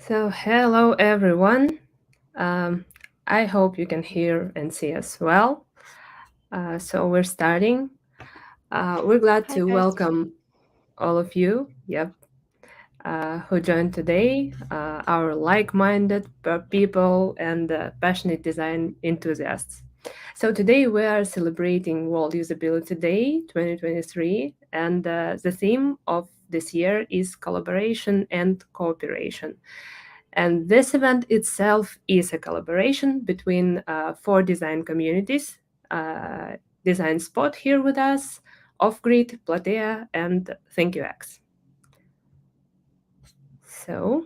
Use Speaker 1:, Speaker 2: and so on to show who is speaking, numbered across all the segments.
Speaker 1: So, hello everyone. Um, I hope you can hear and see us well. So, we're starting. We're glad
Speaker 2: Hi
Speaker 1: to
Speaker 2: guys.
Speaker 1: welcome all of you, who joined today, our like minded people and passionate design enthusiasts. So, today we are celebrating World Usability Day 2023, and the theme of this year is collaboration and cooperation. And this event itself is a collaboration between four design communities. Uh, DesignSpot here with us, OffGrid, Platea, and ThinkUX. So,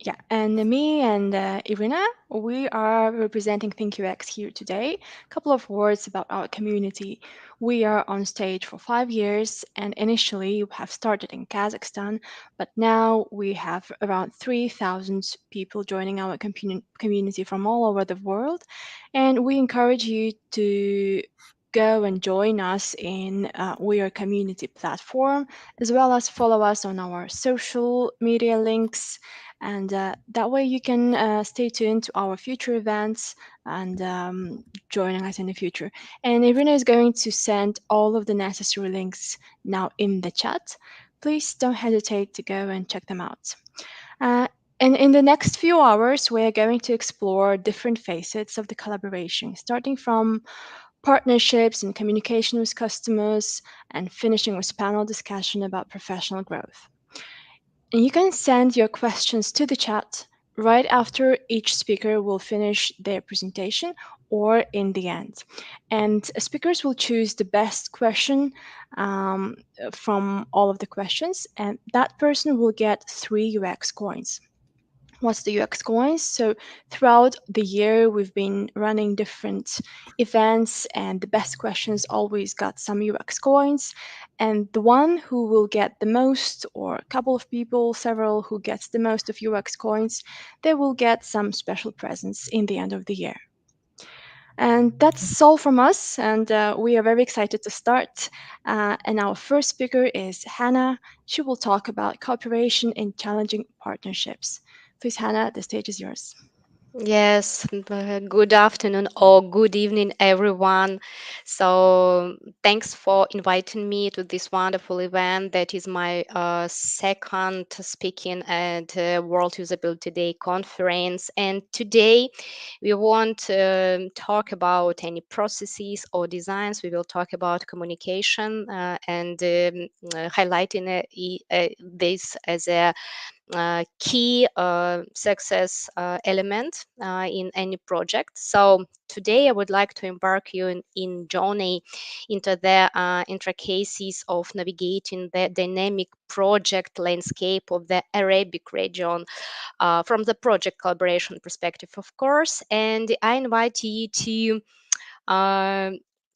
Speaker 2: Yeah, and me and Irina, we are representing ThinkUX here today. A couple of words about our community. We are on stage for 5 years, and initially we have started in Kazakhstan, but now we have around 3,000 people joining our community from all over the world, and we encourage you to go and join us in We Are Community platform, as well as follow us on our social media links, and that way you can stay tuned to our future events and joining us in the future. And Irina is going to send all of the necessary links now in the chat. Please don't hesitate to go and check them out. Uh, and in the next few hours, we're going to explore different facets of the collaboration, starting from partnerships and communication with customers, and finishing with panel discussion about professional growth. And you can send your questions to the chat right after each speaker will finish their presentation or in the end. And speakers will choose the best question um, from all of the questions, and that person will get 3 UX coins. What's the UX coins? So throughout the year, we've been running different events, and the best questions always got some UX coins. And the one who will get the most, or a couple of people, several who gets the most of UX coins, they will get some special presents in the end of the year. And that's all from us, and we are very excited to start. And our first speaker is Hannah. She will talk about cooperation in challenging partnerships. Please, Hannah, the stage is yours.
Speaker 3: Yes, good afternoon or good evening, everyone. So, thanks for inviting me to this wonderful event. That is my second speaking at World Usability Day conference. And today we won't talk about any processes or designs. We will talk about communication and highlighting this as a key success element in any project. So today I would like to embark you in journey into the intricacies of navigating the dynamic project landscape of the Arabic region from the project collaboration perspective, of course. And I invite you uh,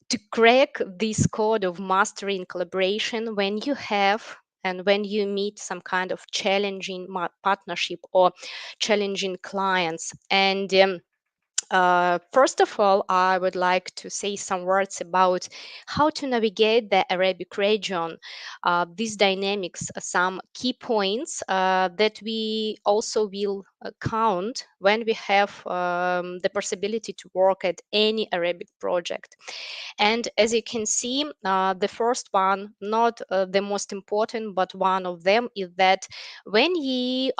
Speaker 3: to crack this code of mastery in collaboration when you have and when you meet some kind of challenging partnership or challenging clients. And first of all, I would like to say some words about how to navigate the Arabic region. These dynamics are some key points that we also will count when we have the possibility to work at any Arabic project. And as you can see, the first one, not the most important, but one of them is that when you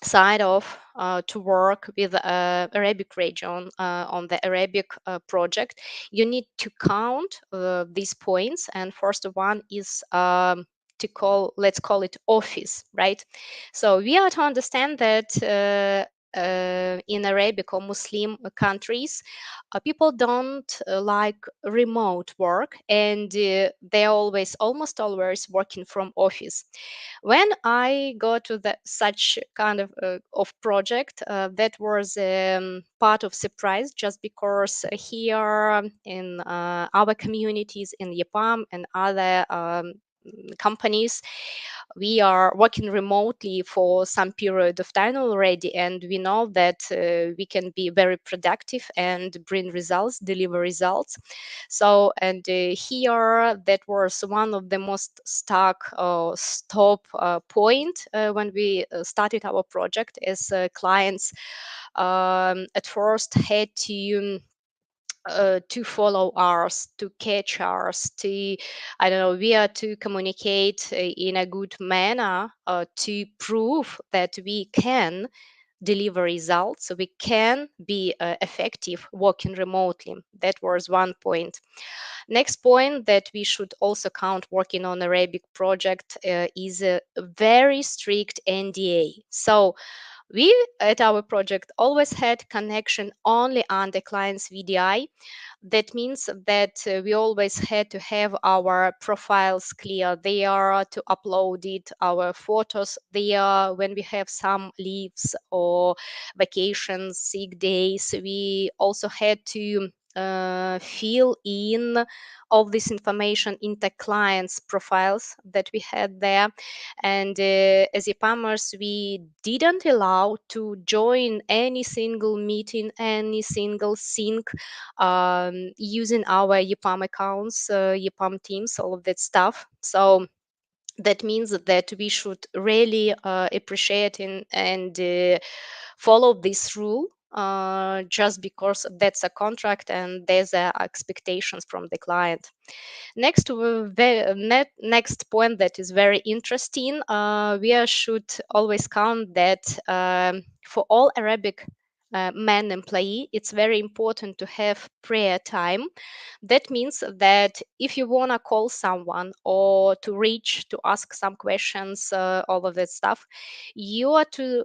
Speaker 3: side of to work with Arabic region on the Arabic project, you need to count these points. And first one is let's call it office, right? So we are to understand that in Arabic or Muslim countries, people don't like remote work, and they're almost always working from office. When I go to such kind of project, that was part of surprise, just because here in our communities in Yapam and other companies. We are working remotely for some period of time already, and we know that we can be very productive and bring results, deliver results. So, and here that was one of the most stuck stop point when we started our project, as clients at first had to follow ours, to catch ours, to, I don't know, we are to communicate in a good manner to prove that we can deliver results, so we can be effective working remotely. That was one point. Next point that we should also count working on Arabic project is a very strict NDA. So we at our project always had connection only on the client's VDI. That means that we always had to have our profiles clear. They are to upload it, our photos. They are when we have some leaves or vacations, sick days. We also had to fill in all this information into clients' profiles that we had there. And as e-commerce, we didn't allow to join any single meeting, any single sync using our EPAM accounts, EPAM teams, all of that stuff. So that means that we should really appreciate and follow this rule just because that's a contract and there's expectations from the client. Next, next point that is very interesting, should always count that for all Arabic man employee, it's very important to have prayer time. That means that if you want to call someone or to reach to ask some questions, all of that stuff, you are to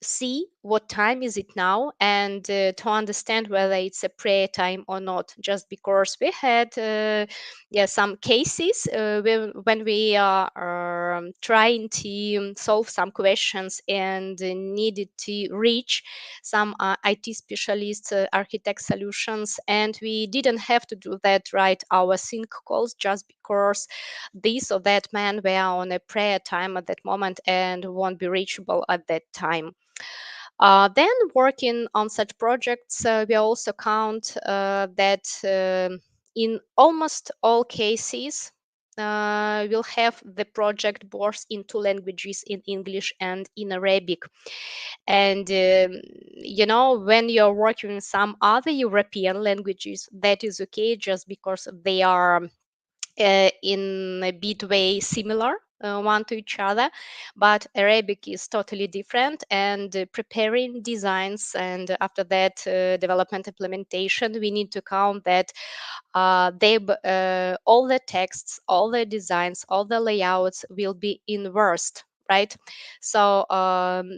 Speaker 3: see what time is it now and to understand whether it's a prayer time or not, just because we had some cases when we are trying to solve some questions and needed to reach some IT specialists, architect solutions, and we didn't have to do that right our sync calls just because this or that man were on a prayer time at that moment and won't be reachable at that time. Then working on such projects, we also count that in almost all cases, we'll have the project both in two languages, in English and in Arabic. And when you're working in some other European languages, that is okay, just because they are in a bit way similar one to each other, but Arabic is totally different. And preparing designs and after that development implementation, we need to count that all the texts, all the designs, all the layouts will be inversed, right? So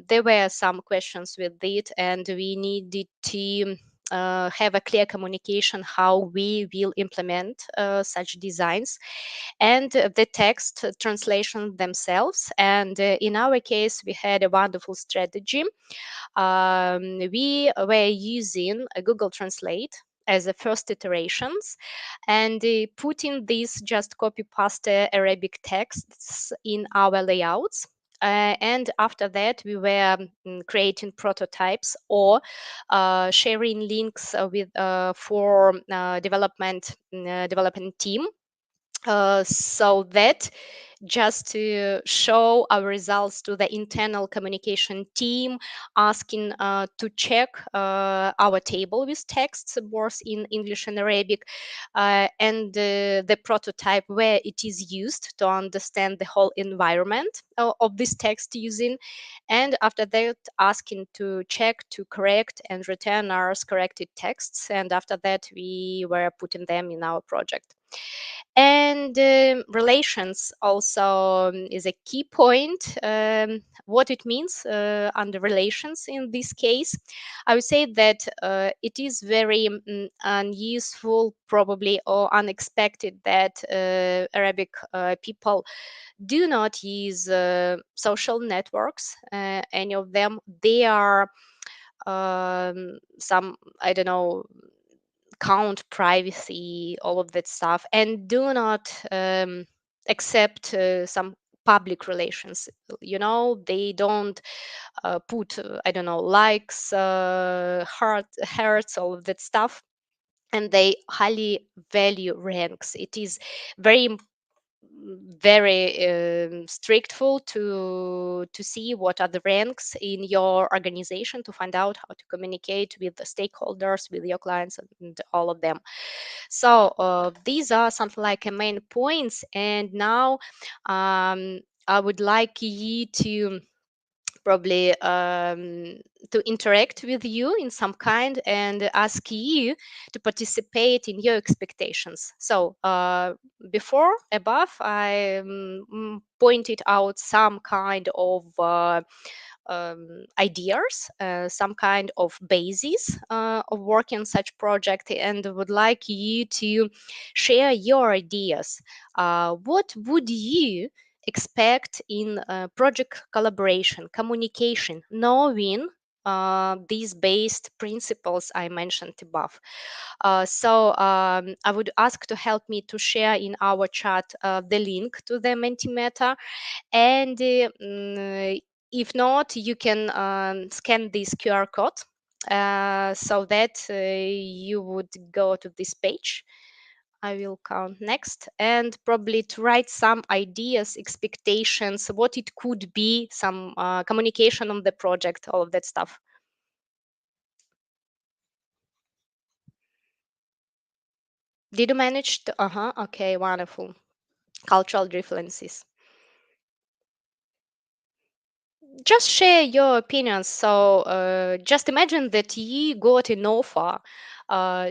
Speaker 3: there were some questions with it, and we needed to have a clear communication how we will implement such designs and the text translation themselves. And in our case, we had a wonderful strategy. We were using a Google Translate as a first iterations, and putting these just copy paste Arabic texts in our layouts. And after that, we were creating prototypes or sharing links with for development team, so that just to show our results to the internal communication team, asking to check our table with texts both in English and Arabic, and the prototype where it is used to understand the whole environment of this text using. And after that, asking to check, to correct and return our corrected texts. And after that, we were putting them in our project. And relations also is a key point. What it means under relations in this case, I would say that it is very unuseful, probably, or unexpected that Arabic people do not use social networks. Any of them, they are some, I don't know, count privacy, all of that stuff, and do not except some public relations. They don't put, I don't know, likes, hearts, all of that stuff, and they highly value ranks. It is very very strictful to see what are the ranks in your organization, to find out how to communicate with the stakeholders, with your clients, and all of them. So these are something like main points. And now I would like you to probably to interact with you in some kind and ask you to participate in your expectations. So before above, I pointed out some kind of ideas, some kind of basis of working on such project, and would like you to share your ideas. What would you expect in project collaboration, communication, knowing these based principles I mentioned above? So I would ask to help me to share in our chat the link to the Mentimeter, and if not, you can scan this QR code so that you would go to this page. I will count next, and probably to write some ideas, expectations, what it could be, some communication on the project, all of that stuff. Did you manage to? Okay, wonderful. Cultural differences. Just share your opinions. So just imagine that you got an offer,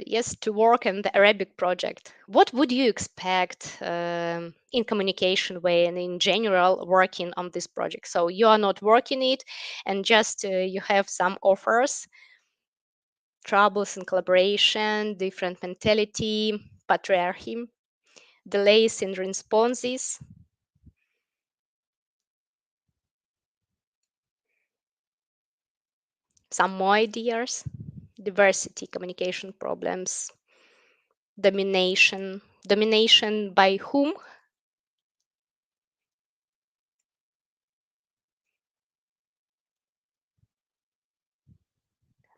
Speaker 3: yes, to work in the Arabic project. What would you expect in communication way and in general working on this project? So you are not working it, and just you have some offers, troubles in collaboration, different mentality, patriarchy, delays in responses, some more ideas, diversity, communication problems, domination by whom?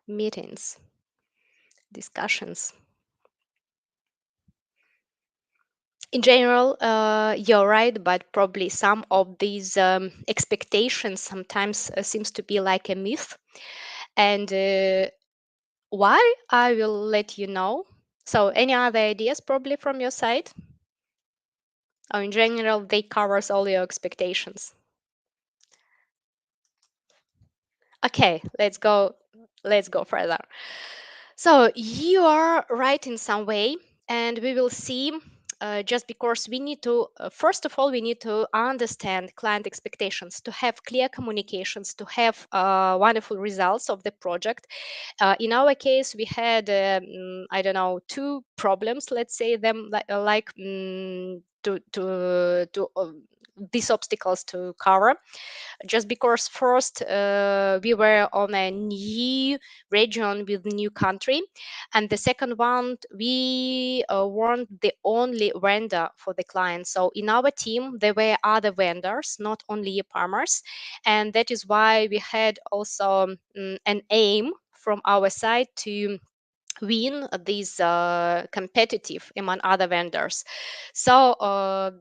Speaker 3: Meetings, discussions. In general, you're right, but probably some of these expectations sometimes seems to be like a myth. And why, I will let you know. So any other ideas probably from your side? Or in general, they covers all your expectations? Okay, let's go further. So you are right in some way, and we will see. Just because we need to, first of all, we need to understand client expectations, to have clear communications, to have wonderful results of the project. In our case, we had, I don't know, two problems. Let's say them like to these obstacles to cover, just because first we were on a new region with new country, and the second one, we weren't the only vendor for the client. So in our team there were other vendors, not only farmers, and that is why we had also an aim from our side to win these competitive among other vendors. So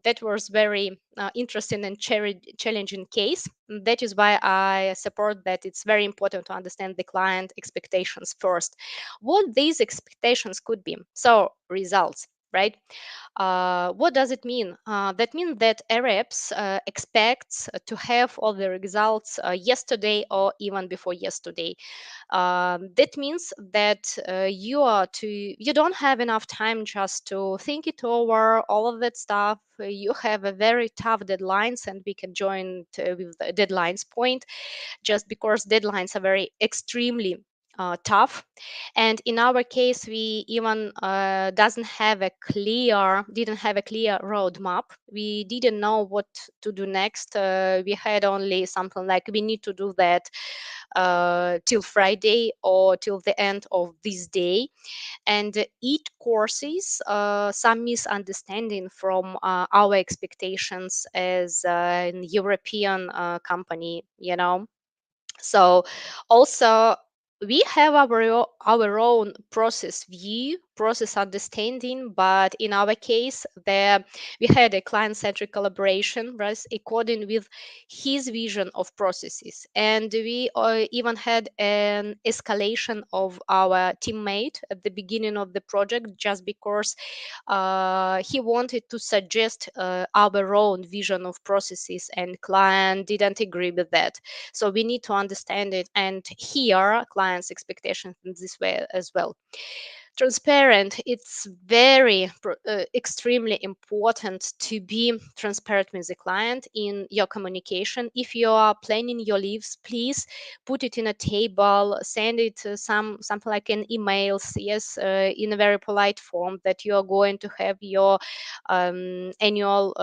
Speaker 3: that was very interesting and challenging case. That is why I support that it's very important to understand the client expectations first, what these expectations could be. So results, right? What does it mean? That means that Arabs expects to have all the results yesterday or even before yesterday. That means that you don't have enough time just to think it over, all of that stuff. You have a very tough deadlines, and we can join with the deadlines point, just because deadlines are very extremely tough. And in our case, we even didn't have a clear roadmap. We didn't know what to do next. We had only something like we need to do that till Friday or till the end of this day. And it causes some misunderstanding from our expectations as an European company, So also we have our own process view, process understanding, but in our case, there we had a client-centric collaboration, right, according with his vision of processes, and we even had an escalation of our teammate at the beginning of the project just because he wanted to suggest our own vision of processes, and client didn't agree with that. So we need to understand it and hear clients' expectations in this way as well. Transparent, it's extremely important to be transparent with the client in your communication. If you are planning your leaves, please put it in a table, send it something like an emails, yes, in a very polite form, that you are going to have your annual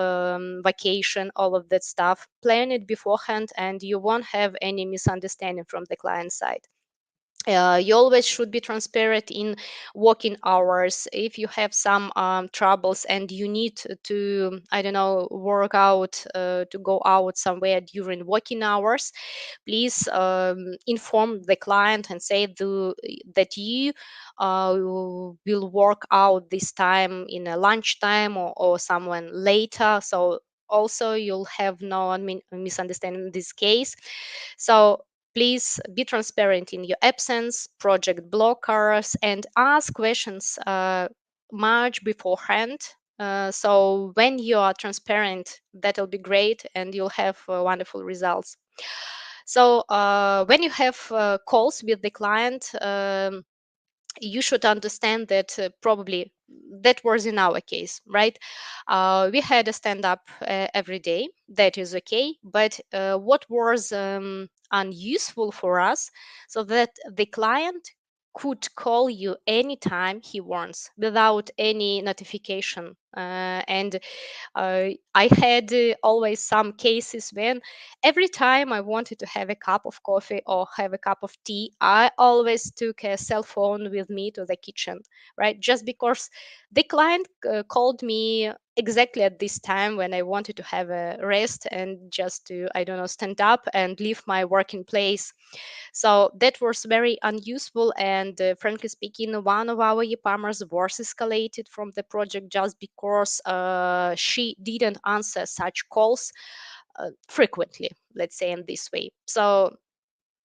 Speaker 3: vacation, all of that stuff. Plan it beforehand and you won't have any misunderstanding from the client side. You always should be transparent in working hours. If you have some troubles and you need to, I don't know, work out, to go out somewhere during working hours, please inform the client and say that you will work out this time in a lunchtime, or someone later. So also you'll have no misunderstanding in this case. So please be transparent in your absence, project blockers, and ask questions much beforehand. So when you are transparent, that'll be great, and you'll have wonderful results. So when you have calls with the client, you should understand that probably that was in our case, right? We had a stand up every day. That is okay. But what was unuseful for us, so that the client could call you anytime he wants without any notification. And I had always some cases when every time I wanted to have a cup of coffee or have a cup of tea, I always took a cell phone with me to the kitchen, right? Just because the client called me exactly at this time when I wanted to have a rest and just to, I don't know, stand up and leave my working place. So that was very unuseful. And frankly speaking, one of our e-farmers was escalated from the project just because she didn't answer such calls frequently, let's say in this way. So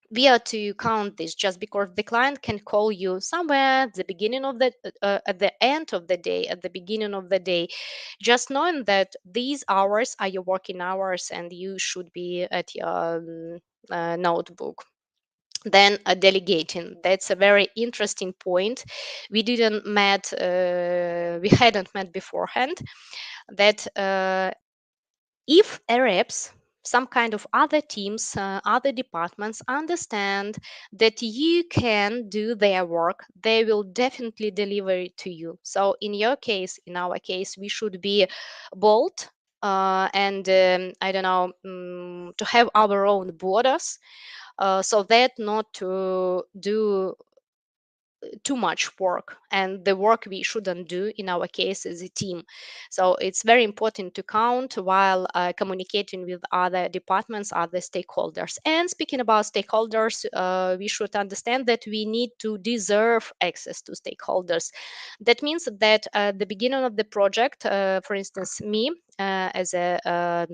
Speaker 3: we are to count this, just because the client can call you somewhere at the beginning of the at the end of the day, at the beginning of the day, just knowing that these hours are your working hours and you should be at your notebook. Then delegating, that's a very interesting point. We hadn't met beforehand. That if reps, some kind of other teams, other departments understand that you can do their work, they will definitely deliver it to you. So in your case, in our case, we should be bold, and I don't know, to have our own borders, so that not to do too much work, and the work we shouldn't do in our case as a team. So it's very important to count while communicating with other departments, other stakeholders. And speaking about stakeholders, we should understand that we need to deserve access to stakeholders. That means that at the beginning of the project, for instance, me as a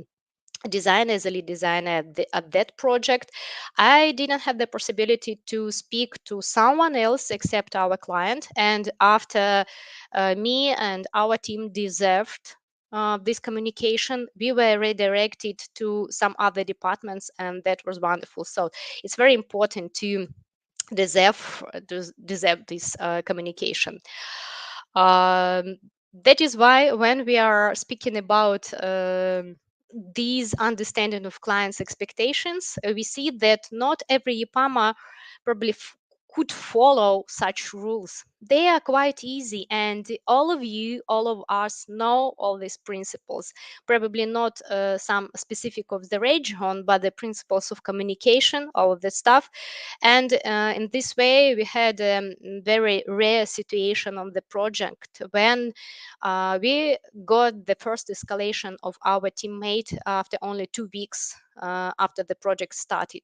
Speaker 3: lead designer at that project, I didn't have the possibility to speak to someone else except our client. And after me and our team deserved this communication, we were redirected to some other departments, and that was wonderful. So it's very important to deserve this communication. um, that is why when we are speaking about these understanding of clients expectations, we see that not every EPAMA probably could follow such rules. They are quite easy, and all of you, all of us know all these principles. Probably not some specific of the region, but the principles of communication, all of that stuff. And in this way, we had a very rare situation on the project when we got the first escalation of our teammate after only 2 weeks after the project started.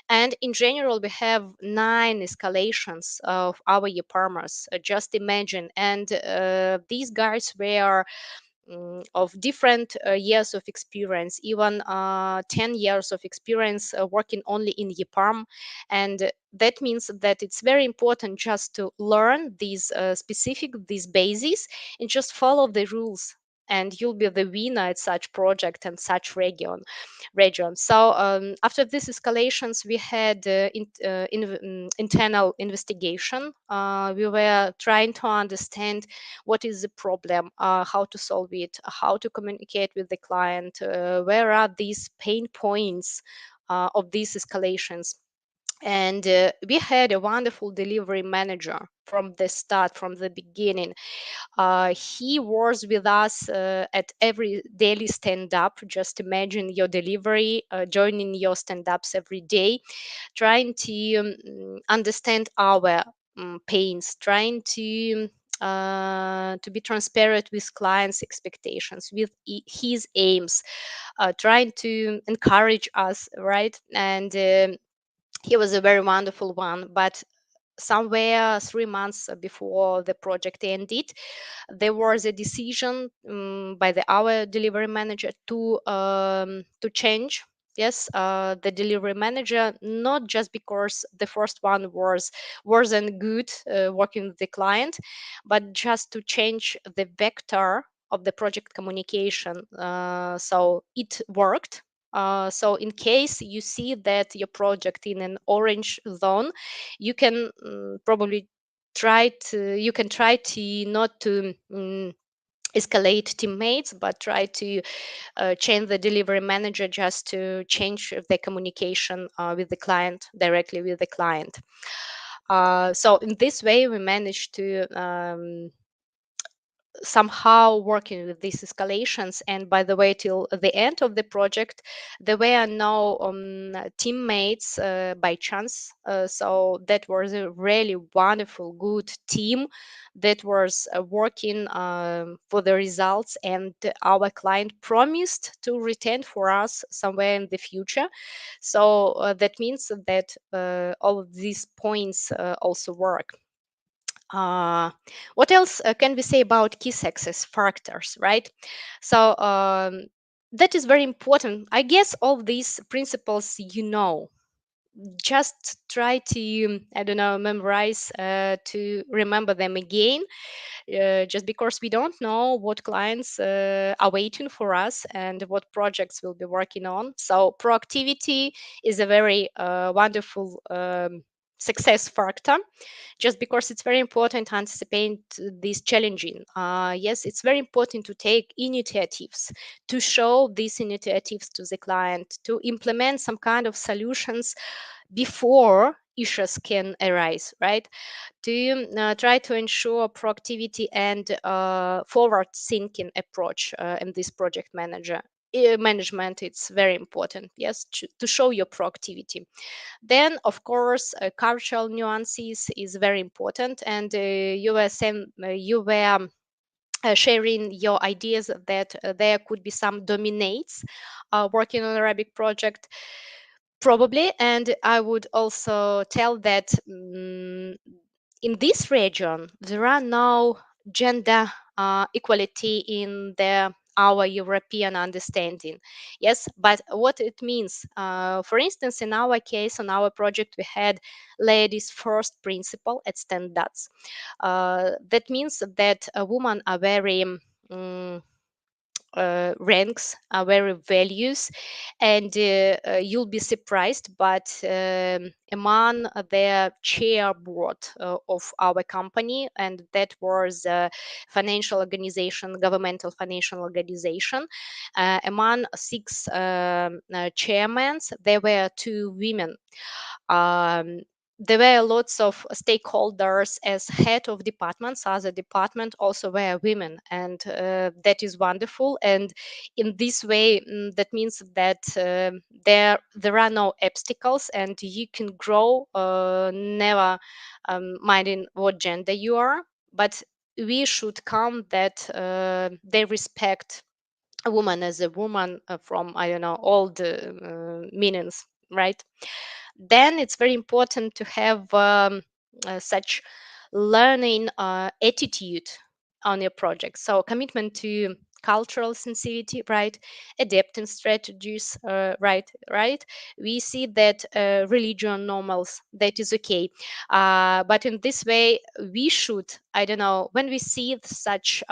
Speaker 3: And in general, we have 9 escalations of our farmers. Just imagine. And these guys were of different years of experience, even 10 years of experience working only in YPARM. And that means that it's very important just to learn these specific, these bases, and just follow the rules. And you'll be the winner at such project and such region. So after these escalations, we had internal investigation. We were trying to understand what is the problem, how to solve it, how to communicate with the client, where are these pain points of these escalations. And we had a wonderful delivery manager from the start, from the beginning. He was with us at every daily stand up. Just imagine your delivery, joining your stand ups every day, trying to understand our pains, trying to be transparent with clients' expectations, with his aims, trying to encourage us, right? And he was a very wonderful one. But somewhere 3 months before the project ended, there was a decision by our delivery manager to change. Yes, the delivery manager, not just because the first one wasn't good working with the client, but just to change the vector of the project communication. So it worked. So in case you see that your project in an orange zone, you can probably try to not to escalate teammates, but try to change the delivery manager just to change the communication with the client, directly with the client. So in this way, we managed to somehow working with these escalations. And by the way, till the end of the project, there were no teammates by chance. So that was a really wonderful, good team that was working for the results, and our client promised to return for us somewhere in the future. So that means that all of these points also work. uh, what else can we say about key success factors, right? So that is very important. I guess all these principles, just try to, I don't know, memorize, to remember them again, just because we don't know what clients are waiting for us and what projects we'll be working on. So proactivity is a very wonderful success factor, just because it's very important to anticipate these challenging. Yes, it's very important to take initiatives, to show these initiatives to the client, to implement some kind of solutions before issues can arise, right? To try to ensure proactivity and forward thinking approach in this project management. It's very important, yes, to show your proactivity. Then, of course, cultural nuances is very important. And you were sharing your ideas that there could be some dominates working on Arabic project, probably. And I would also tell that in this region there are no gender equality in our European understanding. Yes, but what it means, for instance, in our case, on our project, we had ladies first principle at standards. That means that women are very ranks, are very values, and you'll be surprised, but among the chair board of our company, and that was a financial organization, governmental financial organization, among 6 chairmen, there were 2 women. um, there were lots of stakeholders as head of departments. Other department also were women, and that is wonderful. And in this way, that means that there are no obstacles, and you can grow, never minding what gender you are. But we should come that they respect a woman as a woman, from, I don't know, all the meanings, right? Then it's very important to have such learning attitude on your project. So commitment to cultural sensitivity, right? Adapting strategies, right. We see that religion normals, that is okay, but in this way we should, I don't know, when we see such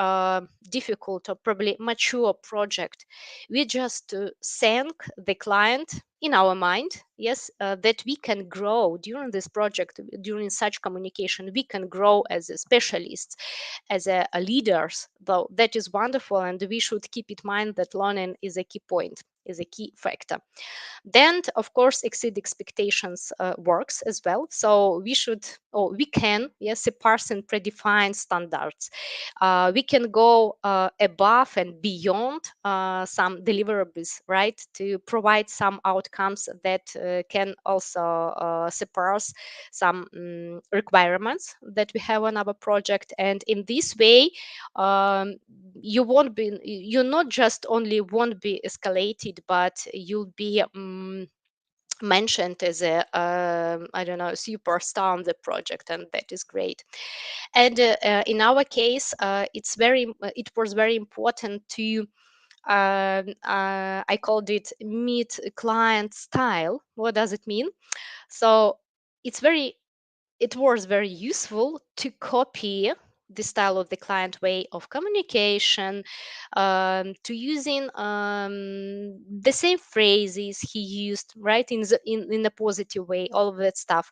Speaker 3: difficult or probably mature project, we just thank the client in our mind, yes, that we can grow during this project, during such communication we can grow as a specialists, as a leaders, though that is wonderful, and we should keep in mind that learning is a key point, is a key factor. Then of course exceed expectations works as well. So we should, or we can, yes, surpass and predefine standards. We can go above and beyond some deliverables, right, to provide some outcomes that can also surpass some requirements that we have on our project. And in this way, um, you won't be, you not just only won't be escalated, but you'll be mentioned as a I don't know, superstar on the project, and that is great. And in our case, it was very important to I called it meet client style. What does it mean? So it's very, it was very useful to copy the style of the client way of communication, to using the same phrases he used, right, in a positive way, all of that stuff.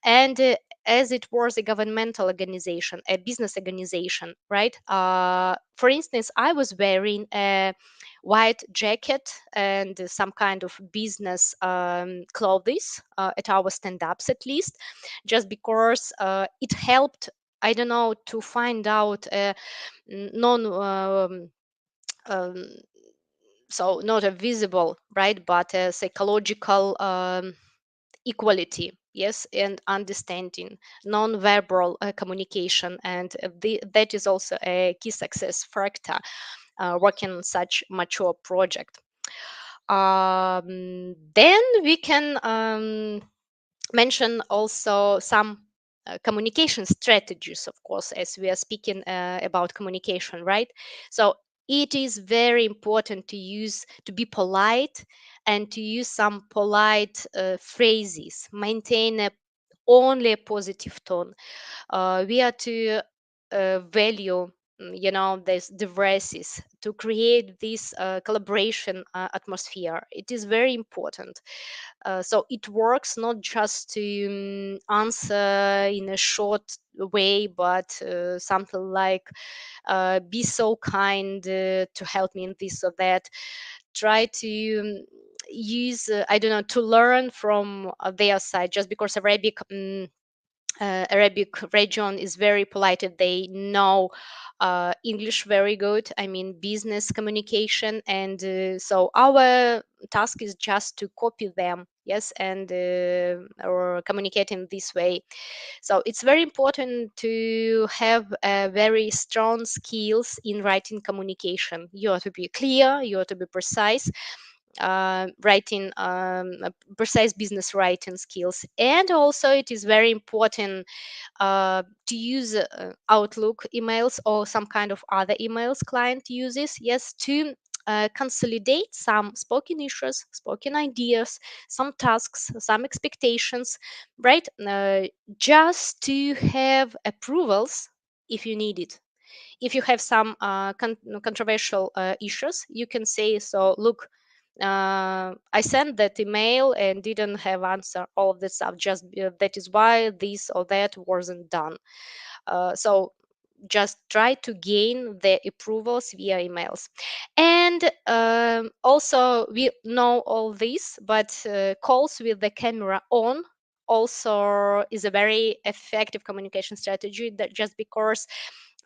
Speaker 3: And as it was a governmental organization, a business organization, right, for instance, I was wearing a white jacket and some kind of business clothes at our stand-ups, at least, just because it helped, I don't know, to find out non um, so not a visible, right, but a psychological equality, yes, and understanding, non-verbal communication. And that is also a key success factor working on such mature project. Then we can mention also some communication strategies, of course, as we are speaking about communication, right? So it is very important to be polite, and to use some polite phrases, maintain only a positive tone. We are to value, this differences, to create this collaboration atmosphere. It is very important. So it works not just to answer in a short way, but something like be so kind to help me in this or that. Try to use, I don't know, to learn from their side, just because Arabic region is very polite. They know English very good. I mean, business communication, and so our task is just to copy them, yes, and or communicate in this way. So it's very important to have very strong skills in writing communication. You have to be clear. You have to be precise, writing precise business writing skills. And also it is very important to use Outlook emails or some kind of other emails client uses, yes, to consolidate some spoken issues, spoken ideas, some tasks, some expectations, right, just to have approvals if you need it. If you have some controversial issues, you can say, so look, I sent that email and didn't have answer, all of this stuff, just that is why this or that wasn't done. So just try to gain the approvals via emails. And also we know all this, but calls with the camera on also is a very effective communication strategy, that just because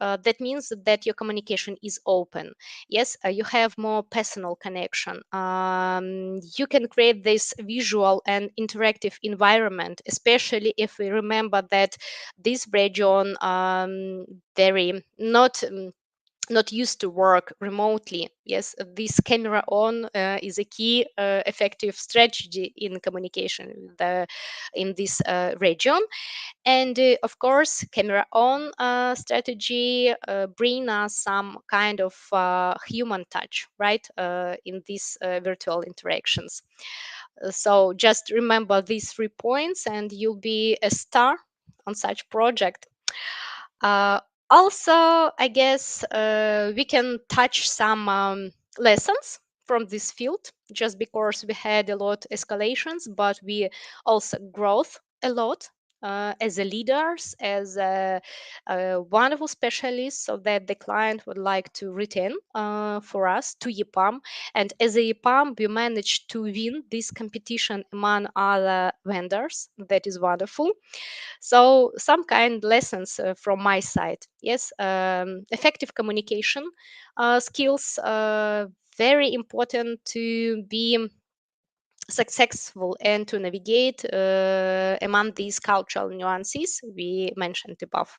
Speaker 3: that means that your communication is open. Yes, you have more personal connection. You can create this visual and interactive environment, especially if we remember that this region very not used to work remotely. Yes, this camera on is a key effective strategy in communication in this region. And of course, camera on strategy bring us some kind of human touch, right, in these virtual interactions. So just remember these 3 points and you'll be a star on such project. uh, Also, I guess we can touch some lessons from this field, just because we had a lot escalations, but we also growth a lot as a leaders, as a wonderful specialists, so that the client would like to retain for us to EPAM. And as a EPAM, we managed to win this competition among other vendors. That is wonderful. So some kind lessons from my side. Yes, effective communication skills, very important to be successful and to navigate among these cultural nuances we mentioned above.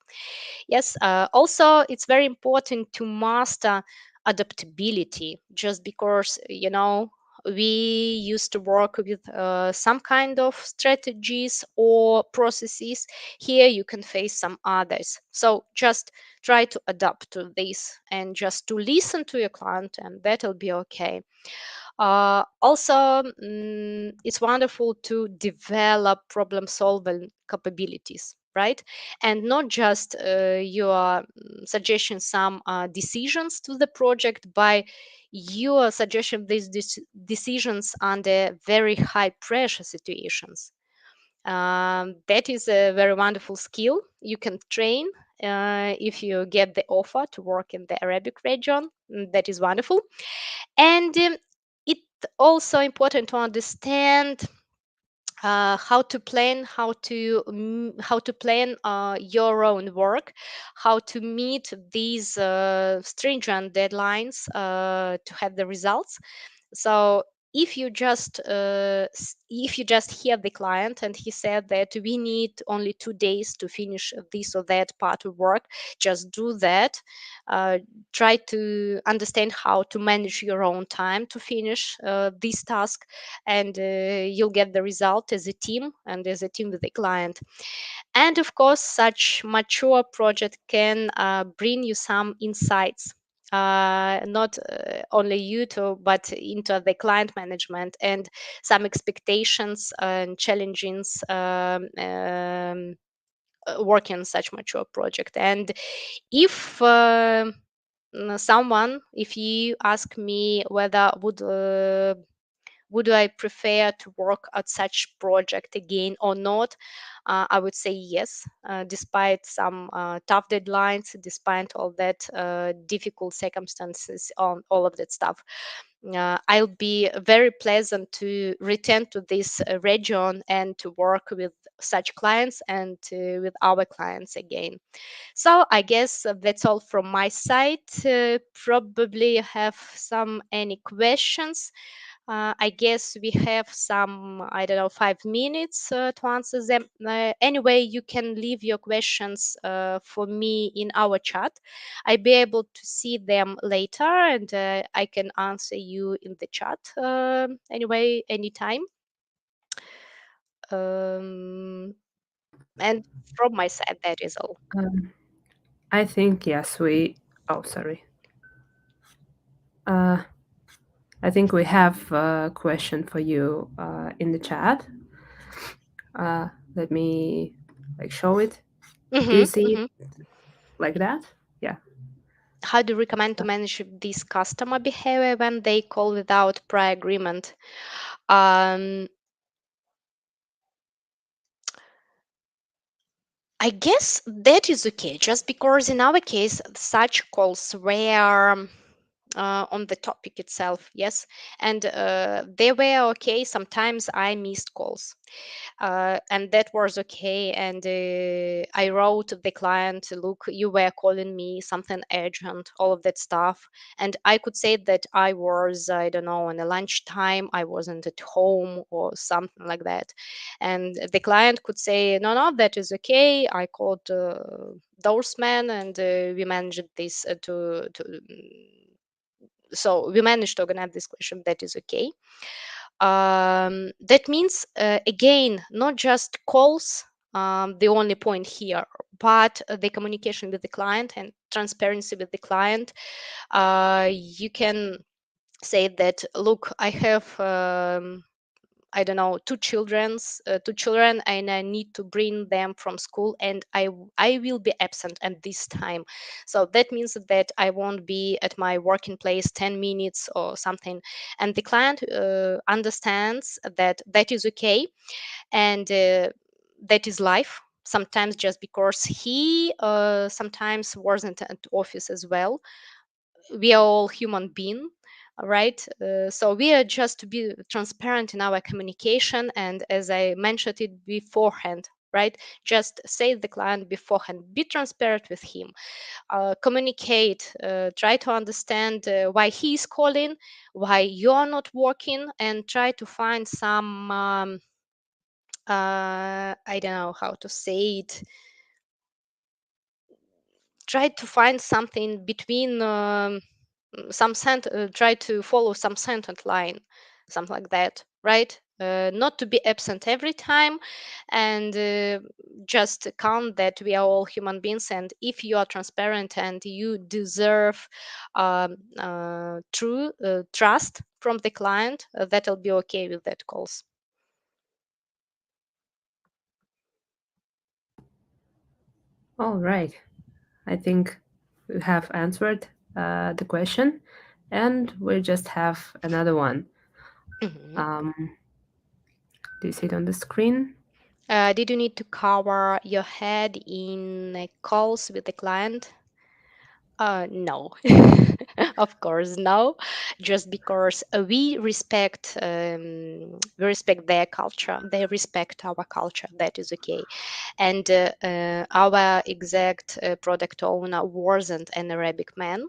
Speaker 3: Yes, also it's very important to master adaptability, just because, we used to work with some kind of strategies or processes. Here you can face some others. So just try to adapt to this and just to listen to your client, and that'll be okay. Also, it's wonderful to develop problem solving capabilities, right? And not just you are suggesting some decisions to the project, by you are suggesting these decisions under very high pressure situations. That is a very wonderful skill you can train if you get the offer to work in the Arabic region. That is wonderful. And it also important to understand how to plan your own work, how to meet these stringent deadlines to have the results. So if you just hear the client and he said that we need only 2 days to finish this or that part of work, just do that. uh, Try to understand how to manage your own time to finish this task, and you'll get the result as a team and as a team with the client. And of course, such mature project can bring you some insights, not only you to, but into the client management and some expectations and challenges working on such mature project. And if someone, if you ask me whether would I prefer to work at such project again or not? I would say yes, despite some tough deadlines, despite all that difficult circumstances, on all of that stuff. I'll be very pleasant to return to this region and to work with such clients and with our clients again. So I guess that's all from my side. Probably have some any questions. I guess we have some, I don't know, 5 minutes to answer them. Anyway, you can leave your questions for me in our chat. I'll be able to see them later, and I can answer you in the chat anyway, anytime. Um, and from my side, that is all.
Speaker 1: Um, I think yes, we. Oh, sorry. Uh, I think we have a question for you in the chat. Let me like show it. Do you
Speaker 3: Hmm.
Speaker 1: see
Speaker 3: Hmm.
Speaker 1: it like that? Yeah.
Speaker 3: How do you recommend to manage this customer behavior when they call without prior agreement? Um, I guess that is okay, just because in our case, such calls were on the topic itself. Yes, and they were okay. Sometimes I missed calls, and that was okay. And I wrote to the client, look, you were calling me something urgent, all of that stuff. And I could say that I was, I don't know, on a lunchtime, I wasn't at home or something like that. And the client could say, no, no, that is okay. I called those men, and we managed this so we managed to organize this question. That is okay. That means, again, not just calls, the only point here, but the communication with the client and transparency with the client. You can say that, look, I have I don't know, two children, and I need to bring them from school, and I will be absent at this time. So that means that I won't be at my working place 10 minutes or something. And the client understands that that is okay, and that is life. Sometimes just because he sometimes wasn't at office as well, we are all human being, right? So we are just to be transparent in our communication, and as I mentioned it beforehand, right, just say the client beforehand, be transparent with him, communicate, try to understand why he is calling, why you're not working, and try to find some I don't know how to say it, try to find something between try to follow some sentence line, something like that, right? Not to be absent every time, and just count that we are all human beings, and if you are transparent and you deserve true trust from the client, that'll be okay with that calls.
Speaker 1: All right. I think we have answered the question, and we just have another one.
Speaker 3: Mhm.
Speaker 1: Um, do you see it on the screen?
Speaker 3: Did you need to cover your head in calls with the client? No, of course, no. Just because we respect their culture, they respect our culture. That is okay. And our exact product owner wasn't an Arabic man.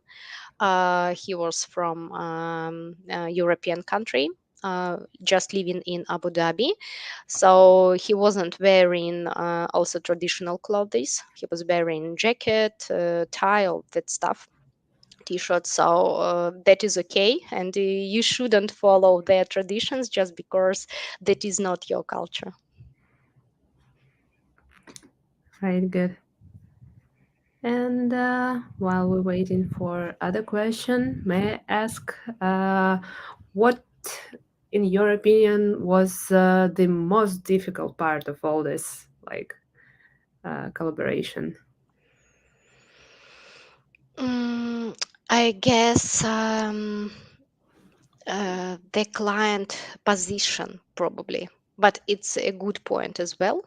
Speaker 3: He was from a European country, just living in Abu Dhabi. So he wasn't wearing also traditional clothes. He was wearing jacket, tie, all that stuff, t-shirt. So that is okay, and you shouldn't follow their traditions just because that is not your culture.
Speaker 1: Right, good. And while we're waiting for other question, may I ask what, in your opinion, was the most difficult part of all this, like collaboration?
Speaker 3: Mm, I guess the client position probably, but it's a good point as well.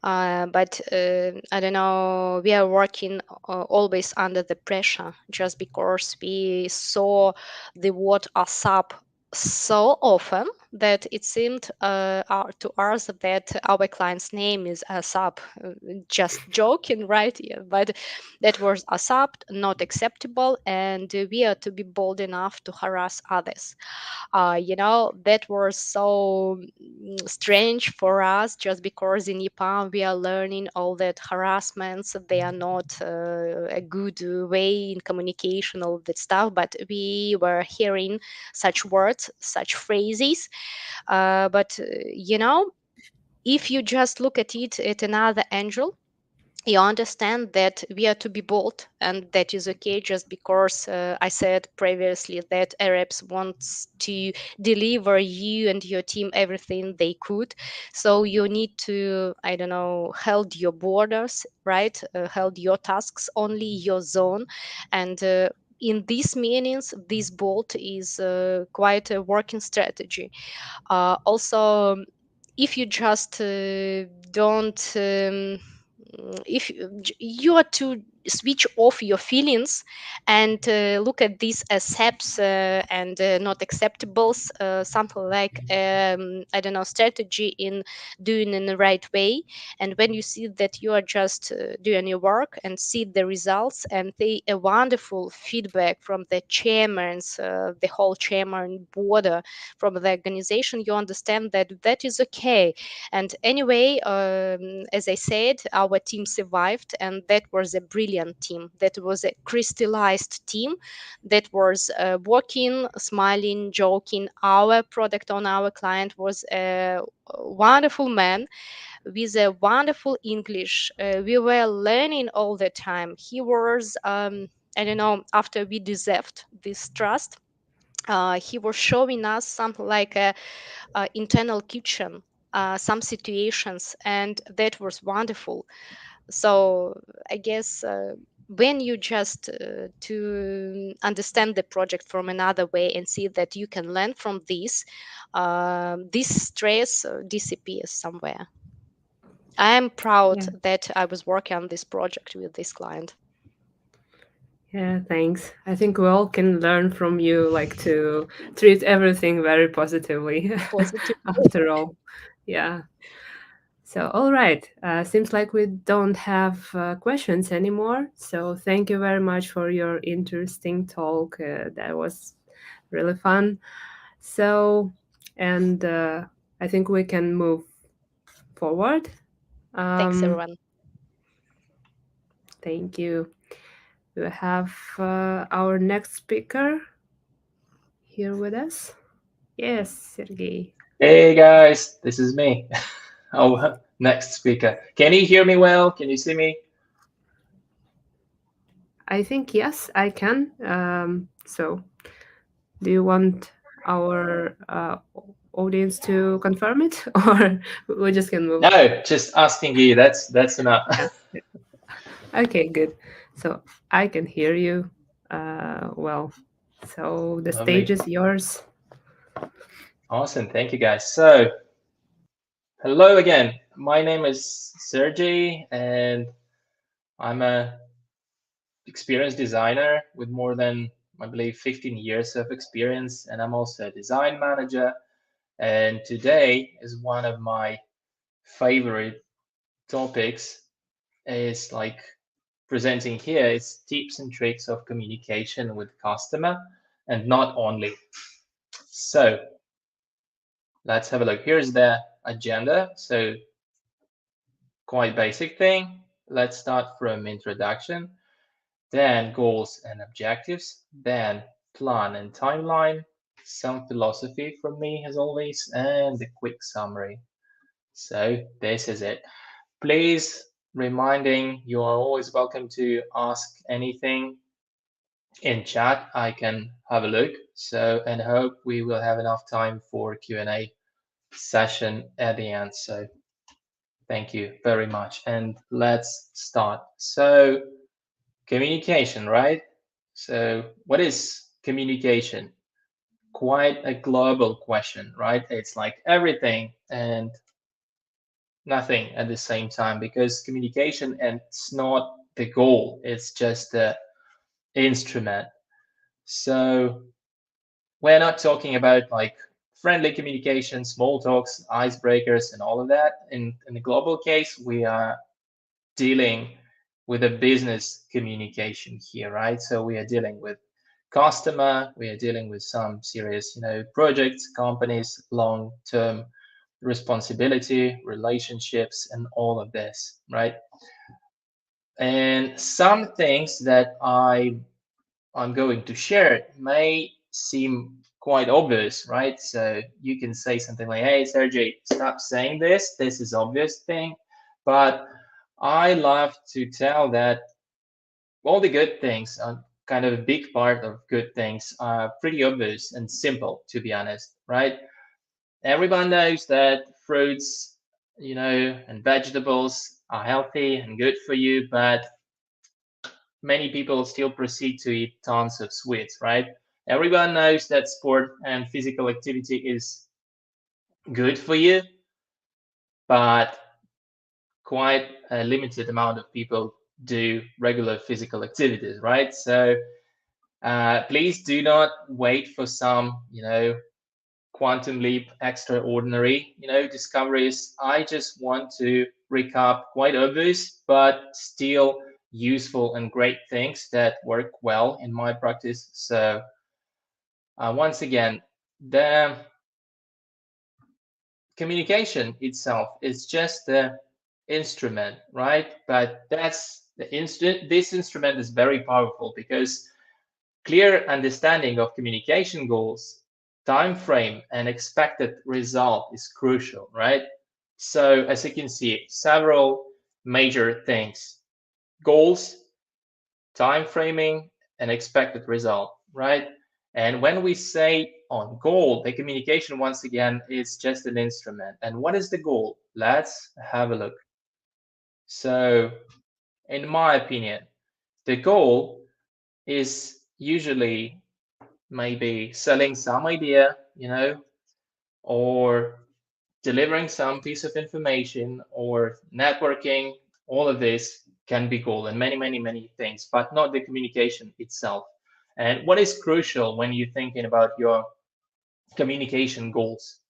Speaker 3: But I don't know, we are working always under the pressure just because we saw the word ASAP so often that it seemed to us that our client's name is ASAP. Just joking, right? Yeah, but that was ASAP, not acceptable, and we are to be bold enough to harass others. That was so strange for us just because in Japan we are learning all that harassments. They are not a good way in communication, all that stuff, but we were hearing such words, such phrases. But if you just look at it at another angle, you understand that we are to be bold, and that is okay just because I said previously that Arabs wants to deliver you and your team everything they could. So you need to, I don't know, held your borders, right? Held your tasks, only your zone. And in these meanings, this bold is quite a working strategy. Also, if you just don't if you are too switch off your feelings and look at these as SAPs and not acceptables, something like I don't know, strategy in doing in the right way. And when you see that you are just doing your work and see the results and the a wonderful feedback from the chairmen, the whole chairman board from the organization, you understand that that is okay. And anyway, as I said, our team survived, and that was a brilliant team. That was a crystallized team that was working, smiling, joking. Our product owner, our client, was a wonderful man with a wonderful English. We were learning all the time. He was, I don't know, after we deserved this trust, he was showing us something like a internal kitchen, some situations, and that was wonderful. So I guess when you just to understand the project from another way and see that you can learn from this stress disappears somewhere. I am proud
Speaker 1: Yeah.
Speaker 3: that I was working on this project with this client.
Speaker 1: Yeah, thanks. I think we all can learn from you, like to treat everything very positively.
Speaker 3: Positive.
Speaker 1: After all, yeah. So, all right. Seems like we don't have questions anymore. So, thank you very much for your interesting talk. That was really fun. So, and I think we can move forward.
Speaker 3: Thanks,
Speaker 1: Um,
Speaker 3: everyone.
Speaker 1: Thank you. We have our next speaker here with us. Yes, Sergey.
Speaker 4: Hey guys, this is me. Oh, next speaker. Can you hear me well? Can you see me?
Speaker 1: I think yes, I can. So, do you want our audience to confirm it, or we just can move?
Speaker 4: No, just asking you. That's enough.
Speaker 1: Yeah. Okay, good. So I can hear you. Well, so the stage
Speaker 4: Lovely.
Speaker 1: is yours.
Speaker 4: Awesome. Thank you guys. So, hello again. My name is Sergey and I'm a experienced designer with more than, I believe, 15 years of experience, and I'm also a design manager. And today is one of my favorite topics is like presenting here is tips and tricks of communication with customer and not only. So let's have a look. Here's the agenda. So quite basic thing. Let's start from introduction, then goals and objectives, then plan and timeline, some philosophy from me as always, and a quick summary. So this is it. Please reminding you are always welcome to ask anything in chat. I can have a look. So, and hope we will have enough time for Q&A session at the end. So thank you very much. And let's start. So communication, right? So what is communication? Quite a global question, right? It's like everything and nothing at the same time because communication and it's not the goal. It's just the instrument. So we're not talking about like friendly communication, small talks, icebreakers, and all of that. In the global case, we are dealing with a business communication here, right? So we are dealing with customer, we are dealing with some serious, projects, companies, long-term responsibility, relationships, and all of this, right? And some things that I'm going to share may seem quite obvious, right? So you can say something like, hey, Sergey, stop saying this. This is obvious thing. But I love to tell that all the good things are kind of a big part of good things are pretty obvious and simple, to be honest, right? Everyone knows that fruits, and vegetables are healthy and good for you, but many people still proceed to eat tons of sweets, right? Everyone knows that sport and physical activity is good for you, but quite a limited amount of people do regular physical activities, right? So please do not wait for some, quantum leap, extraordinary, discoveries. I just want to recap quite obvious, but still useful and great things that work well in my practice. So once again, the communication itself is just the instrument, right? But that's the instant. This instrument is very powerful because clear understanding of communication goals, time frame, and expected result is crucial, right? So as you can see, several major things: goals, time framing, and expected result, right? And when we say on goal, the communication once again is just an instrument. And what is the goal? Let's have a look. So, in my opinion, the goal is usually maybe selling some idea, or delivering some piece of information or networking. All of this can be goal and many, many, many things, but not the communication itself. And what is crucial when you're thinking about your communication goals?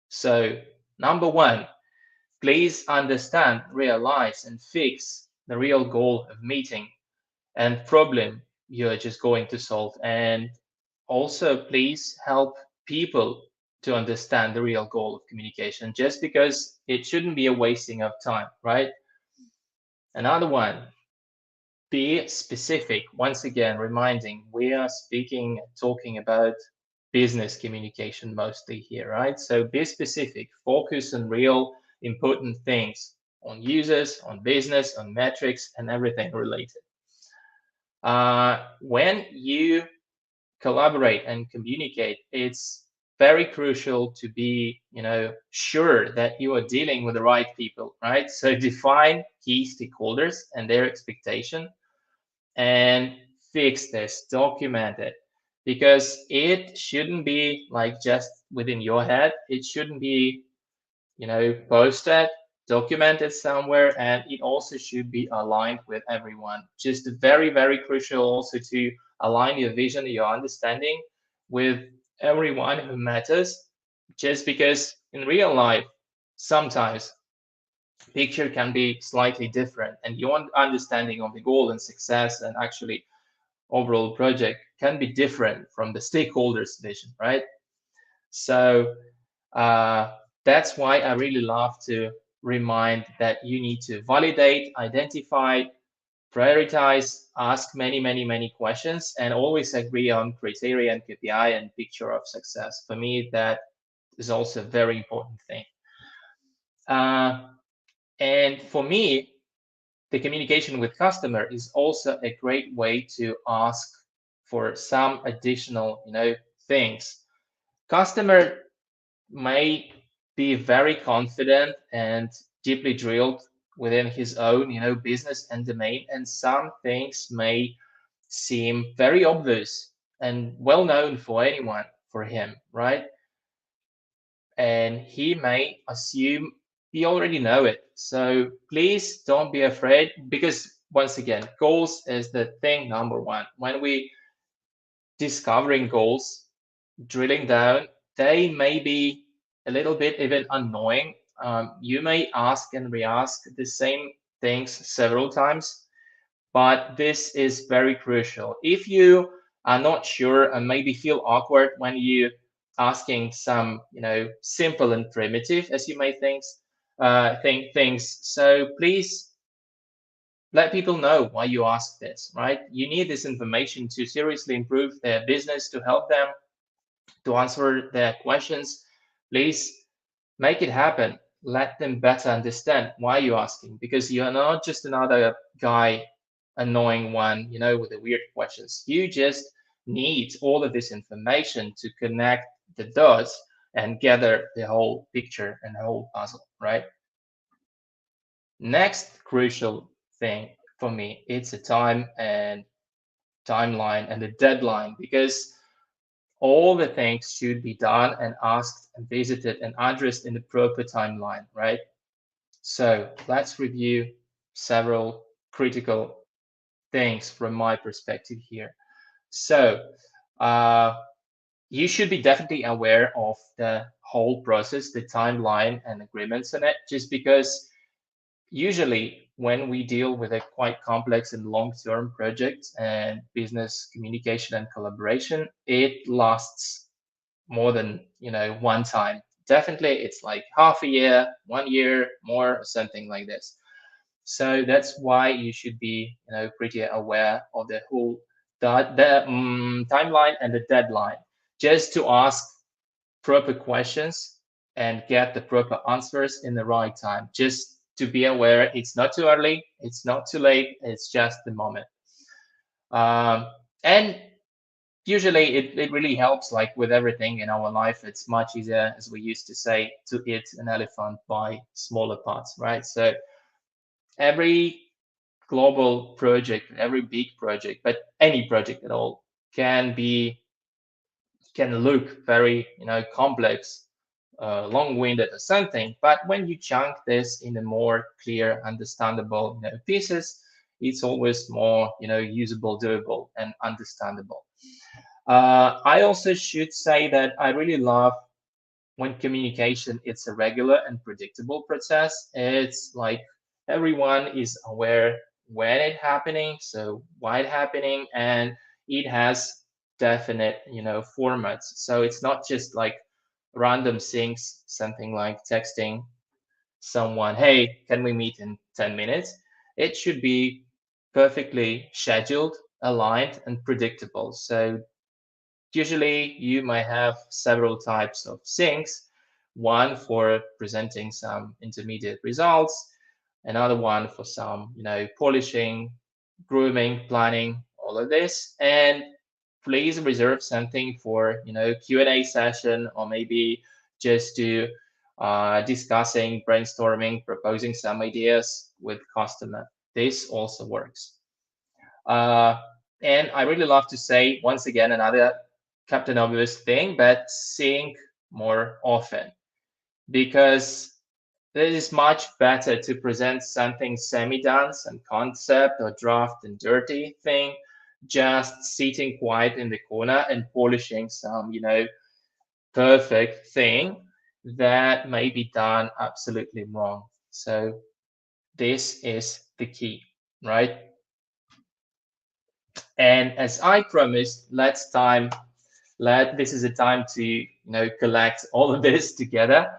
Speaker 4: So, number one, please understand, realize, and fix the real goal of meeting and problem you're just going to solve. And also, please help people to understand the real goal of communication, just because it shouldn't be a wasting of time, right? Another one, be specific. Once again, reminding we are talking about business communication mostly here, right? So be specific, focus on real important things, on users, on business, on metrics, and everything related. When you collaborate and communicate, it's very crucial to be, sure that you are dealing with the right people, right? So define key stakeholders and their expectation and fix this, document it, because it shouldn't be like just within your head. It shouldn't be, posted, documented somewhere, and it also should be aligned with everyone. Just very, very crucial also to align your vision, your understanding with everyone who matters, just because in real life, sometimes picture can be slightly different and your understanding of the goal and success and actually overall project can be different from the stakeholders vision, right? So uh, that's why I really love to remind that you need to validate, identify, prioritize, ask many, many, many questions, and always agree on criteria and KPI and picture of success. For me, that is also a very important thing. And for me, the communication with customer is also a great way to ask for some additional, things. Customer may be very confident and deeply drilled within his own, business and domain, and some things may seem very obvious and well known for anyone, for him, right? And he may assume he already know it. So please don't be afraid, because once again, goals is the thing number one. When we discovering goals, drilling down, they may be a little bit even annoying. You may ask and re-ask the same things several times, but this is very crucial. If you are not sure and maybe feel awkward when you asking some, simple and primitive, as you may think things, so please let people know why you ask this, right? You need this information to seriously improve their business, to help them to answer their questions. Please make it happen. Let them better understand why you're asking, because you're not just another guy, annoying one, with the weird questions. You just need all of this information to connect the dots and gather the whole picture and the whole puzzle, right? Next crucial thing for me, it's a time and timeline and a deadline, because all the things should be done and asked and visited and addressed in the proper timeline, right? So let's review several critical things from my perspective here. So uh, you should be definitely aware of the whole process, the timeline and agreements on it, just because usually when we deal with a quite complex and long-term project and business communication and collaboration, it lasts more than one time. Definitely it's like half a year, 1 year, more, or something like this. So that's why you should be pretty aware of the whole timeline and the deadline, just to ask proper questions and get the proper answers in the right time. Just to be aware, it's not too early, it's not too late, it's just the moment. And usually it really helps, like with everything in our life. It's much easier, as we used to say, to eat an elephant by smaller parts, right? So every global project, every big project, but any project at all can look very complex, long-winded or something. But when you chunk this in a more clear, understandable pieces, it's always more usable, doable, and understandable. I also should say that I really love when communication it's a regular and predictable process. It's like everyone is aware when it happening, so why it happening, and it has definite formats. So it's not just like random things, something like texting someone, hey, can we meet in 10 minutes? It should be perfectly scheduled, aligned, and predictable. So usually, you might have several types of things. One for presenting some intermediate results, another one for some, polishing, grooming, planning, all of this. And please reserve something for, Q&A session, or maybe just to discussing, brainstorming, proposing some ideas with customer. This also works. Uh, and I really love to say, once again, another Captain Obvious thing, but think more often, because it is much better to present something semi-done, some concept or draft and dirty thing, just sitting quiet in the corner and polishing some, perfect thing that may be done absolutely wrong. So this is the key, right? And as I promised, this is a time to collect all of this together,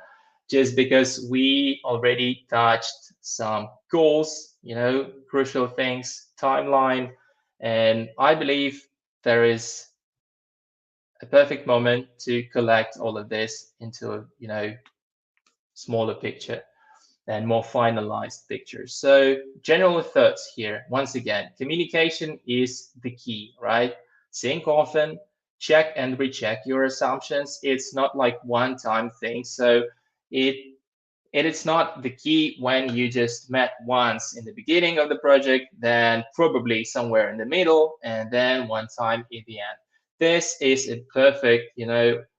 Speaker 4: just because we already touched some goals, crucial things, timeline, and I believe there is a perfect moment to collect all of this into a smaller picture and more finalized pictures. So general thoughts here. Once again, communication is the key, right? Think often, check and recheck your assumptions. It's not like one-time thing. So it it is not the key when you just met once in the beginning of the project, then probably somewhere in the middle, and then one time in the end. This is a perfect,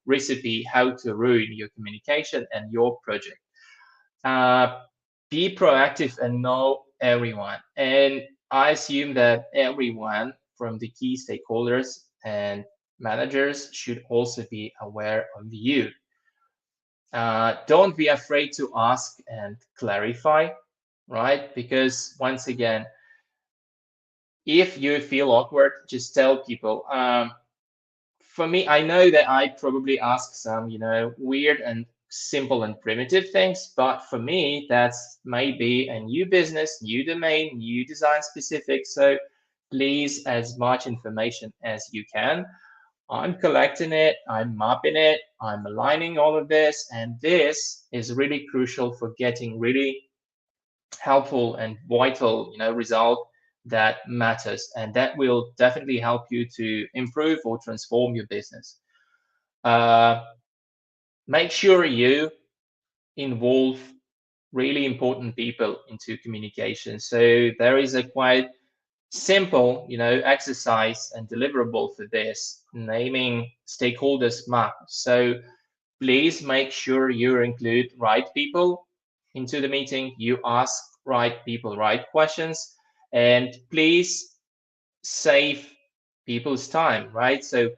Speaker 4: recipe how to ruin your communication and your project. Uh, be proactive and know everyone. And I assume that everyone from the key stakeholders and managers should also be aware of you. Don't be afraid to ask and clarify, right? Because once again, if you feel awkward, just tell people. For me, I know that I probably ask some, weird and simple and primitive things, but for me, that's maybe a new business, new domain, new design specific. So please, as much information as you can. I'm collecting it, I'm mapping it, I'm aligning all of this, and this is really crucial for getting really helpful and vital, result that matters, and that will definitely help you to improve or transform your business. Uh, Make sure you involve really important people into communication. So there is a quite simple, exercise and deliverable for this, naming stakeholders map. So please make sure you include right people into the meeting. You ask right people right questions, And please save people's time, right? So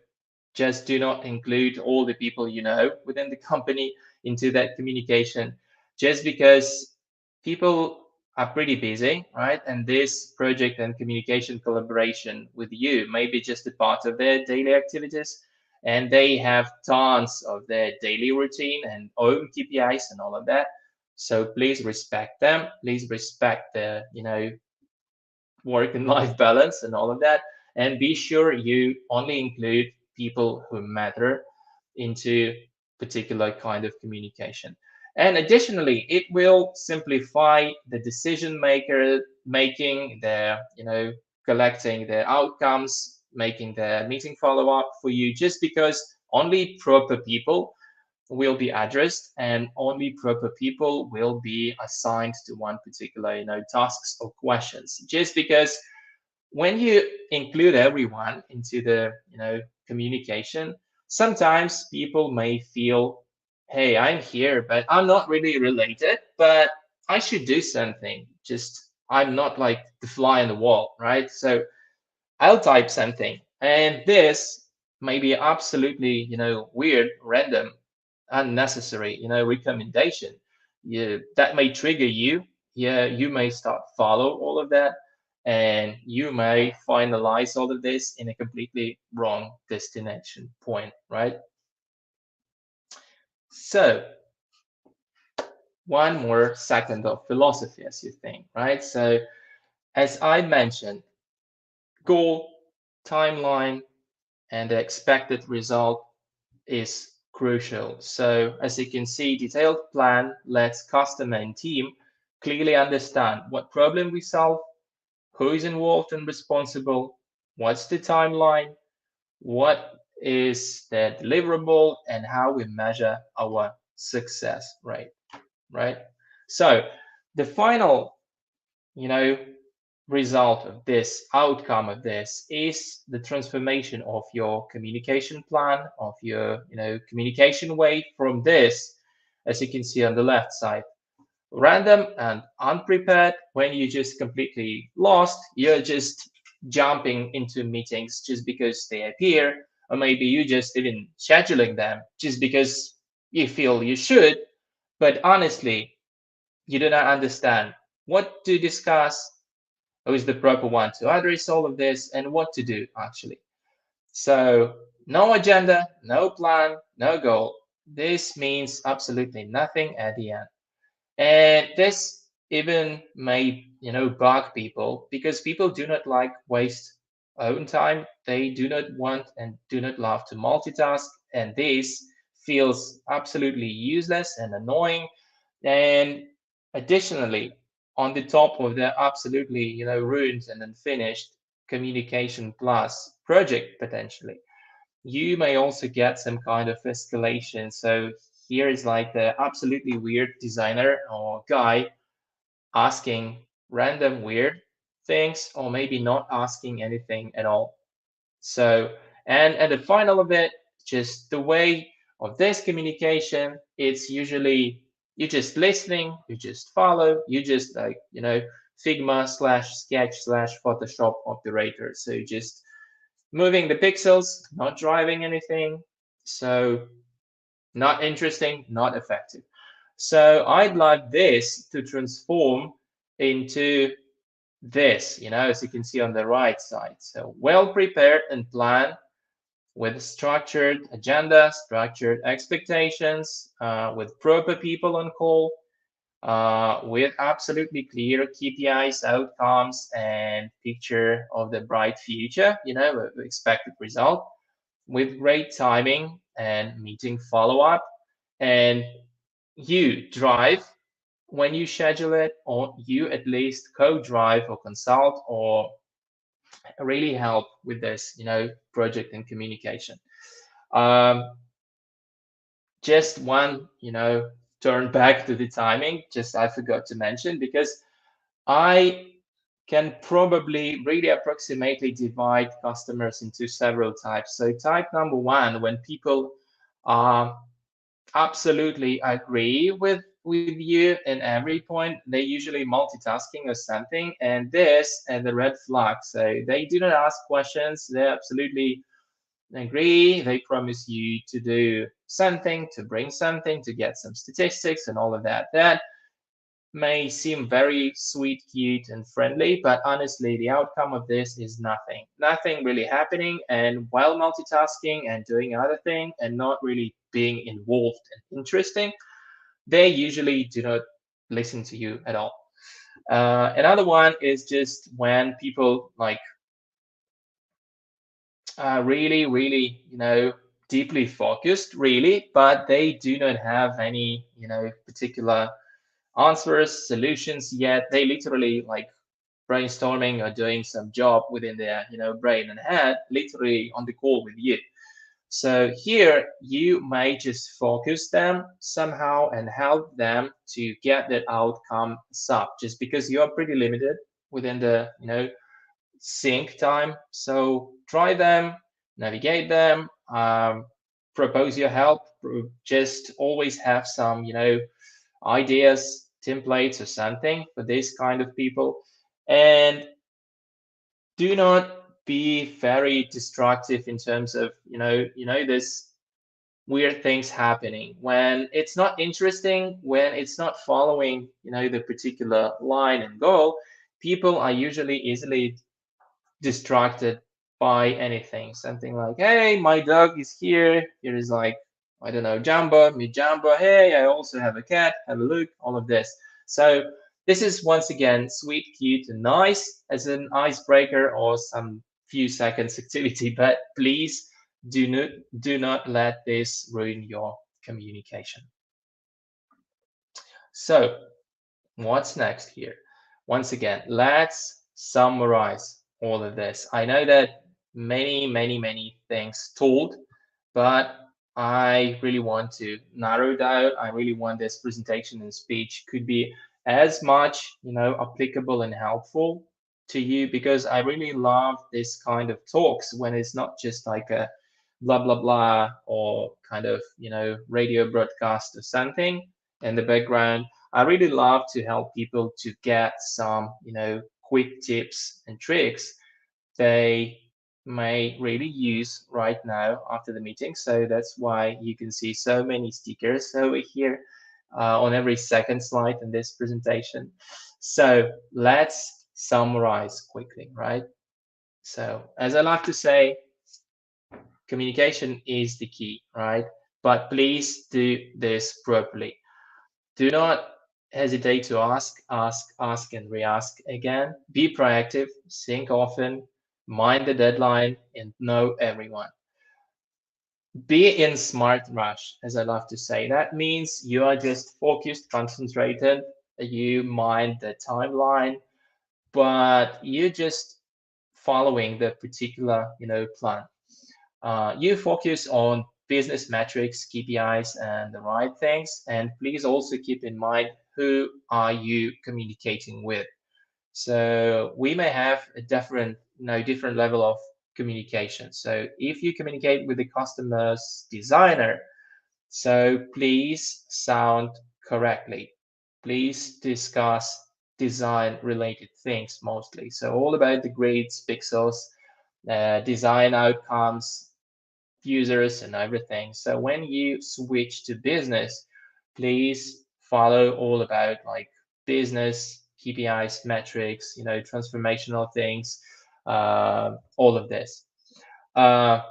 Speaker 4: just do not include all the people you know within the company into that communication, just because people are pretty busy, right? And this project and communication collaboration with you may be just a part of their daily activities, and they have tons of their daily routine and own KPIs and all of that. So please respect them. Please respect the, work and life balance and all of that, and be sure you only include people who matter into particular kind of communication. And additionally, it will simplify the decision maker making, the collecting the outcomes, making the meeting follow up for you, just because only proper people will be addressed and only proper people will be assigned to one particular tasks or questions, just because when you include everyone into the communication, sometimes people may feel, hey, I'm here but I'm not really related, but I should do something, just I'm not like the fly on the wall, right? So I'll type something, and this may be absolutely, weird, random, unnecessary, recommendation. That may trigger you. Yeah, you may start follow all of that, and you may finalize all of this in a completely wrong destination point, right? So one more second of philosophy, as you think, right? So as I mentioned, goal, timeline, and the expected result is crucial. So as you can see, detailed plan lets customer and team clearly understand what problem we solve, who is involved and responsible, what's the timeline, what is the deliverable, and how we measure our success rate, right? So the final, you know, result of this, outcome of this, is the transformation of your communication plan, of your communication way from this, as you can see on the left side, random and unprepared. When you just completely lost, you're just jumping into meetings just because they appear, or maybe you just even scheduling them just because you feel you should, but honestly you do not understand what to discuss, who is the proper one to address all of this, and what to do actually. So no agenda, no plan, no goal. This means absolutely nothing at the end. And this even may, bug people, because people do not like waste own time. They do not want and do not love to multitask. And this feels absolutely useless and annoying. And additionally, on the top of the absolutely, ruined and unfinished communication plus project potentially, you may also get some kind of escalation. So here is like the absolutely weird designer or guy asking random weird things, or maybe not asking anything at all. So, and at the final of it, just the way of this communication, it's usually you just listening, you just follow, you just like, Figma slash sketch slash Photoshop operator. So you just moving the pixels, not driving anything. So not interesting, not effective. So I'd like this to transform into this, as you can see on the right side. So well prepared and planned with structured agenda, structured expectations, with proper people on call, with absolutely clear KPIs, outcomes, and picture of the bright future, expected result, with great timing and meeting follow up. And you drive when you schedule it, or you at least co-drive or consult or really help with this, project and communication. Um, just one, turn back to the timing, just I forgot to mention, because I can probably really approximately divide customers into several types. So type number one, when people absolutely agree with with you in every point. They're usually multitasking or something, and this and the red flag. So they do not ask questions. They absolutely agree. They promise you to do something, to bring something, to get some statistics and all of that. That may seem very sweet, cute, and friendly, but honestly, the outcome of this is nothing. Nothing really happening. And while multitasking and doing other thing and not really being involved and interesting, they usually do not listen to you at all. Another one is just when people like really, really, deeply focused, really, but they do not have any, particular answers, solutions yet. They literally like brainstorming or doing some job within their, brain and head, literally on the call with you. So here you may just focus them somehow and help them to get that outcome up, just because you are pretty limited within the, sync time. So try them, navigate them, propose your help. Just always have some, ideas, templates, or something for this kind of people. And do not be very destructive in terms of, this weird things happening when it's not interesting, when it's not following, the particular line and goal. People are usually easily distracted by anything. Something like, hey, my dog is here. Here is like, I don't know, Jumbo, me Jumbo. Hey, I also have a cat. Have a look. All of this. So this is once again sweet, cute, and nice as an icebreaker or some few seconds activity. But please do not let this ruin your communication. So what's next here? Once again, let's summarize all of this. I know that many, many, many things told, but I really want to narrow down. I really want this presentation and speech could be as much, applicable and helpful to you, because I really love this kind of talks when it's not just like a blah blah blah or kind of, radio broadcast or something in the background. I really love to help people to get some, quick tips and tricks they may really use right now after the meeting. So that's why you can see so many stickers over here on every second slide in this presentation. So let's summarize quickly, right? So as I like to say, communication is the key, right? But please do this properly. Do not hesitate to ask, and re-ask again. Be proactive, think often, mind the deadline, and know everyone. Be in smart rush, as I love to say. That means you are just focused, concentrated, you mind the timeline, but you're just following the particular, plan. You focus on business metrics, KPIs, and the right things. And please also keep in mind, who are you communicating with? So we may have a different level of communication. So if you communicate with the customer's designer, so please sound correctly. Please discuss design related things mostly. So all about the grids, pixels, design outcomes, users, and everything. So when you switch to business, please follow all about like business KPIs, metrics, transformational things, all of this. Uh,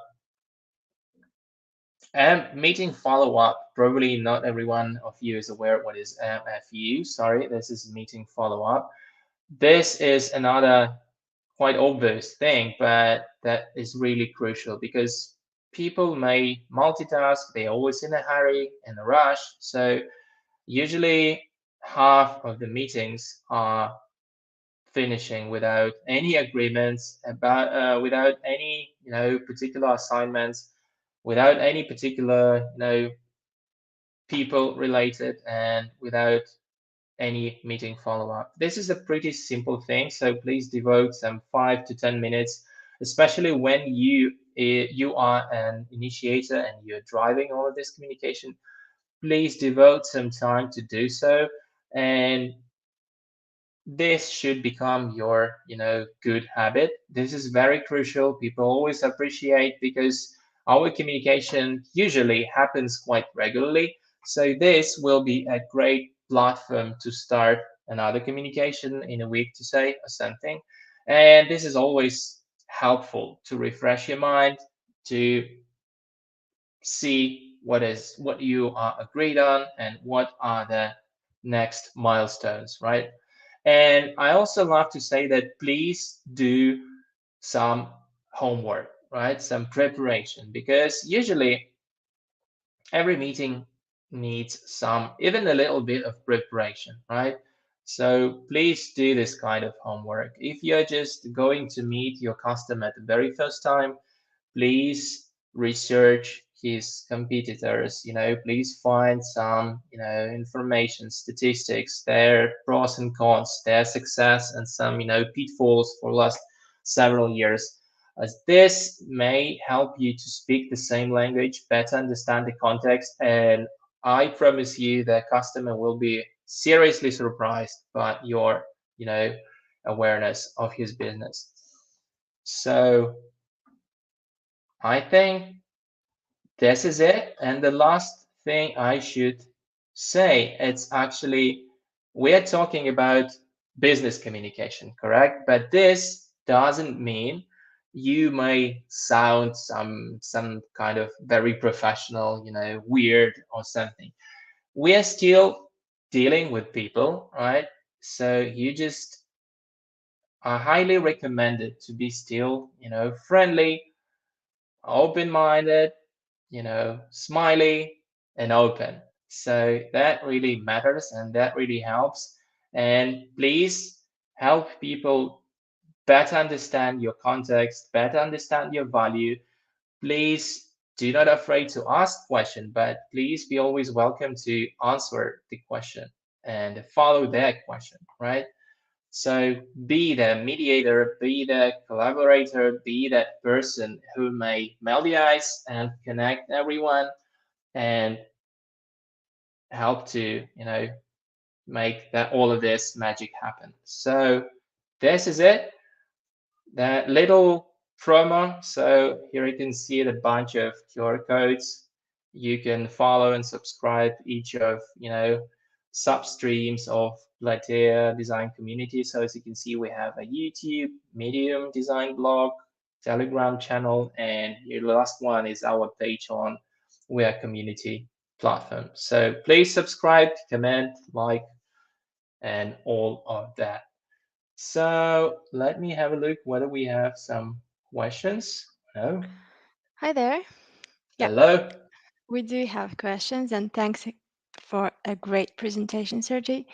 Speaker 4: and meeting follow up. Probably not everyone of you is aware what is MFU. Sorry, this is meeting follow up. This is another quite obvious thing, but that is really crucial because people may multitask, they're always in a hurry, in a rush. So usually half of the meetings are finishing without any agreements about without any particular assignments, without any particular people related, and without any meeting follow-up. This is a pretty simple thing, so please devote some 5 to 10 minutes, especially when you are an initiator and you're driving all of this communication. please devote some time to do so. And this should become your, good habit. This is very crucial. People always appreciate because our communication usually happens quite regularly. So this will be a great platform to start another communication in a week to say or something. And this is always helpful to refresh your mind, to see what you are agreed on and what are the next milestones, right? And I also love to say that please do some homework, right? Some preparation, because usually every meeting needs some, even a little bit of preparation, right? So please do this kind of homework. If you're just going to meet your customer the very first time, please research his competitors, please find some, information, statistics, their pros and cons, their success and some, pitfalls for last several years, as this may help you to speak the same language, better understand the context, and I promise you the customer will be seriously surprised by your, you know awareness of his business. So I think this is it. And the last thing I should say, it's actually, we're talking about business communication, correct? But this doesn't mean you may sound some kind of very professional, weird or something. We are still dealing with people, right? So you just are highly recommended to be still, friendly, open-minded, smiley and open. So that really matters and that really helps. And please help people better understand your context, better understand your value. Please do not afraid to ask question, but please be always welcome to answer the question and follow that question, right? So be the mediator, be the collaborator, be that person who may meld the ice and connect everyone and help to, make that all of this magic happen. So this is it. That little promo. So here you can see the bunch of QR codes. You can follow and subscribe each of, substreams of Platea design community. So as you can see, we have a YouTube, Medium design blog, Telegram channel, and your last one is our page on We Are Community platform. So please subscribe, comment, like, and all of that. So let me have a look whether we have some questions. No?
Speaker 2: Hi there. Yeah,
Speaker 4: Hello?
Speaker 2: we do have questions, and thanks for a great presentation, Sergey.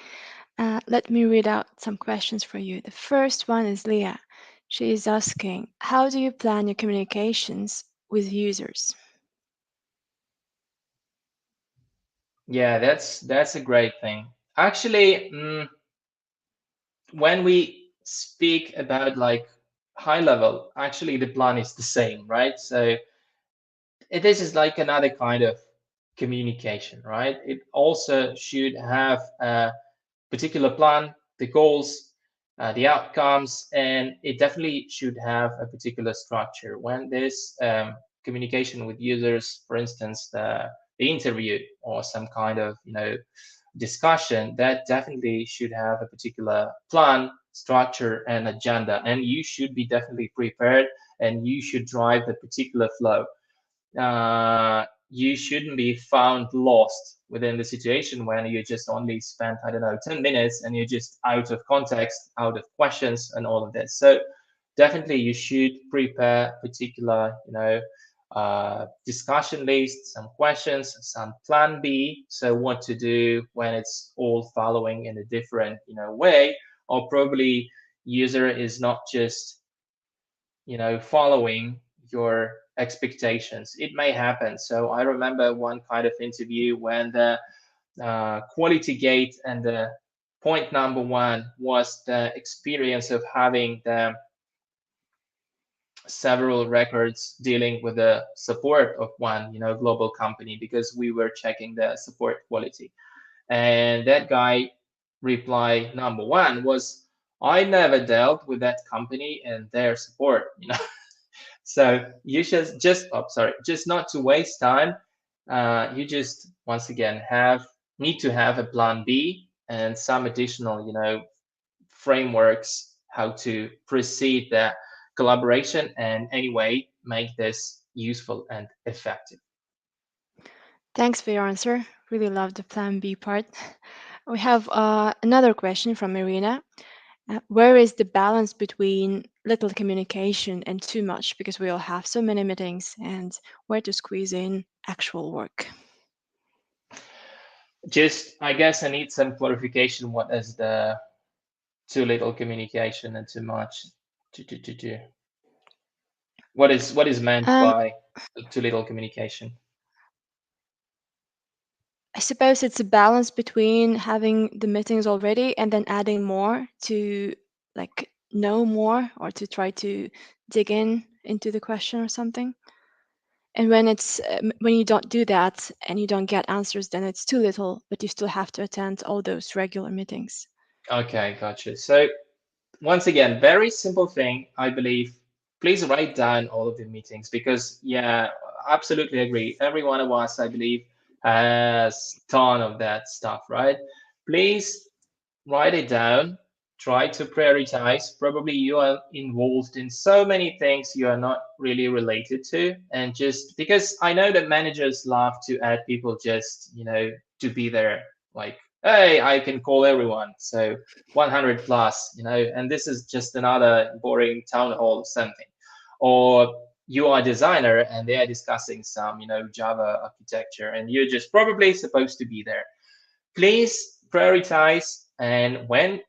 Speaker 2: Let me read out some questions for you. The first one is Leah. She is asking, how do you plan your communications with users?
Speaker 4: Yeah, that's a great thing. Actually, when we speak about like high level, actually the plan is the same, right? So this is like another kind of communication, right? It also should have a particular plan, the goals, the outcomes, and it definitely should have a particular structure. When there's communication with users, for instance, the interview or some kind of discussion, that definitely should have a particular plan, structure, and agenda. And you should be definitely prepared, and you should drive the particular flow. You shouldn't be found lost within the situation when you just only spent, I don't know, 10 minutes and you're just out of context, out of questions and all of this. So definitely you should prepare particular, discussion list, some questions, some plan B. So what to do when it's all following in a different, way, or probably user is not just following your expectations. It may happen. So I remember one kind of interview when the quality gate and the point number one was the experience of having the several records dealing with the support of one, global company because we were checking the support quality. And that guy reply number one was, I never dealt with that company and their support. So you just oh, sorry, just not to waste time. You just once again need to have a plan B and some additional, frameworks how to proceed that collaboration and anyway make this useful and effective.
Speaker 2: Thanks for your answer. Really love the plan B part. We have another question from Irina. Where is the balance between little communication and too much? Because we all have so many meetings, and where to squeeze in actual work.
Speaker 4: Just, I guess I need some clarification. What is the too little communication and too much? What is meant
Speaker 2: Um,
Speaker 4: by too little communication?
Speaker 2: I suppose it's a balance between having the meetings already and then adding more to like know more or to try to dig in into the question or something. And when it's when you don't do that and you don't get answers, then it's too little, but you still have to attend all those regular meetings.
Speaker 4: Okay, gotcha. So once again, very simple thing, I believe. Please write down all of the meetings because, yeah, absolutely agree. Every one of us, I believe, has ton of that stuff, right? Please write it down. Try to prioritize. Probably you are involved in so many things you are not really related to, and just because I know that managers love to add people just to be there, like, hey, I can call everyone, so 100 plus, and this is just another boring town hall or something, or you are a designer and they are discussing some Java architecture, and you're just probably supposed to be there. Please prioritize, and when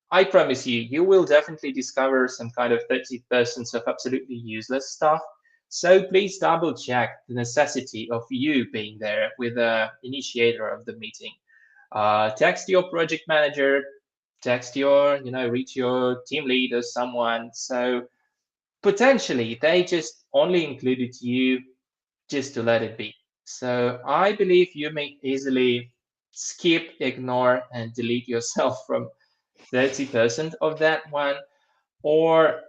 Speaker 4: I promise you, you will definitely discover some kind of 30% of absolutely useless stuff. So please double check the necessity of you being there with the initiator of the meeting. Text your project manager, text reach your team lead or someone. So potentially they just only included you just to let it be. So I believe you may easily skip, ignore, and delete yourself from 30% of that one. Or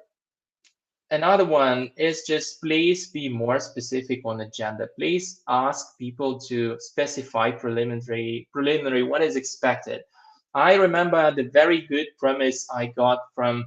Speaker 4: another one is just please be more specific on agenda. Please ask people to specify preliminary what is expected. I remember the very good promise I got from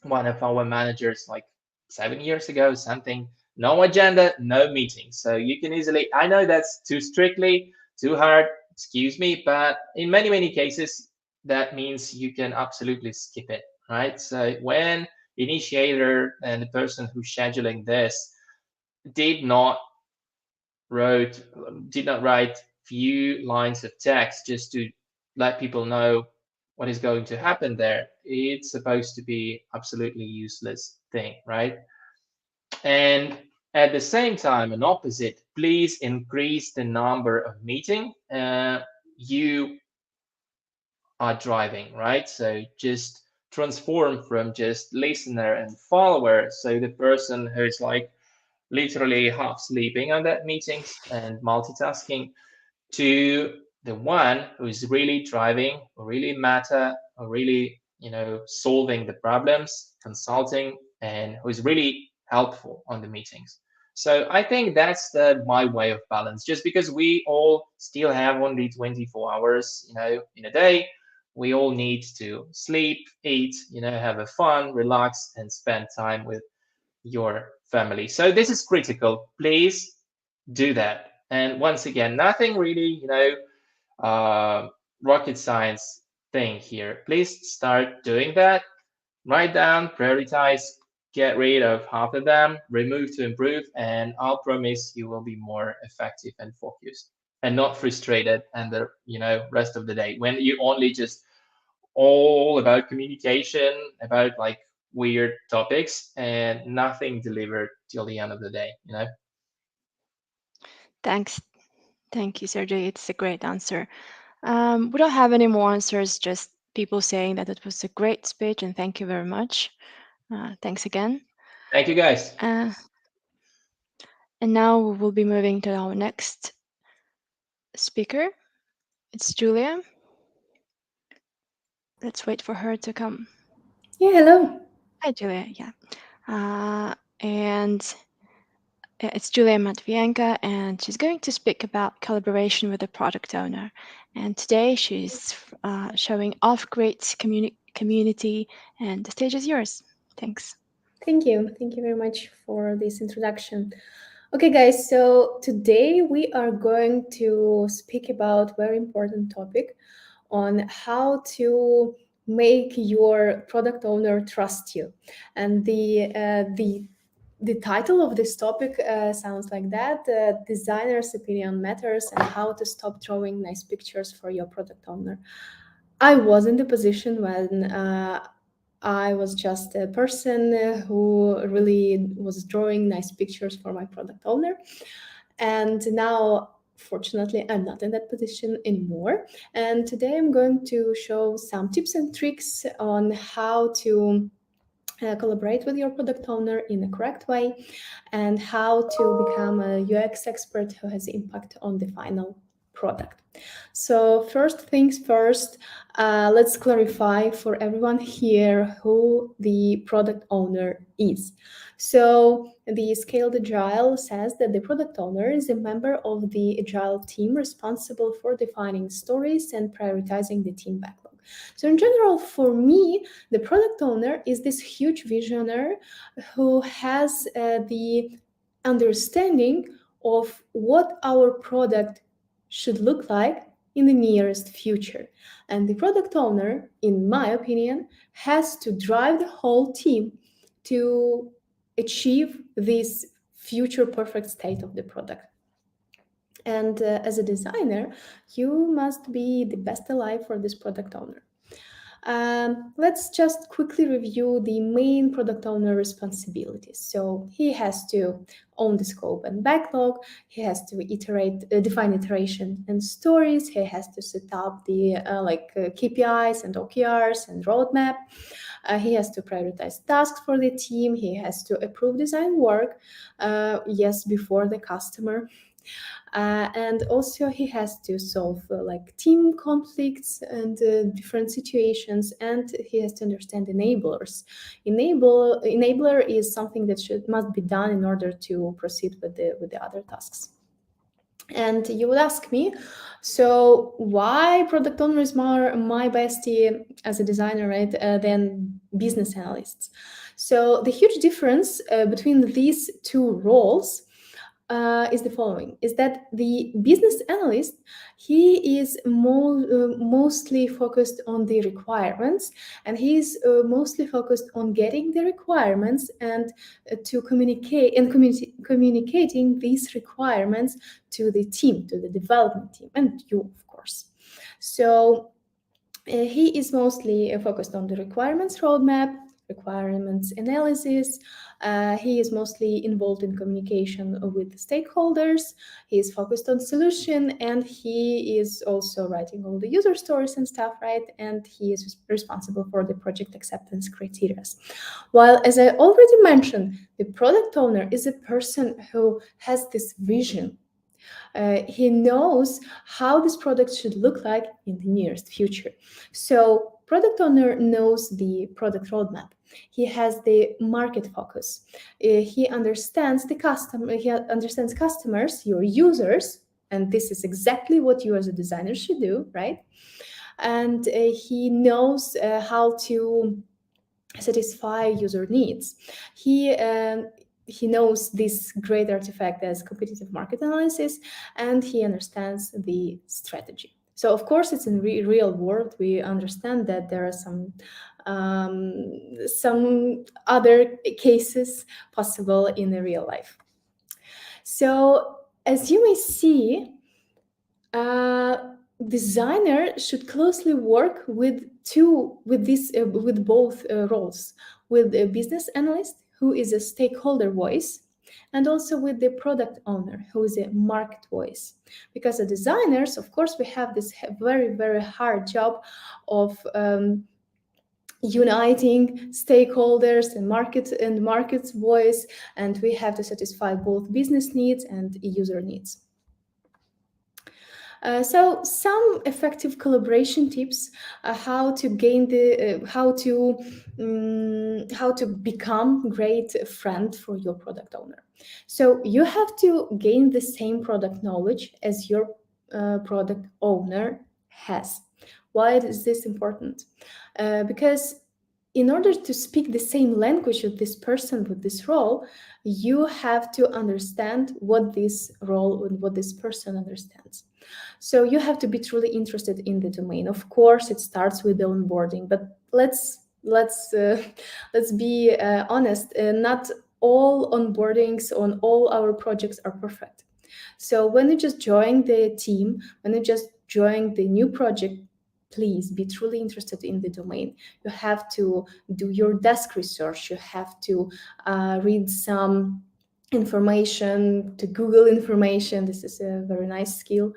Speaker 4: one of our managers like 7 years ago, something. No agenda, no meeting. So you can easily, I know that's too strictly, too hard, excuse me, but in many, many cases, that means you can absolutely skip it, right? So when initiator and the person who's scheduling this did not wrote did not write few lines of text just to let people know what is going to happen there, it's supposed to be absolutely useless thing, right? And at the same time, an opposite, please increase the number of meeting you are driving, right? So just transform from just listener and follower, so the person who's like literally half sleeping on that meetings and multitasking, to the one who is really driving, who really matter, who really solving the problems, consulting, and who is really helpful on the meetings. So I think that's my way of balance. Just because we all still have only 24 hours, in a day, we all need to sleep, eat, have a fun, relax, and spend time with your family. So this is critical. Please do that. And once again, nothing really, rocket science thing here. Please start doing that. Write down, prioritize, get rid of half of them, remove to improve, and I'll promise you will be more effective and focused and not frustrated and the rest of the day when you only just all about communication, about like weird topics and nothing delivered till the end of the day.
Speaker 2: Thanks. Thank you, Sergey. It's a great answer. We don't have any more answers, just people saying that it was a great speech and thank you very much. Thanks again.
Speaker 4: Thank you, guys.
Speaker 2: Uh, and now we will be moving to our next speaker. It's Julia. Let's wait for her to come.
Speaker 5: Yeah, hello.
Speaker 2: Hi, Julia. Yeah. And it's Julia Matvienko, and she's going to speak about collaboration with the product owner. And today she's showing off-grid community, and the stage is yours. Thanks.
Speaker 5: Thank you. Thank you very much for this introduction. Okay, guys, so today we are going to speak about very important topic on how to make your product owner trust you. And the title of this topic sounds like that: designer's opinion matters and how to stop drawing nice pictures for your product owner. I was in the position when I was just a person who really was drawing nice pictures for my product owner. And now, fortunately, I'm not in that position anymore. And today I'm going to show some tips and tricks on how to collaborate with your product owner in a correct way, and how to become a UX expert who has impact on the final product. So first things first, let's clarify for everyone here who the product owner is. So the Scaled Agile says that the product owner is a member of the Agile team responsible for defining stories and prioritizing the team backlog. So in general, for me, the product owner is this huge visionary who has the understanding of what our product should look like in the nearest future. And the product owner, in my opinion, has to drive the whole team to achieve this future perfect state of the product. And as a designer, you must be the best alive for this product owner. Let's just quickly review the main product owner responsibilities. So he has to own the scope and backlog. He has to define iteration and stories. He has to set up the KPIs and OKRs and roadmap. He has to prioritize tasks for the team. He has to approve design work, yes, before the customer. And also he has to solve like team conflicts and different situations, and he has to understand enablers. Enabler is something that must be done in order to proceed with the other tasks. And you would ask me, so why product owner is more my bestie as a designer, right, than business analysts? So the huge difference between these two roles is the following: is that the business analyst, he is mostly focused on the requirements, and he is mostly focused on getting the requirements and to communicate and communicating these requirements to the team, to the development team, and you, of course. So he is mostly focused on the requirements roadmap, requirements analysis. He is mostly involved in communication with stakeholders. He is focused on solution, and he is also writing all the user stories and stuff, right? And he is responsible for the project acceptance criteria. While, as I already mentioned, the product owner is a person who has this vision. He knows how this product should look like in the nearest future. So product owner knows the product roadmap. He has the market focus. He understands the customer. He understands customers, your users, and this is exactly what you as a designer should do, right? And he knows how to satisfy user needs. He knows this great artifact as competitive market analysis, and he understands the strategy. So of course, it's in real world. We understand that there are some other cases possible in the real life. So as you may see, designer should closely work with both roles, with a business analyst who is a stakeholder voice, and also with the product owner who is a market voice. Because as designers, of course, we have this very hard job of uniting stakeholders and market's voice, and we have to satisfy both business needs and user needs. So some effective collaboration tips, how to gain the how to become great friend for your product owner. So you have to gain the same product knowledge as your product owner has. Why is this important? Because in order to speak the same language with this person with this role, you have to understand what this role and what this person understands. So you have to be truly interested in the domain. Of course, it starts with the onboarding, but let's be honest. Not all onboardings on all our projects are perfect. So when you just join the team, when you just join the new project, please be truly interested in the domain. You have to do your desk research. You have to read some information, to Google information. This is a very nice skill.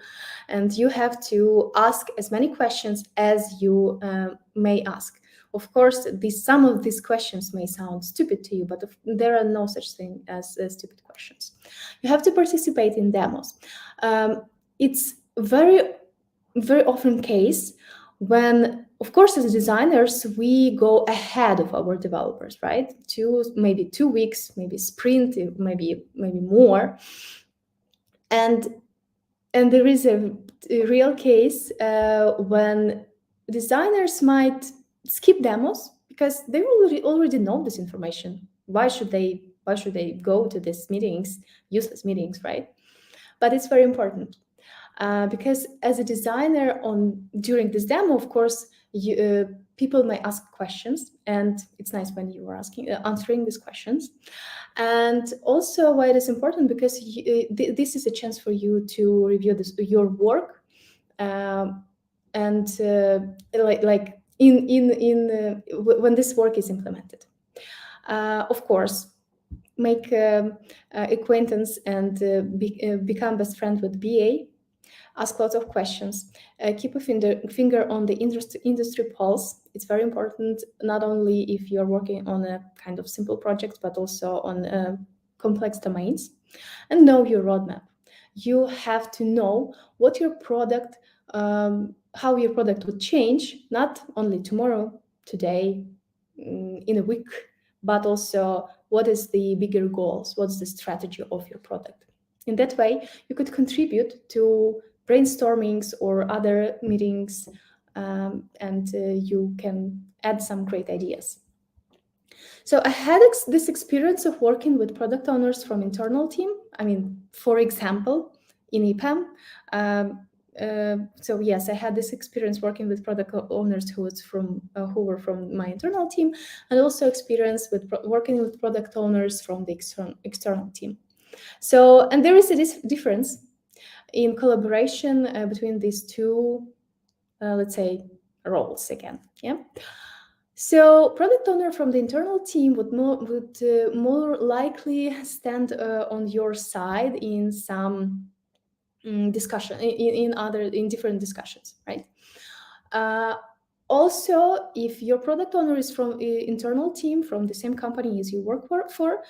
Speaker 5: And you have to ask as many questions as you may ask. Of course, some of these questions may sound stupid to you, but there are no such thing as stupid questions. You have to participate in demos. It's very often case when, of course, as designers, we go ahead of our developers, right? Maybe 2 weeks, maybe sprint, maybe more. And there is a real case when designers might skip demos because they already know this information. Why should they go to these meetings, useless meetings, right? But it's very important. Because as a designer during this demo, of course, people may ask questions, and it's nice when you are answering these questions. And also, why it is important, because this is a chance for you to review your work, and like when this work is implemented. Of course, make acquaintance and become best friend with BA. Ask lots of questions. Keep a finger on the industry pulse. It's very important, not only if you're working on a kind of simple project, but also on complex domains. And know your roadmap. You have to know what your product, how your product would change, not only tomorrow, today, in a week, but also what is the bigger goals, what's the strategy of your product. In that way, you could contribute to brainstormings or other meetings, and you can add some great ideas. So I had this experience of working with product owners from internal team. I mean, for example, in EPAM. So yes, I had this experience working with product owners who were from my internal team, and also experience with working with product owners from the external team. So, and there is a difference in collaboration between these two, let's say, roles again. Yeah. So, product owner from the internal team would more likely stand on your side in some discussion, in different discussions, right? Also, if your product owner is from internal team from the same company as you work for,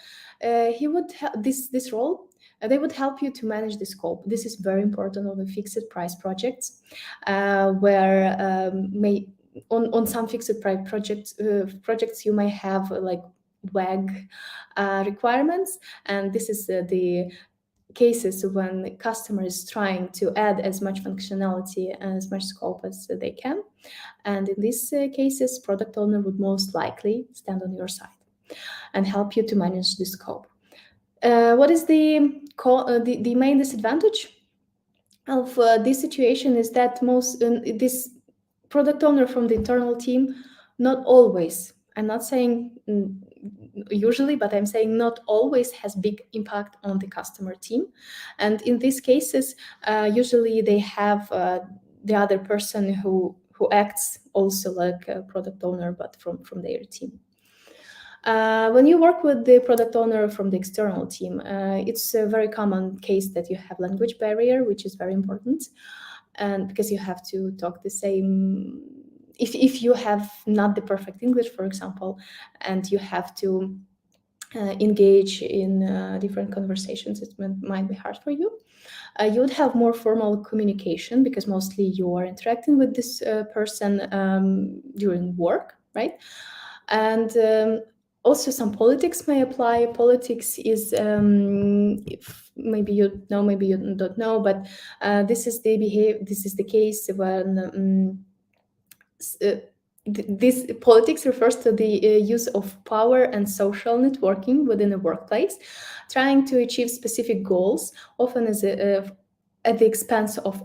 Speaker 5: he would this role. They would help you to manage the scope. This is very important on the fixed price projects, where on some fixed price projects you may have like WAG requirements, and this is the cases when the customer is trying to add as much functionality and as much scope as they can. And in these cases, product owner would most likely stand on your side and help you to manage the scope. What is the main disadvantage of this situation is that this product owner from the internal team, not always, I'm not saying usually, but I'm saying not always has big impact on the customer team. And in these cases, usually they have the other person who acts also like a product owner, but from their team. When you work with the product owner from the external team, it's a very common case that you have language barrier, which is very important, and because you have to talk the same if you have not the perfect English, for example, and you have to engage in different conversations, it might be hard for you. You would have more formal communication because mostly you are interacting with this person during work, right? And also some politics may apply. Politics is, if maybe you know, maybe you don't know, but this is the case when this politics refers to the use of power and social networking within a workplace, trying to achieve specific goals, often at the expense of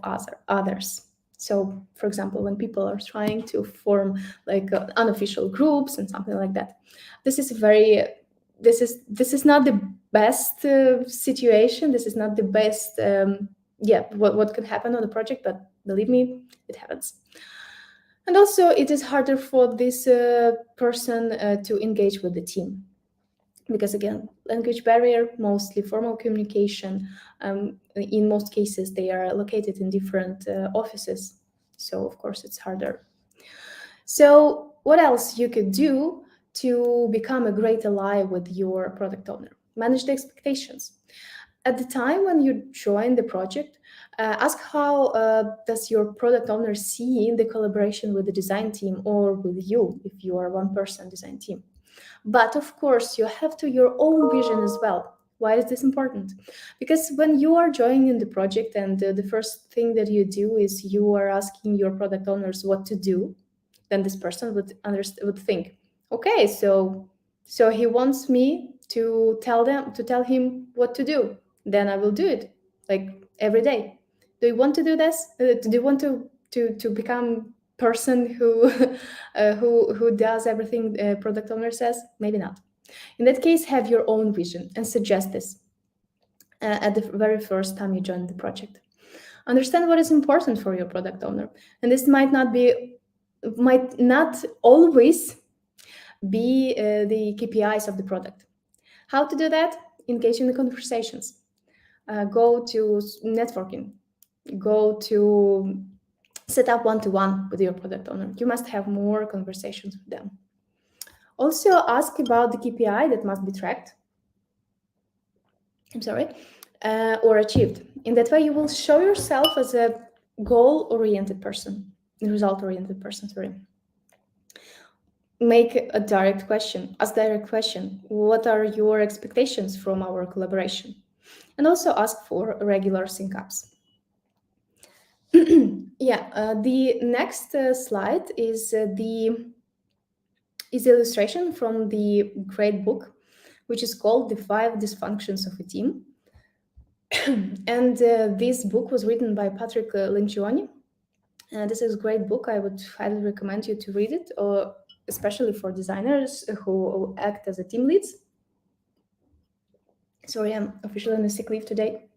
Speaker 5: others. So, for example, when people are trying to form like unofficial groups and something like that, this is not the best situation. This is not the best, what could happen on the project, but believe me, it happens. And also, it is harder for this person to engage with the team. Because again, language barrier, mostly formal communication. In most cases, they are located in different offices. So, of course, it's harder. So, what else you could do to become a great ally with your product owner? Manage the expectations. At the time when you join the project, ask how does your product owner see the collaboration with the design team or with you if you are one person design team. But of course, you have to your own vision as well. Why is this important? Because when you are joining the project and the first thing that you do is you are asking your product owners what to do, then this person would think, okay, so he wants me to tell him what to do, then I will do it like every day. Do you want to do this? Do you want to become person who who does everything product owner says? Maybe not. In that case, have your own vision and suggest this at the very first time you join the project. Understand what is important for your product owner, and this might not always be the KPIs of the product. How to do that? Engage in the conversations. Go to networking. Go to set up one-to-one with your product owner. You must have more conversations with them. Also, ask about the KPI that must be tracked. Or achieved. In that way, you will show yourself as a goal-oriented person, result-oriented person. Make a direct question. Ask direct question. What are your expectations from our collaboration? And also ask for regular sync-ups. The next slide is the illustration from the great book, which is called The 5 Dysfunctions of a Team. And this book was written by Patrick Lencioni. This is a great book. I would highly recommend you to read it, or especially for designers who act as a team leads. Sorry, I'm officially on a sick leave today,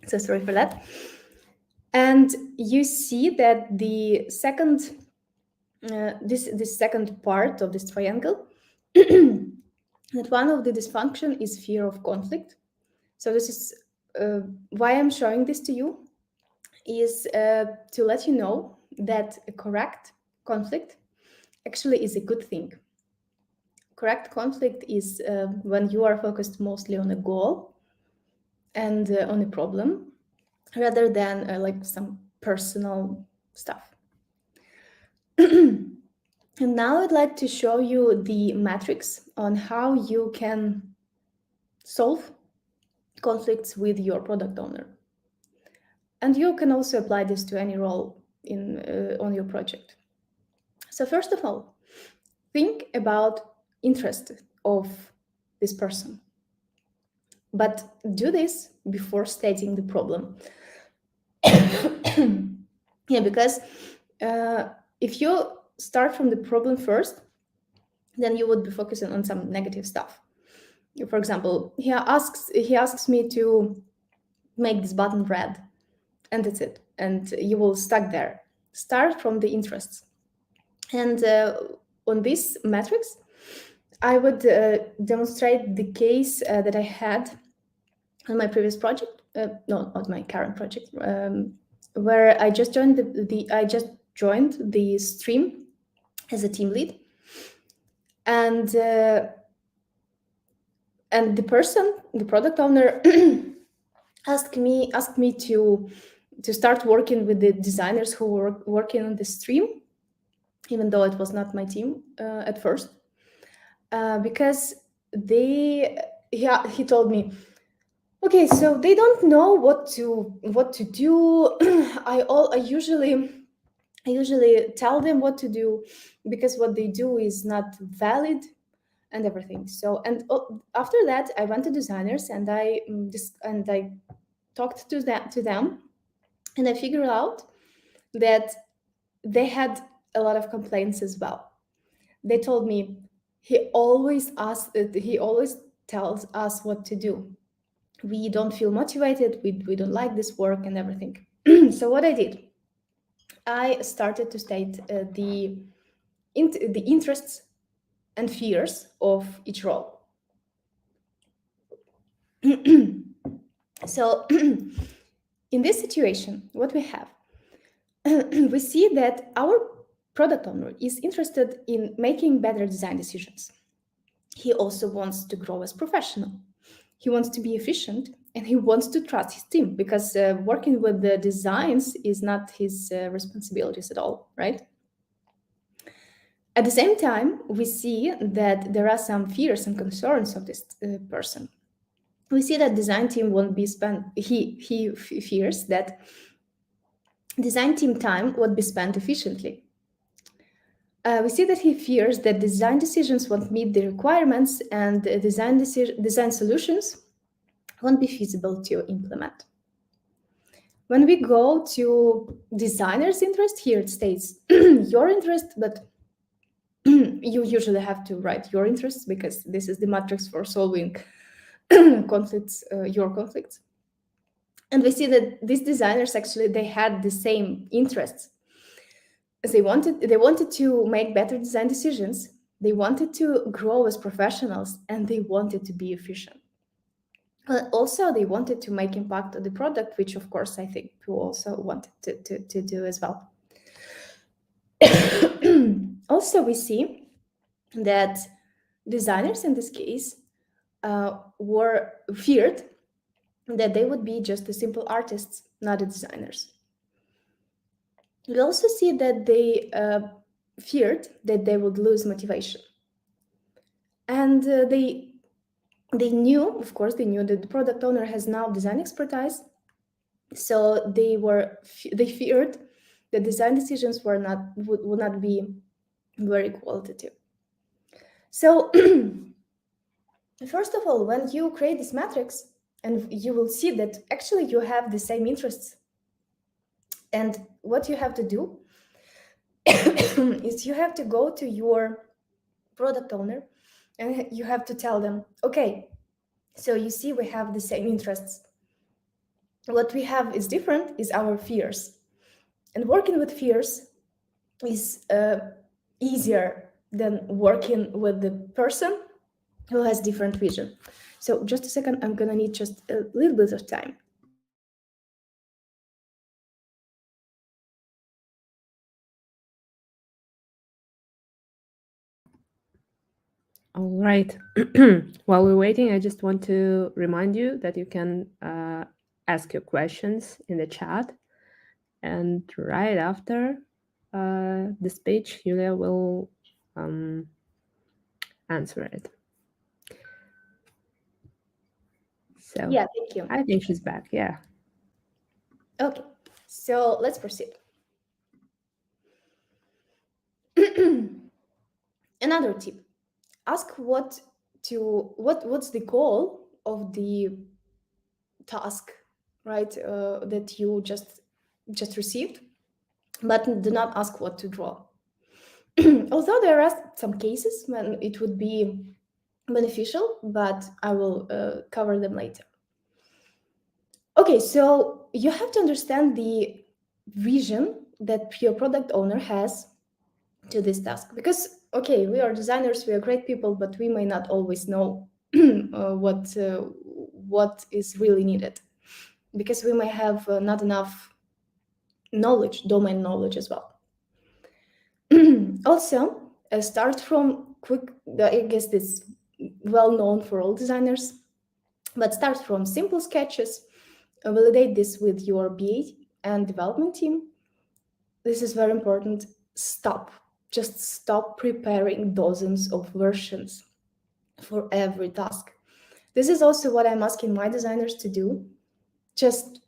Speaker 5: so sorry for that. And you see that the second, this second part of this triangle, that one of the dysfunction is fear of conflict. So this is why I'm showing this to you, is to let you know that a correct conflict actually is a good thing. Correct conflict is when you are focused mostly on a goal and on a problem, rather than like some personal stuff. And now I'd like to show you the matrix on how you can solve conflicts with your product owner. And you can also apply this to any role on your project. So first of all, think about interest of this person. But do this before stating the problem. Because if you start from the problem first, then you would be focusing on some negative stuff. For example, he asks me to make this button red, and that's it. And you will stuck there. Start from the interests. And on this matrix, I would demonstrate the case that I had on my previous project. No, not my current project, where I just joined I just joined the stream as a team lead, and the person, the product owner, asked me to start working with the designers who were working on the stream, even though it was not my team at first, because he told me, okay, so they don't know what to do. I usually tell them what to do, because what they do is not valid and everything. So, and after that, I went to designers and I talked to them, and I figured out that they had a lot of complaints as well. They told me he always tells us what to do. We don't feel motivated. We don't like this work and everything. So what I did, I started to state the interests and fears of each role. So in this situation, what we have, we see that our product owner is interested in making better design decisions. He also wants to grow as professional. He wants to be efficient, and he wants to trust his team, because working with the designs is not his responsibilities at all, right? At the same time, we see that there are some fears and concerns of this person. We see that design team won't be spent. He fears that design team time won't be spent efficiently. We see that he fears that design decisions won't meet the requirements, and design solutions won't be feasible to implement. When we go to designer's interest, here it states your interest, but you usually have to write your interests, because this is the matrix for solving conflicts, your conflicts. And we see that these designers actually, they had the same interests. They wanted to make better design decisions, they wanted to grow as professionals, and they wanted to be efficient. Also, they wanted to make impact on the product, which of course I think you also wanted to do as well. Also, we see that designers in this case were feared that they would be just the simple artists, not the designers. We also see that they feared that they would lose motivation. And they knew, of course, they knew that the product owner has now design expertise. So they feared that design decisions would not be very qualitative. So first of all, when you create this matrix, and you will see that actually you have the same interests. And what you have to do is you have to go to your product owner and you have to tell them, okay, so you see we have the same interests. What we have is different is our fears. And working with fears is easier than working with the person who has different vision. So just a second, I'm gonna need just a little bit of time.
Speaker 1: All right. While we're waiting, I just want to remind you that you can ask your questions in the chat. And right after the speech, Julia will answer it. So
Speaker 5: Yeah, thank you.
Speaker 1: I think she's back. Yeah.
Speaker 5: Okay, so let's proceed. Another tip: ask what's the goal of the task, right? That you just received, but do not ask what to draw. Although there are some cases when it would be beneficial, but I will cover them later. Okay, so you have to understand the vision that your product owner has to this task, because okay, we are designers, we are great people, but we may not always know what is really needed, because we may have not enough knowledge, domain knowledge as well. Also, start from quick, I guess this well known for all designers, but start from simple sketches, validate this with your BA and development team. This is very important. Just stop preparing dozens of versions for every task. This is also what I'm asking my designers to do. Just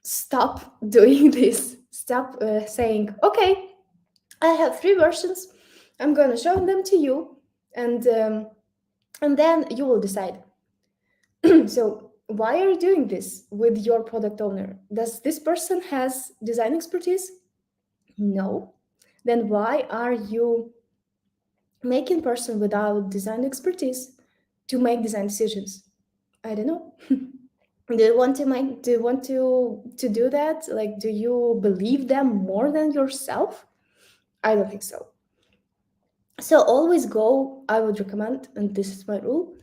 Speaker 5: stop doing this. Stop saying, okay, I have 3 versions. I'm going to show them to you, and then you will decide. So why are you doing this with your product owner? Does this person has design expertise? No. Then why are you making person without design expertise to make design decisions? I don't know. Do you want to do that? Like, do you believe them more than yourself? I don't think so. So always go, I would recommend, and this is my rule,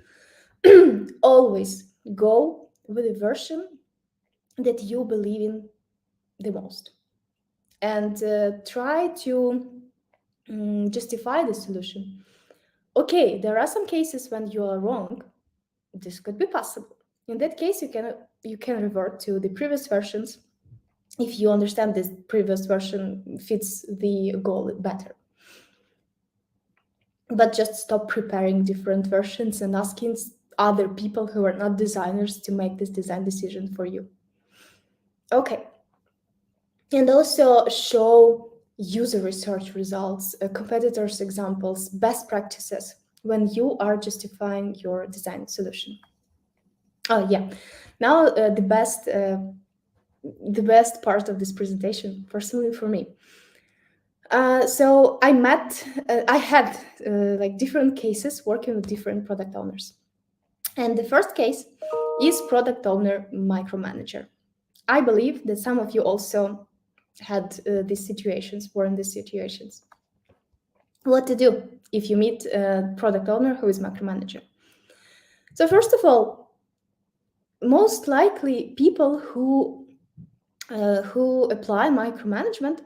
Speaker 5: always go with a version that you believe in the most, and try to justify the solution. Okay, there are some cases when you are wrong. This could be possible. In that case, you can revert to the previous versions if you understand this previous version fits the goal better. But just stop preparing different versions and asking other people who are not designers to make this design decision for you. Okay. And also show user research results, competitors' examples, best practices when you are justifying your design solution. Oh yeah. Now the best part of this presentation, personally for me. So I had like different cases working with different product owners. And the first case is product owner micromanager. I believe that some of you also had these situations, were in these situations. What to do if you meet a product owner who is micromanager? So first of all, most likely people who apply micromanagement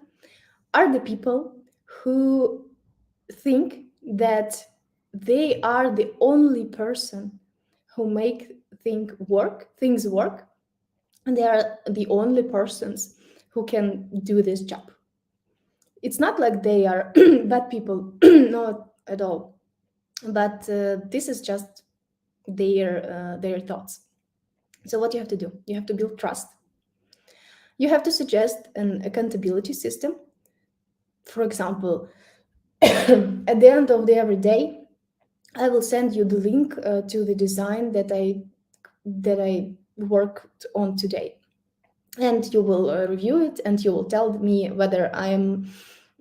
Speaker 5: are the people who think that they are the only person who make things work, and they are the only persons who can do this job. It's not like they are bad people, not at all, but this is just their thoughts. So what you have to do? You have to build trust. You have to suggest an accountability system. For example, at the end of the every day, I will send you the link to the design that I worked on today, and you will review it, and you will tell me whether I am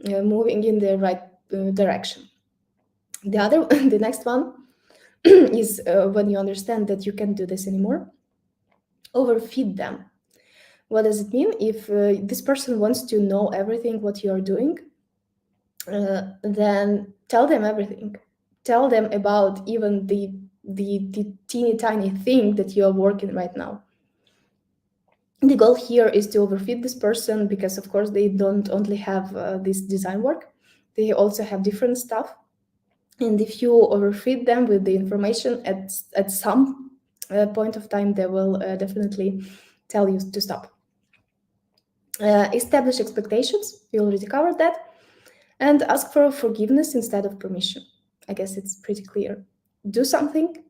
Speaker 5: moving in the right direction. The next one is when you understand that you can't do this anymore, overfeed them. What does it mean? If this person wants to know everything what you are doing, then tell them everything. Tell them about even the teeny tiny thing that you are working right now. The goal here is to overfeed this person, because of course they don't only have this design work, they also have different stuff. And if you overfeed them with the information, at some point of time, they will definitely tell you to stop. Establish expectations. We already covered that. And ask for forgiveness instead of permission. I guess it's pretty clear. Do something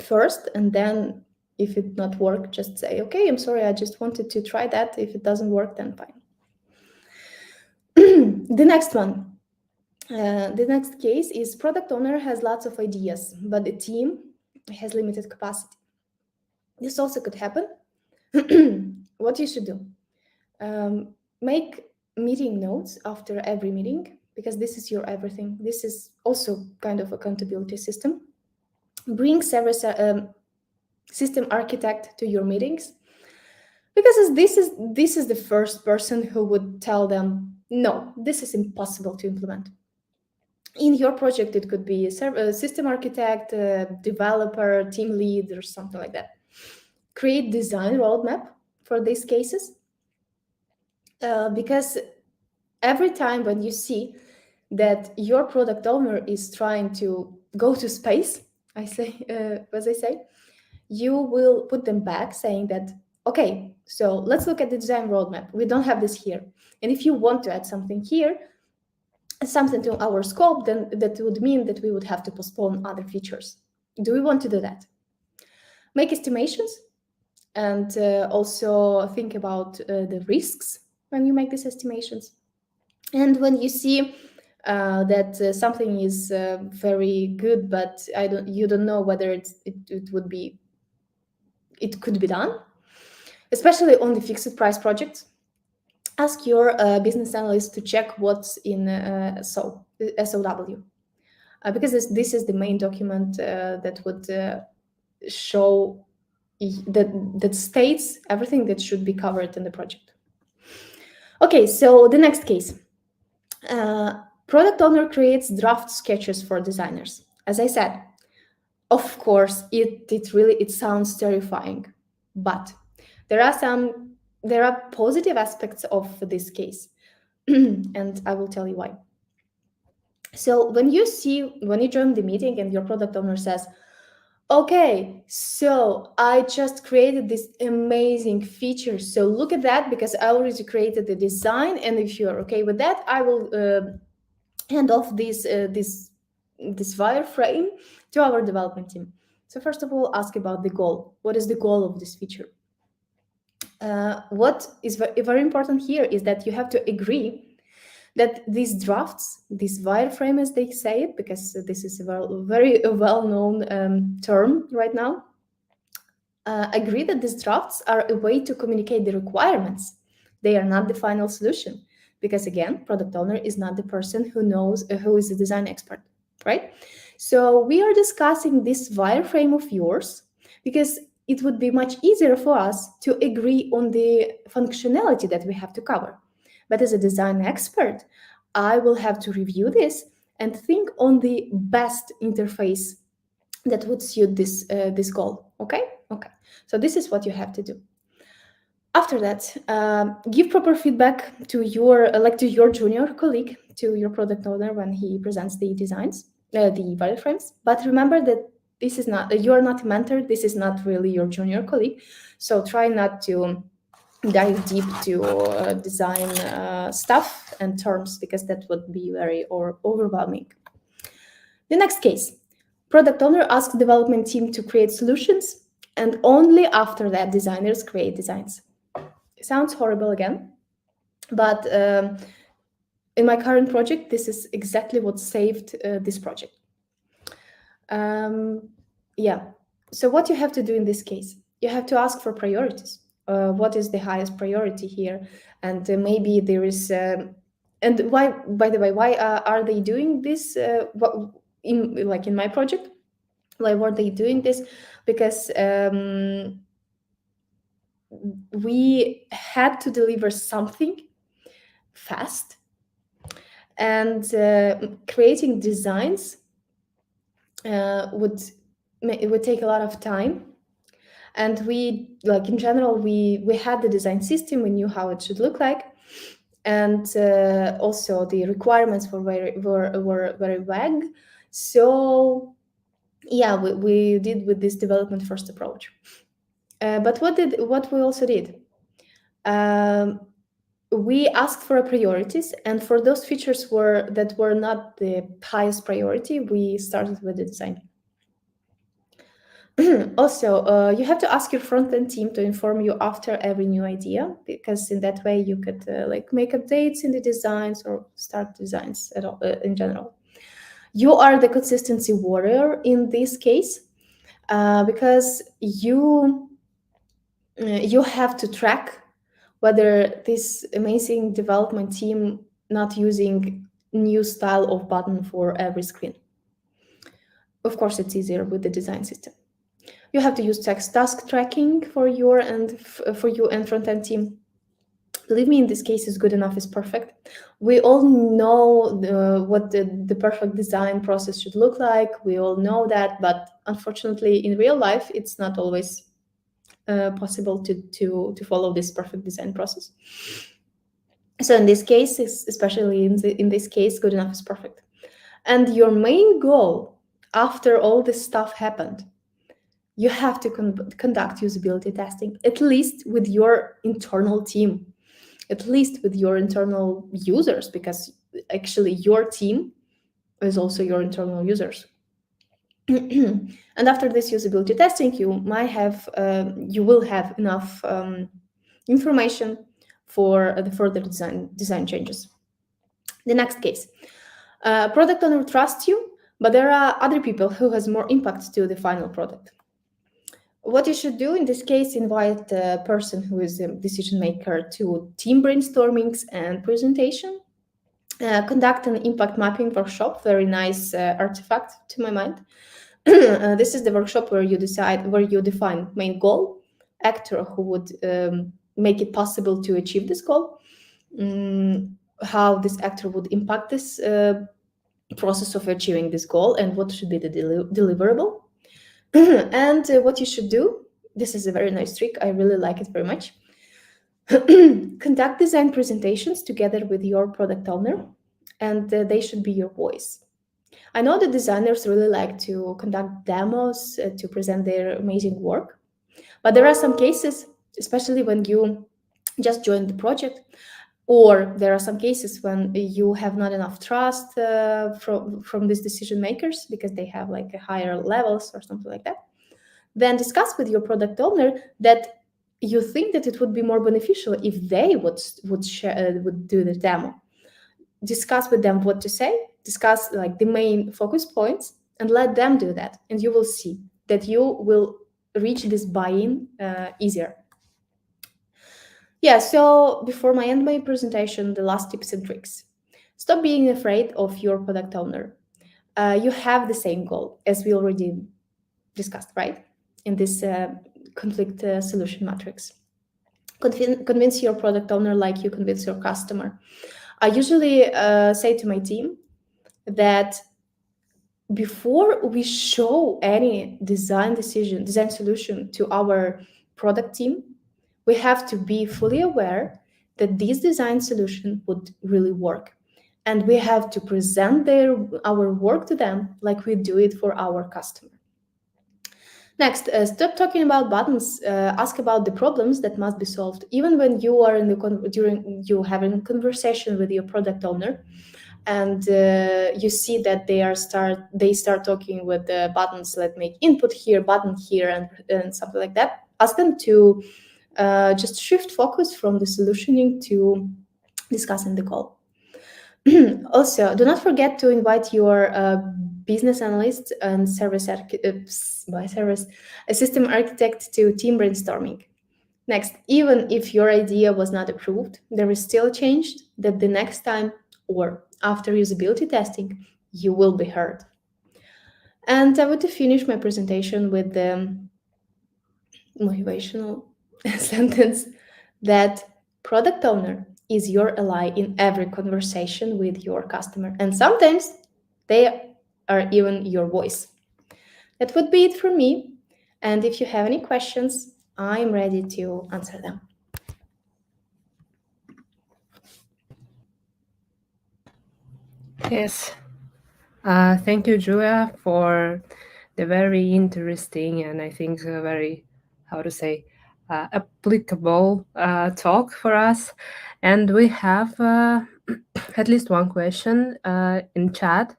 Speaker 5: first, and then if it not work, just say, okay, I'm sorry, I just wanted to try that. If it doesn't work, then fine. The next one. The next case is product owner has lots of ideas, but the team has limited capacity. This also could happen. What you should do? Make meeting notes after every meeting, because this is your everything. This is also kind of accountability system. Bring several system architect to your meetings, because this is the first person who would tell them, no, this is impossible to implement. In your project, it could be a system architect, developer, team lead, or something like that. Create design roadmap for these cases, because every time when you see that your product owner is trying to go to space, as I say, you will put them back saying that, okay, so let's look at the design roadmap. We don't have this here. And if you want to add something here, something to our scope, then that would mean that we would have to postpone other features. Do we want to do that? Make estimations and also think about the risks when you make these estimations. And when you see that something is very good, but you don't know whether it could be done, especially on the fixed price projects, ask your business analyst to check what's in SOW, because this is the main document that would show that states everything that should be covered in the project. Okay, so the next case. Product owner creates draft sketches for designers. As I said, of course, it sounds terrifying, but there are positive aspects of this case, and I will tell you why. So when you join the meeting and your product owner says, okay, so I just created this amazing feature. So look at that, because I already created the design. And if you're okay with that, I will hand off this wireframe to our development team. So first of all, ask about the goal. What is the goal of this feature? What is very important here is that you have to agree that these drafts, this wireframe, as they say it, because this is a very well-known term right now, agree that these drafts are a way to communicate the requirements. They are not the final solution, because again, product owner is not the person who is a design expert, right? So we are discussing this wireframe of yours because it would be much easier for us to agree on the functionality that we have to cover. But as a design expert, I will have to review this and think on the best interface that would suit this goal. Okay. So this is what you have to do. After that, give proper feedback to your junior colleague, to your product owner when he presents the designs, the wireframes. But remember that you are not a mentor. This is not really your junior colleague. So try not to dive deep to design stuff and terms, because that would be very overwhelming. The next case, product owner asks development team to create solutions, and only after that designers create designs. It sounds horrible again, but in my current project, this is exactly what saved this project. Yeah, so what you have to do in this case, you have to ask for priorities. What is the highest priority here? And maybe there is, and why, by the way, why are they doing this? In my project, why were they doing this? Because we had to deliver something fast, and creating designs would take a lot of time. And we, in general, we had the design system, we knew how it should look like, and also the requirements were very vague. So yeah, we did with this development first approach. But what we also did, we asked for priorities, and for those features that were not the highest priority, we started with the design. Also, you have to ask your front-end team to inform you after every new idea, because in that way you could make updates in the designs or start designs at all, in general. You are the consistency warrior in this case, because you have to track whether this amazing development team not using new style of button for every screen. Of course, it's easier with the design system. You have to use task tracking for you and front-end team. Believe me, in this case, is good enough is perfect. We all know what the perfect design process should look like. We all know that, but unfortunately, in real life, it's not always possible to follow this perfect design process. So in this case, especially in this case, good enough is perfect. And your main goal after all this stuff happened, you have to conduct usability testing, at least with your internal team, at least with your internal users, because actually your team is also your internal users. And after this usability testing, you will have enough information for the further design changes. The next case, product owner trusts you, but there are other people who has more impact to the final product. What you should do in this case, invite the person who is a decision maker to team brainstormings and presentation. Conduct an impact mapping workshop, very nice artifact to my mind. This is the workshop where you define main goal, actor who would make it possible to achieve this goal, how this actor would impact this process of achieving this goal, and what should be the deliverable. And what you should do, this is a very nice trick, I really like it very much. Conduct design presentations together with your product owner, and they should be your voice. I know that designers really like to conduct demos to present their amazing work, but there are some cases, especially when you just joined the project, or there are some cases when you have not enough trust from these decision makers because they have like higher levels or something like that. Then discuss with your product owner that you think that it would be more beneficial if they would do the demo. Discuss with them what to say, discuss like the main focus points, and let them do that, and you will see that you will reach this buy-in easier. Yeah, so before I end my presentation, the last tips and tricks. Stop being afraid of your product owner. You have the same goal as we already discussed, right? In this conflict solution matrix. Convince your product owner like you convince your customer. I usually say to my team that before we show any design solution to our product team, we have to be fully aware that this design solution would really work. And we have to present our work to them like we do it for our customer. Next, stop talking about buttons. Ask about the problems that must be solved. Even when you are during you having a conversation with your product owner, and you see that they start talking with the buttons. Let's make input here, button here, and something like that. Ask them to just shift focus from the solutioning to discussing the goal. Also, do not forget to invite your business analyst and a system architect to team brainstorming. Next, even if your idea was not approved, there is still a chance that the next time or after usability testing, you will be heard. And I want to finish my presentation with the motivational sentence that product owner is your ally in every conversation with your customer. And sometimes they are even your voice. That would be it from me. And if you have any questions, I'm ready to answer them.
Speaker 1: Yes. Thank you, Julia, for the very interesting and I think very, how to say, applicable talk for us. And we have at least one question in chat.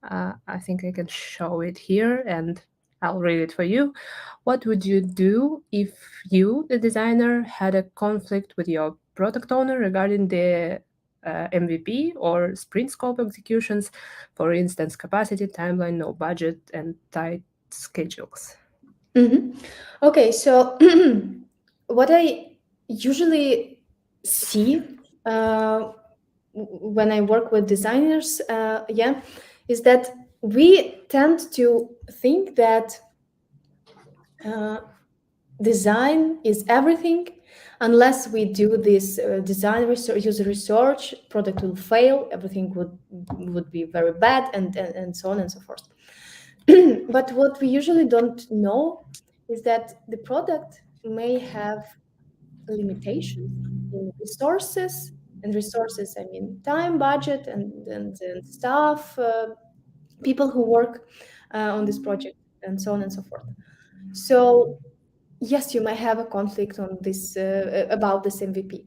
Speaker 1: I think I can show it here and I'll read it for you. What would you do if you, the designer, had a conflict with your product owner regarding the MVP or sprint scope executions, for instance, capacity, timeline, no budget, and tight schedules?
Speaker 5: Mm-hmm. Okay, so what I usually see when I work with designers, is that we tend to think that design is everything. Unless we do this design research, user research, product will fail, everything would be very bad, and so on and so forth. But what we usually don't know is that the product may have limitations in resources, and resources. I mean, time, budget, and staff, people who work on this project, and so on and so forth. So yes, you might have a conflict on this about this MVP,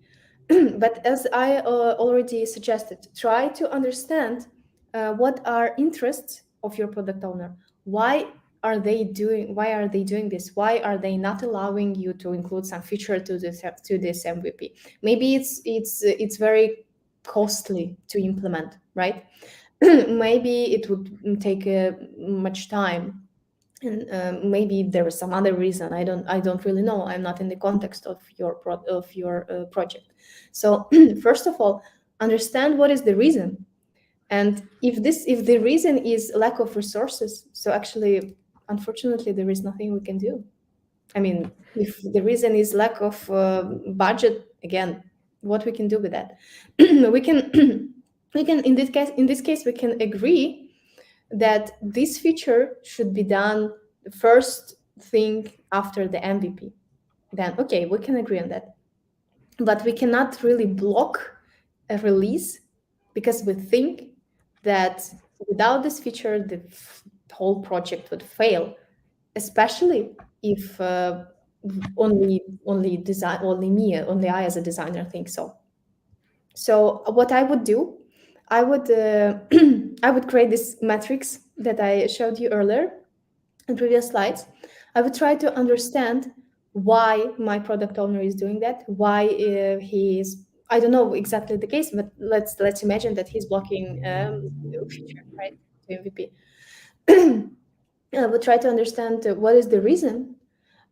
Speaker 5: but as I already suggested, try to understand what are interests of your product owner. Why why are they doing this? Why are they not allowing you to include some feature to this MVP? Maybe it's very costly to implement, right? Maybe it would take much time, and maybe there is some other reason. I don't really know. I'm not in the context of your project. So first of all, understand what is the reason, and if the reason is lack of resources, so actually, unfortunately, there is nothing we can do. I mean, if the reason is lack of budget, again, what we can do with that? We can we can in this case we can agree that this feature should be done the first thing after the MVP. Then, okay, we can agree on that. But we cannot really block a release because we think that without this feature, the whole project would fail, especially if only I as a designer think so. So what I would do, I would I would create this matrix that I showed you earlier in previous slides. I would try to understand why my product owner is doing that, why he is. I don't know exactly the case, but let's imagine that he's blocking feature, right, to MVP. I would try to understand what is the reason,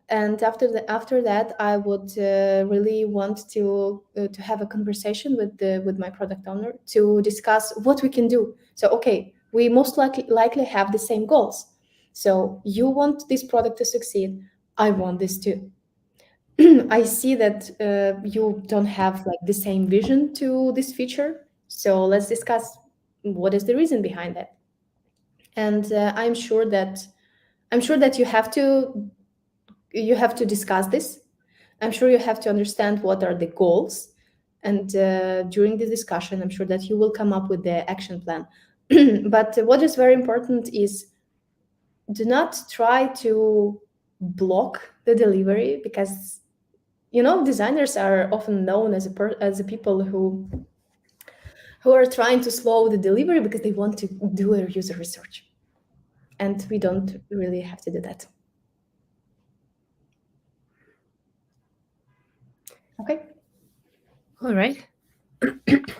Speaker 5: and after that I would really want to have a conversation with my product owner to discuss what we can do. So okay, we most likely have the same goals. So you want this product to succeed, I want this too. I see that you don't have like the same vision to this feature, so let's discuss what is the reason behind that. And I'm sure that you have to discuss this. I'm sure you have to understand what are the goals. And during the discussion, I'm sure that you will come up with the action plan. But what is very important is do not try to block the delivery, because designers are often known as a people who are trying to slow the delivery because they want to do a user research, and we don't really have to do that. Okay.
Speaker 1: All right.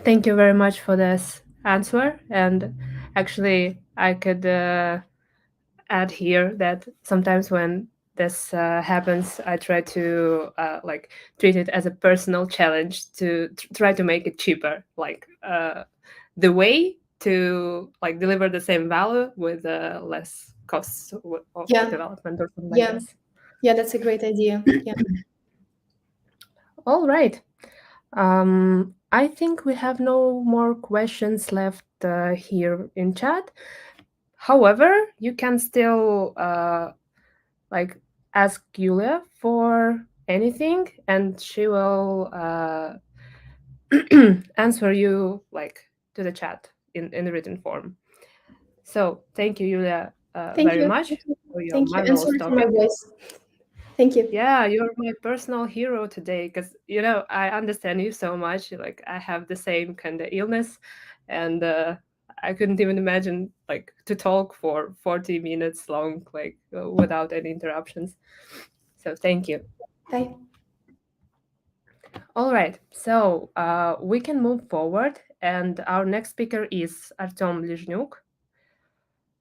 Speaker 1: Thank you very much for this answer. And actually, I could add here that sometimes when this happens, I try to treat it as a personal challenge to try to make it cheaper. The way to deliver the same value with less costs of
Speaker 5: Yeah.
Speaker 1: development or something
Speaker 5: Yeah.
Speaker 1: like this.
Speaker 5: Yeah, that's a great idea. Yeah.
Speaker 1: All right. I think we have no more questions left here in chat. However, you can still ask Yulia for anything, and she will answer you to the chat in the written form. So thank you, Yulia,
Speaker 5: Thank
Speaker 1: very
Speaker 5: you.
Speaker 1: much for your
Speaker 5: Thank you. And
Speaker 1: marvelous
Speaker 5: sorry for my
Speaker 1: topic.
Speaker 5: voice. Thank you.
Speaker 1: Yeah, you're my personal hero today because I understand you so much. I have the same kind of illness, and I couldn't even imagine to talk for 40 minutes long, without any interruptions. So thank you.
Speaker 5: Bye.
Speaker 1: All right, so we can move forward, and our next speaker is Artem Lizhnuk.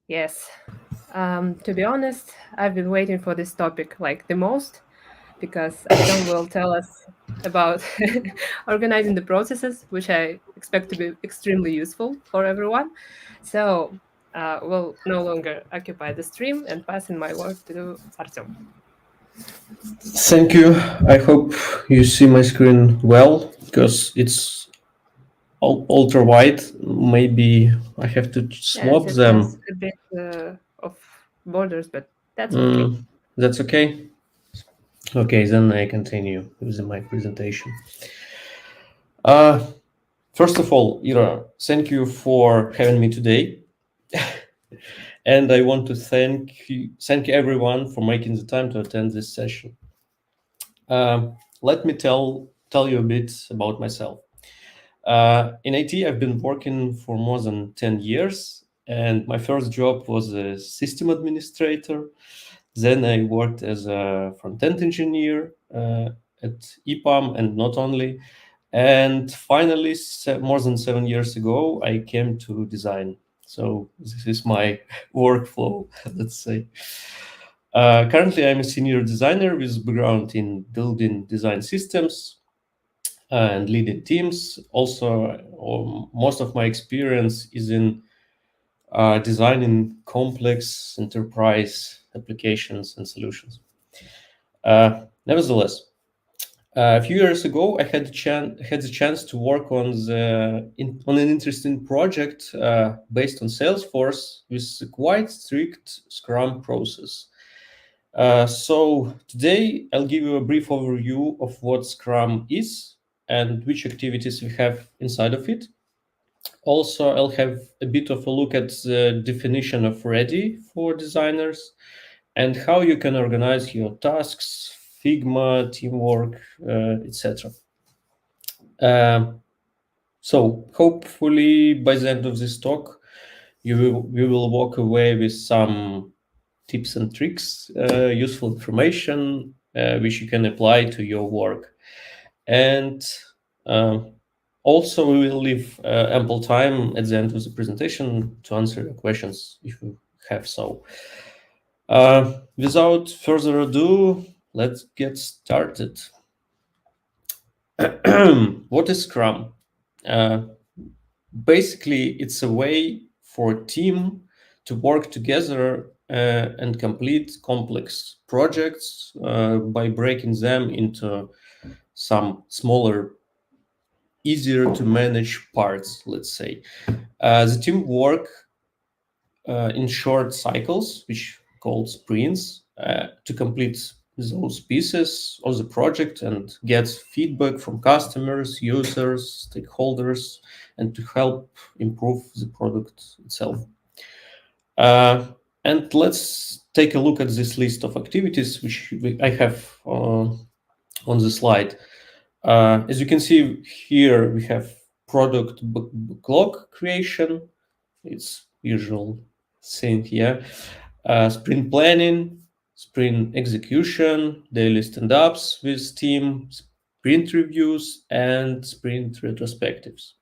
Speaker 1: Yes, to be honest, I've been waiting for this topic the most, because Artem will tell us about organizing the processes, which I expect to be extremely useful for everyone. So we'll no longer occupy the stream and passing my word to Artem.
Speaker 6: Thank you. I hope you see my screen well, because it's ultra wide. Maybe I have to swap
Speaker 1: Yes, it
Speaker 6: them.
Speaker 1: has a bit of borders, but that's okay.
Speaker 6: That's okay? Okay, then I continue with my presentation. First of all, Ira, thank you for having me today. And I want to thank everyone for making the time to attend this session. Let me tell you a bit about myself. In IT, I've been working for more than 10 years, and my first job was a system administrator. Then I worked as a front-end engineer at EPAM, and not only. And finally, more than 7 years ago, I came to design. So this is my workflow, let's say. Currently, I'm a senior designer with background in building design systems and leading teams. Also, most of my experience is in designing complex enterprise applications and solutions. Nevertheless, a few years ago, I had the chance to work on on an interesting project based on Salesforce with a quite strict Scrum process. So today I'll give you a brief overview of what Scrum is and which activities we have inside of it. Also, I'll have a bit of a look at the definition of ready for designers and how you can organize your tasks, Figma, teamwork, etc. So hopefully by the end of this talk, we will walk away with some tips and tricks, useful information, which you can apply to your work. And also, we will leave ample time at the end of the presentation to answer your questions if you have so. Without further ado, let's get started. What is Scrum? Basically, it's a way for a team to work together and complete complex projects by breaking them into some smaller, easier to manage parts, let's say. The team work in short cycles, which called sprints, to complete those pieces of the project and get feedback from customers, users, stakeholders, and to help improve the product itself. And let's take a look at this list of activities which I have on the slide. As you can see here, we have product backlog creation. It's usual thing here. Sprint planning, sprint execution, daily stand-ups with team, sprint reviews, and sprint retrospectives.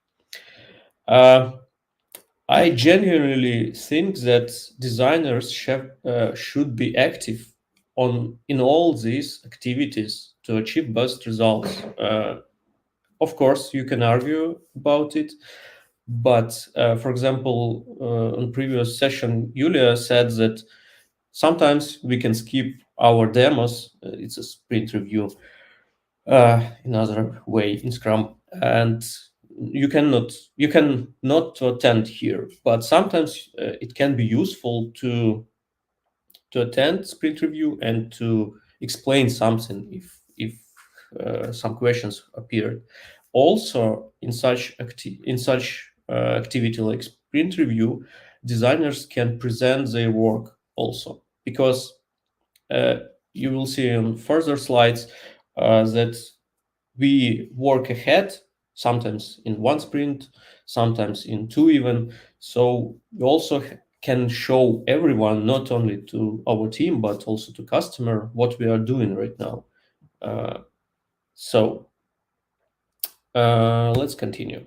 Speaker 6: I genuinely think that designers should be active in all these activities to achieve best results. Of course, you can argue about it, but for example, on previous session, Julia said that sometimes we can skip our demos. It's a sprint review, another way in Scrum, and you can not attend here. But sometimes it can be useful to attend sprint review and to explain something if some questions appeared. Also, in such activity like sprint review, designers can present their work also, because you will see on further slides that we work ahead, sometimes in one sprint, sometimes in two even. So we also can show everyone, not only to our team, but also to customer, what we are doing right now. So let's continue.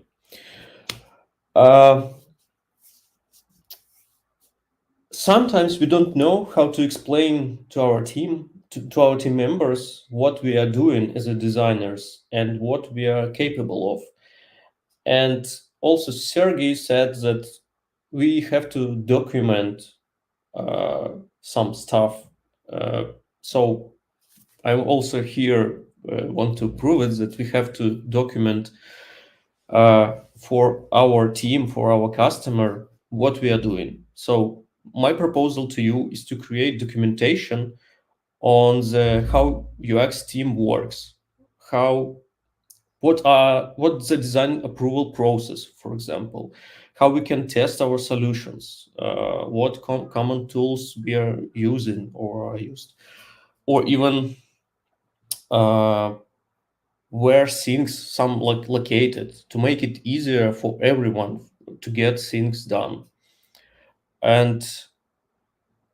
Speaker 6: Sometimes we don't know how to explain to our team, to our team members, what we are doing as a designers and what we are capable of. And also, Sergey said that we have to document some stuff. So I also here want to prove it, that we have to document for our team, for our customer, what we are doing. So my proposal to you is to create documentation on how UX team works, how what's the design approval process, for example, how we can test our solutions, what common tools we are using or are used, or even where things some located to make it easier for everyone to get things done. And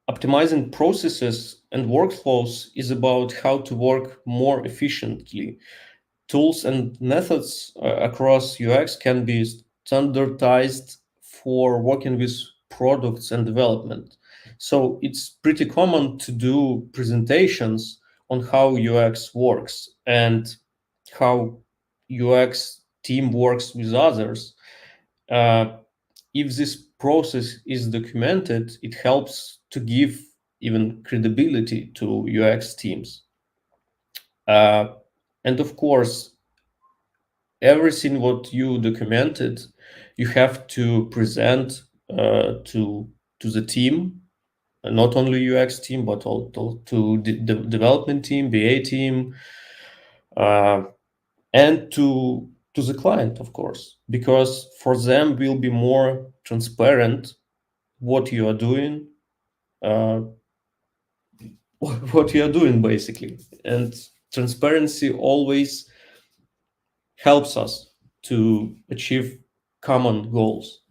Speaker 6: optimizing processes and workflows is about how to work more efficiently. Tools and methods across UX can be standardized for working with products and development. So it's pretty common to do presentations on how UX works and how UX team works with others. Uh, if this process is documented, it helps to give even credibility to UX teams. And of course, everything what you documented, you have to present to the team, not only UX team, but also to the development team, BA team, and to the client, of course, because for them will be more transparent what you are doing, uh, what you are doing basically, and transparency always helps us to achieve common goals.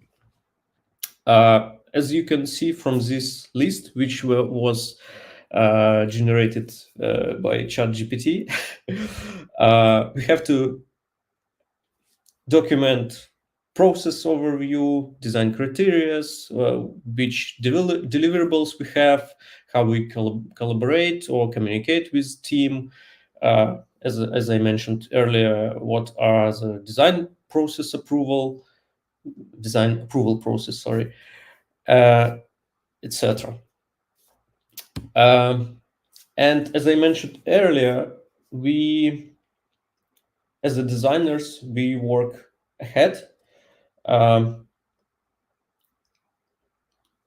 Speaker 6: As you can see from this list, which was generated by ChatGPT, we have to document process overview, design criteria, which deliverables we have, how we collaborate or communicate with team. As I mentioned earlier, what are the design approval process, sorry, etc. And as I mentioned earlier, we, as the designers, we work ahead.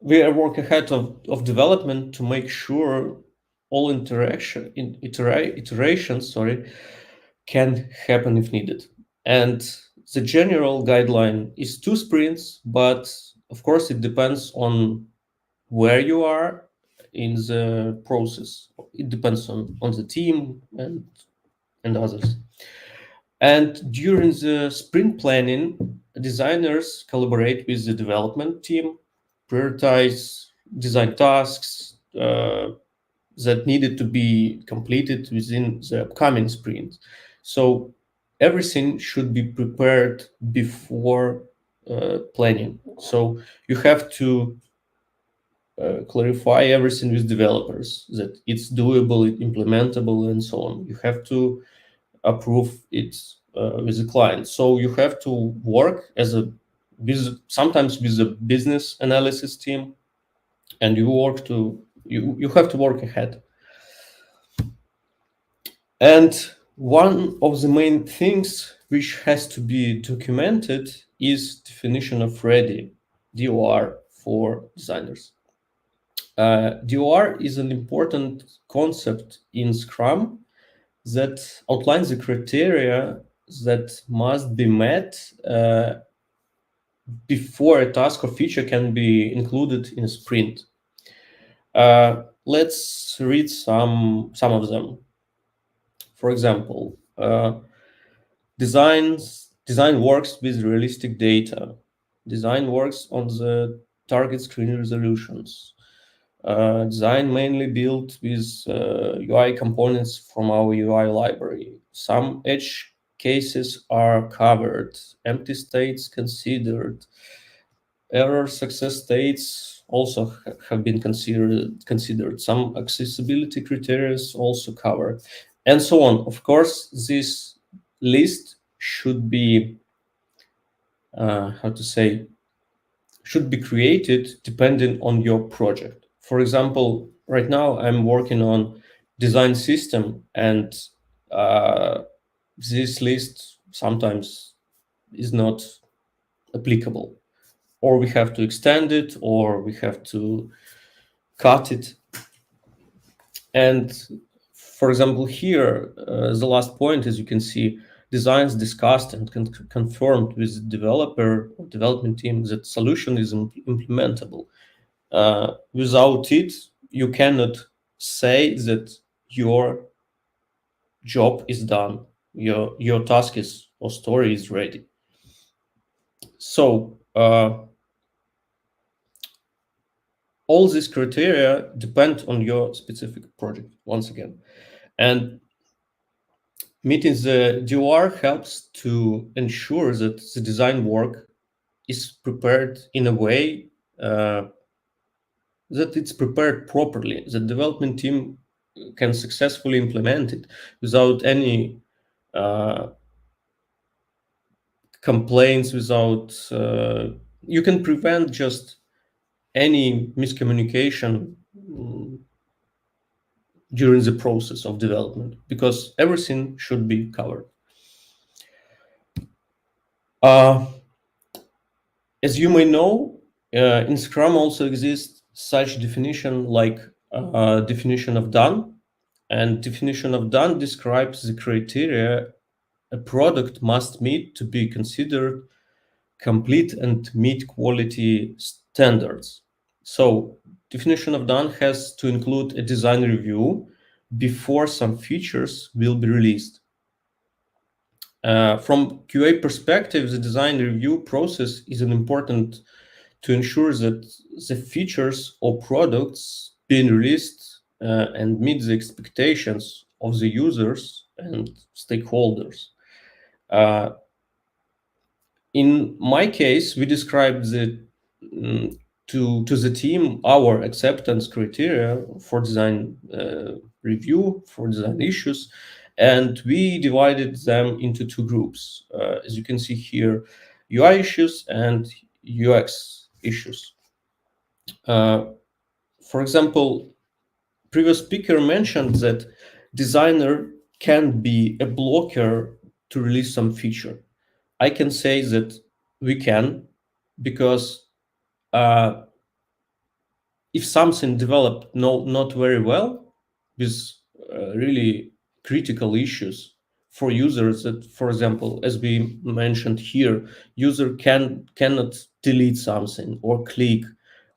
Speaker 6: We work ahead of development to make sure all iterations, can happen if needed. And the general guideline is 2 sprints, but of course it depends on where you are in the process. It depends on the team and others. And during the sprint planning, designers collaborate with the development team, prioritize design tasks that needed to be completed within the upcoming sprint. So everything should be prepared before planning. So you have to clarify everything with developers, that it's doable, implementable, and so on. You have to approve it with the client. So you have to work as sometimes with a business analysis team, and you have to work ahead. And one of the main things which has to be documented is definition of ready, DOR, for designers. DOR is an important concept in Scrum that outlines the criteria that must be met before a task or feature can be included in a sprint. Let's read some of them. For example, design works with realistic data. Design works on the target screen resolutions. Design mainly built with UI components from our UI library. Some edge cases are covered, empty states considered, error success states also have been considered. Some accessibility criteria also covered, and so on. Of course, this list should be should be created depending on your project. For example, right now I'm working on design system, and this list sometimes is not applicable, or we have to extend it, or we have to cut it. And for example, here, the last point, as you can see, designs discussed and confirmed with the developer or development team that solution is implementable. Without it, you cannot say that your job is done, your task is or story is ready. So all these criteria depend on your specific project once again, and meeting the DOR helps to ensure that the design work is prepared in a way that it's prepared properly. The development team can successfully implement it without any complaints, without you can prevent just any miscommunication during the process of development, because everything should be covered. As you may know, in Scrum also exists such definition like definition of done, and definition of done describes the criteria a product must meet to be considered complete and meet quality standards. So definition of done has to include a design review before some features will be released. From QA perspective, the design review process is an important to ensure that the features or products being released and meet the expectations of the users and stakeholders. In my case, we described to the team our acceptance criteria for design review, for design issues, and we divided them into two groups. As you can see here, UI issues and UX issues. For example, previous speaker mentioned that designer can be a blocker to release some feature. I can say that we can, because if something developed not very well, with really critical issues for users, that, for example, as we mentioned here, user cannot delete something or click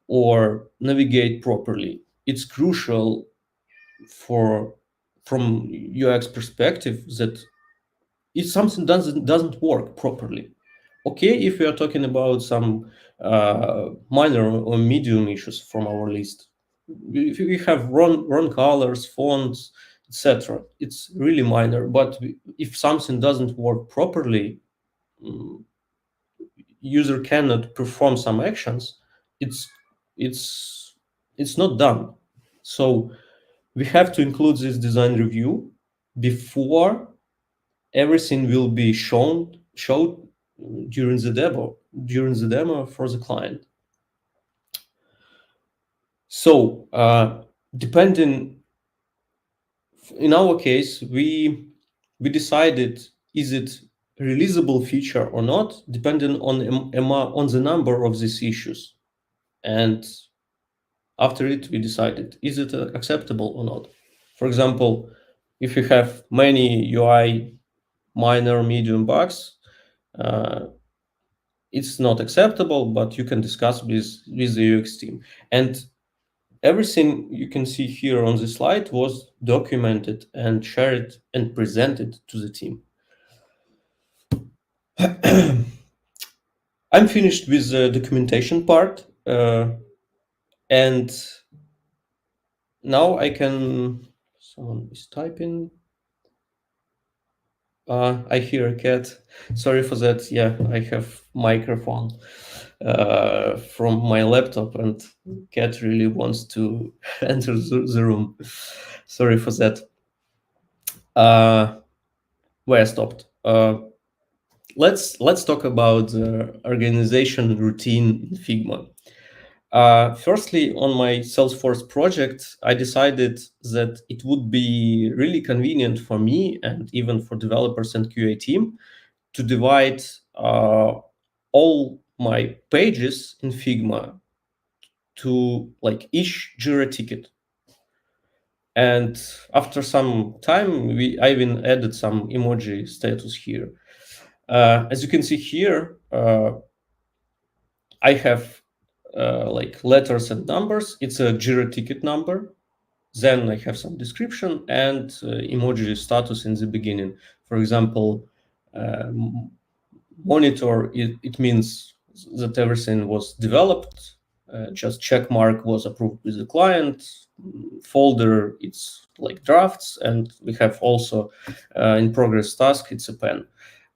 Speaker 6: or navigate properly. It's crucial from UX perspective that if something doesn't work properly. Okay, if we are talking about some minor or medium issues from our list, if we have wrong colors, fonts, etc., it's really minor. But if something doesn't work properly, user cannot perform some actions, it's not done. So we have to include this design review before everything will be showed during the demo for the client. So depending, in our case, we decided, is it releasable feature or not, depending on the number of these issues, and after it we decided, is it acceptable or not. For example, if you have many UI minor medium bugs, it's not acceptable, but you can discuss with the UX team. And everything you can see here on the slide was documented and shared and presented to the team. I'm finished with the documentation part, and now I can, someone is typing. I hear a cat. Sorry for that. Yeah, I have microphone from my laptop, and cat really wants to enter the room. Sorry for that. Where I stopped. Let's talk about the organization routine in Figma. Firstly, on my Salesforce project, I decided that it would be really convenient for me and even for developers and QA team to divide all my pages in Figma to like each Jira ticket. And after some time, I even added some emoji status here. As you can see here, I have like letters and numbers. It's a Jira ticket number. Then I have some description and emoji status in the beginning. For example, monitor, it means that everything was developed. Just check mark was approved with the client. Folder, it's like drafts. And we have also in progress task, it's a pen.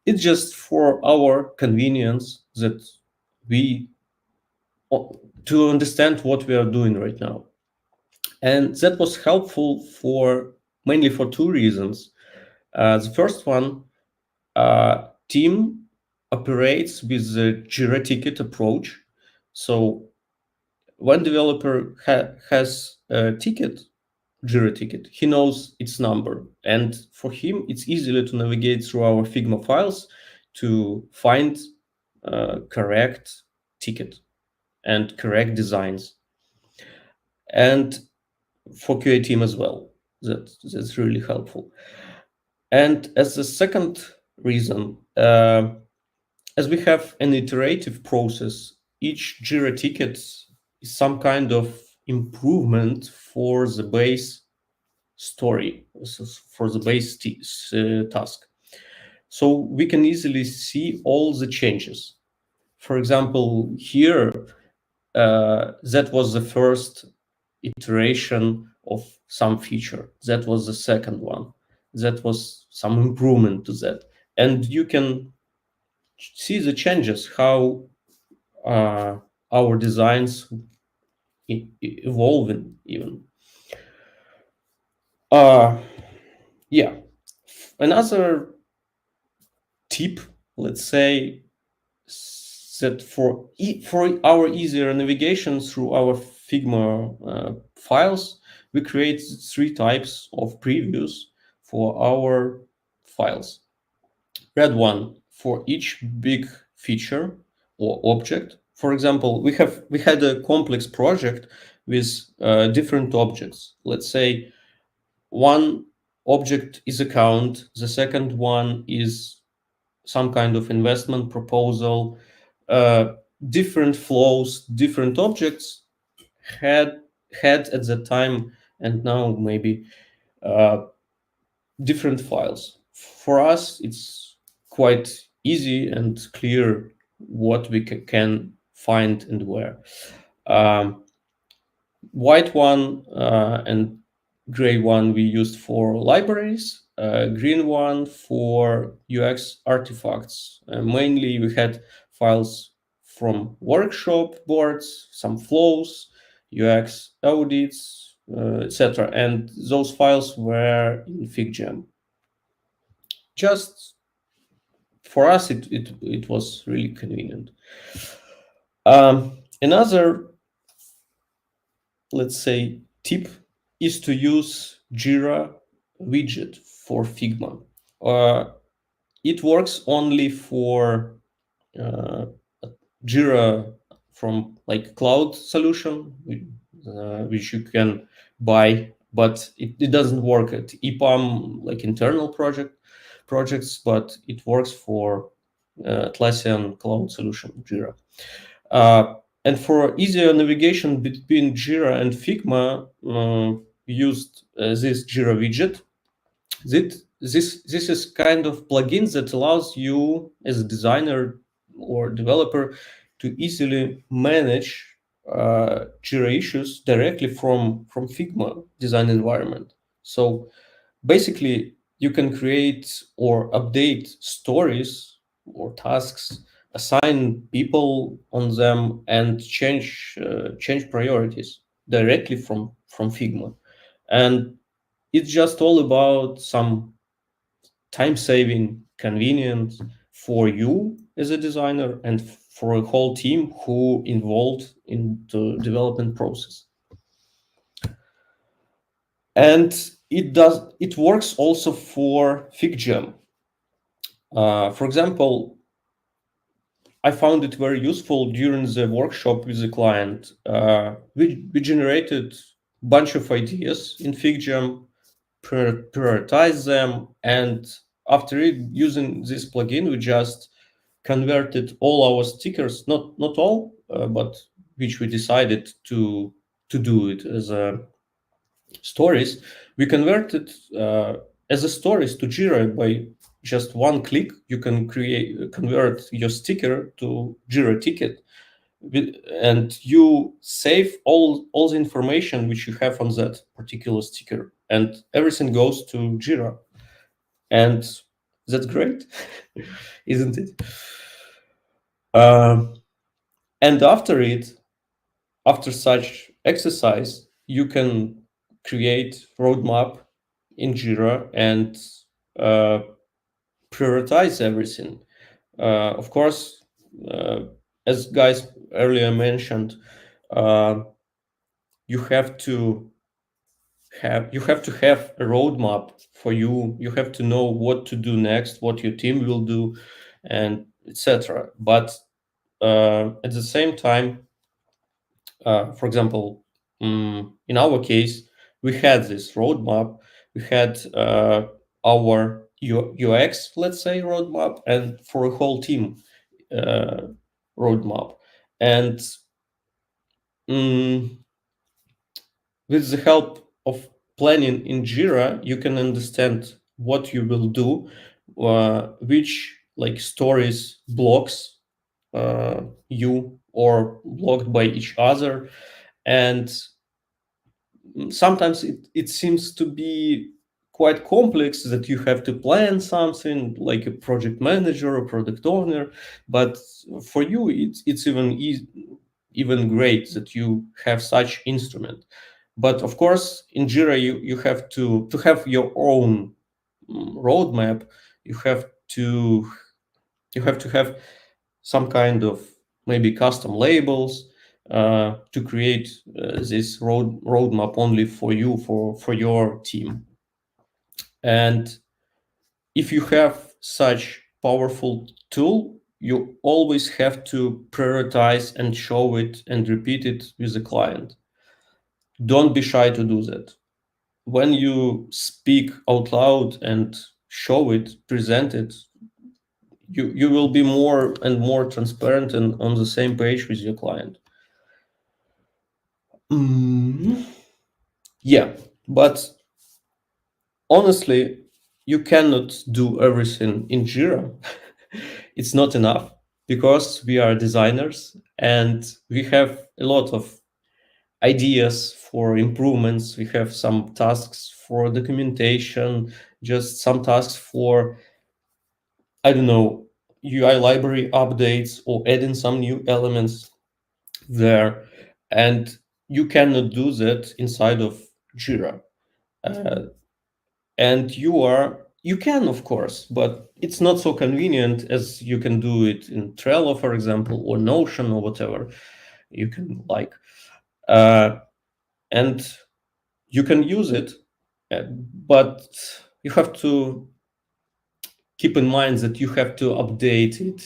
Speaker 6: It's just for our convenience that we to understand what we are doing right now. And that was helpful for mainly for two reasons. The first one, team operates with the Jira ticket approach. So when developer has a ticket, Jira ticket, he knows its number. And for him, it's easier to navigate through our Figma files to find correct ticket and correct designs. And for QA team as well, that's really helpful. And as the second reason, as we have an iterative process, each Jira ticket is some kind of improvement for the base story, for the base task. So we can easily see all the changes. For example, here, that was the first iteration of some feature. That was the second one. That was some improvement to that. And you can see the changes, how our designs evolving even. Yeah. Another tip, let's say, that for our easier navigation through our Figma files, we create 3 types of previews for our files. Red one for each big feature or object. For example, we had a complex project with different objects. Let's say one object is account, the second one is some kind of investment proposal. Different flows, different objects had at that time, and now maybe different files. For us, it's quite easy and clear what we can find and where. White one and gray one we used for libraries, green one for UX artifacts. Mainly we had files from workshop boards, some flows, UX audits, etc. And those files were in FigJam. Just for us, it was really convenient. Another, let's say, tip is to use Jira widget for Figma. It works only for Jira from like cloud solution, which you can buy, but it doesn't work at EPAM, like internal projects, but it works for Atlassian cloud solution, Jira. And for easier navigation between Jira and Figma, we used this Jira widget. This is kind of plugin that allows you as a designer or developer to easily manage Jira issues directly from Figma design environment. So basically, you can create or update stories or tasks, assign people on them, and change priorities directly from Figma. And it's just all about some time-saving convenience for you as a designer and for a whole team who involved in the development process. And it works also for FigJam. For example, I found it very useful during the workshop with the client. We generated bunch of ideas in FigJam, prioritize them, and after it, using this plugin, we just converted all our stickers, not all, but which we decided to do it as a stories. We converted as a stories to Jira by just one click. You can convert your sticker to Jira ticket, and you save all the information which you have on that particular sticker, and everything goes to Jira, and that's great, isn't it? Um, and after such exercise, you can create roadmap in Jira and uh, prioritize everything. Of course, uh, as guys earlier mentioned, uh, you have to have a roadmap for you. You have to know what to do next, what your team will do, and etc. But at the same time, for example, in our case, we had this roadmap. We had our UX, let's say, roadmap, and for a whole team uh, roadmap. And mm, with the help of planning in Jira, you can understand what you will do, which like stories blocks you or blocked by each other, and sometimes it seems to be quite complex that you have to plan something like a project manager or product owner, but for you it's even great that you have such instrument. But of course in Jira you have to have your own roadmap. You have to have some kind of maybe custom labels to create this roadmap only for you, for your team. And if you have such powerful tool, you always have to prioritize and show it and repeat it with the client. Don't be shy to do that. When you speak out loud and show it, present it, you will be more and more transparent and on the same page with your client. Yeah, but honestly, you cannot do everything in Jira. It's not enough because we are designers and we have a lot of ideas for improvements. We have some tasks for documentation, just some tasks for, I don't know, UI library updates or adding some new elements there. And you cannot do that inside of Jira. Uh, and you can, of course, but it's not so convenient as you can do it in Trello, for example, or Notion or whatever you can like. And you can use it, but you have to keep in mind that you have to update it.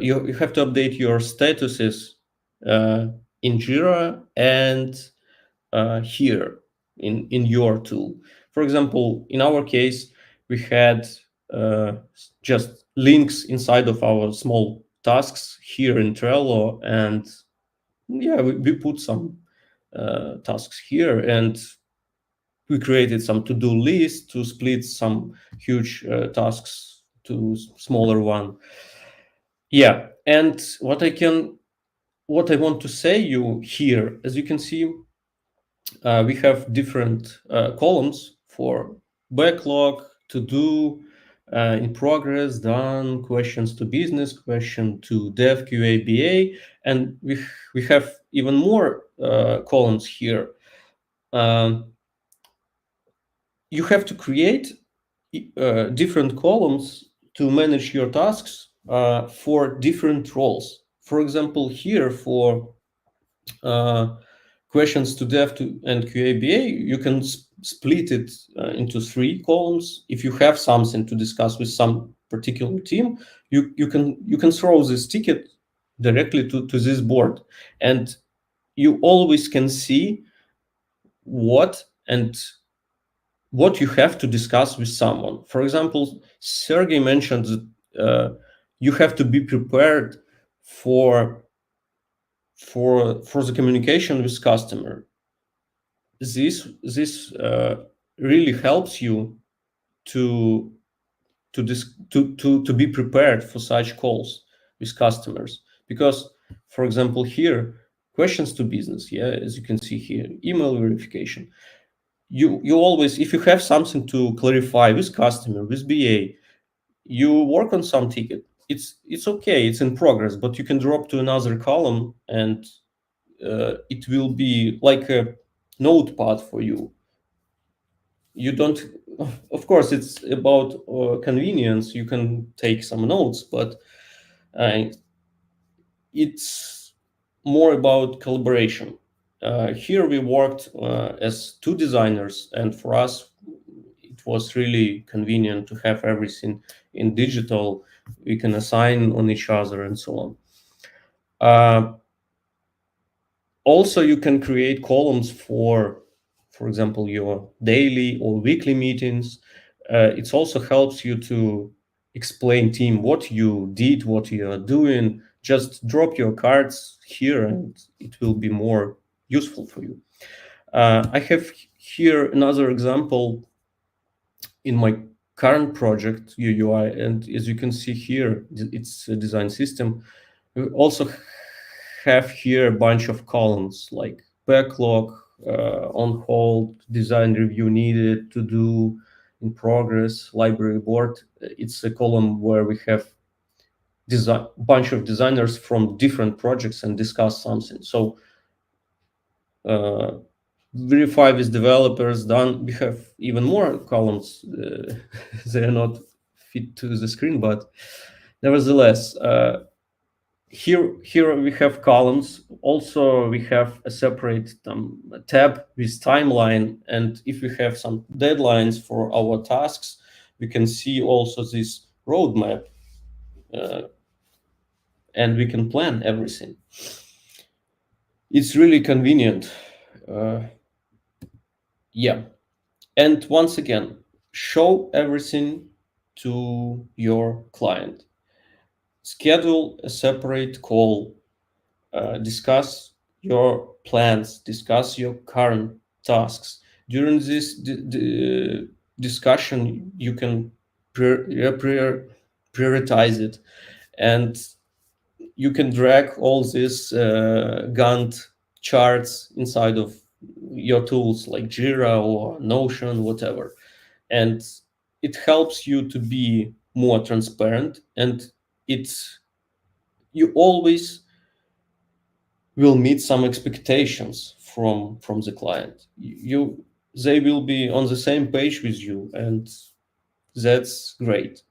Speaker 6: You have to update your statuses in Jira and here in your tool. For example, in our case, we had just links inside of our small tasks here in Trello, and yeah, we put some tasks here, and we created some to-do list to split some huge tasks to smaller one. Yeah, and what I want to say you here, as you can see, we have different columns for backlog, to do, in progress, done, questions to business, question to dev, QA, BA, and we have even more columns here. You have to create different columns to manage your tasks for different roles. For example, here for questions to dev and QABA, you can split it into 3 columns. If you have something to discuss with some particular team, you can throw this ticket directly to this board, and you always can see what you have to discuss with someone. For example, Sergey mentioned that you have to be prepared for the communication with customer. This really helps you to be prepared for such calls with customers, because, for example, here, questions to business, as you can see here, email verification. You always, if you have something to clarify with customer, with BA, you work on some ticket, it's okay, it's in progress, but you can drop to another column, and it will be like a notepad for you. You don't, of course, it's about convenience, you can take some notes, but it's more about collaboration. Here we worked as two designers, and for us it was really convenient to have everything in digital. We can assign on each other and so on. Also, you can create columns for example, your daily or weekly meetings. It also helps you to explain team what you did, what you are doing. Just drop your cards here and it will be more useful for you. I have here another example in my current project, UUI, and as you can see here, it's a design system. We also have here a bunch of columns like backlog, on hold, design review needed, to do, in progress, library board. It's a column where we have bunch of designers from different projects and discuss something. So verify with developers done. We have even more columns. They are not fit to the screen, but nevertheless, here we have columns. Also, we have a separate tab with timeline, and if we have some deadlines for our tasks, we can see also this roadmap, and we can plan everything. It's really convenient. Yeah. And once again, show everything to your client. Schedule a separate call. Discuss your plans. Discuss your current tasks. During this discussion, you can prioritize it, and you can drag all these Gantt charts inside of your tools like Jira or Notion, whatever. And it helps you to be more transparent, and you always will meet some expectations from the client. They will be on the same page with you, and that's great.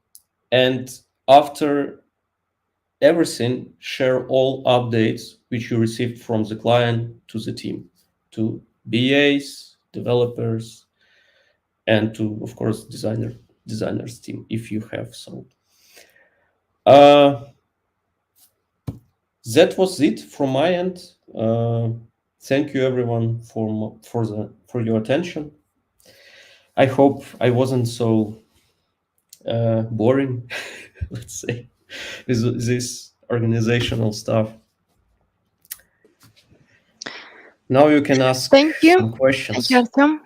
Speaker 6: And after everything, share all updates which you received from the client to the team, to BAs, developers, and to, of course, designers team, if you have some. That was it from my end. Thank you everyone for your attention. I hope I wasn't so boring, let's say, with this organizational stuff. Now you can ask some questions.
Speaker 2: Thank you, Artem.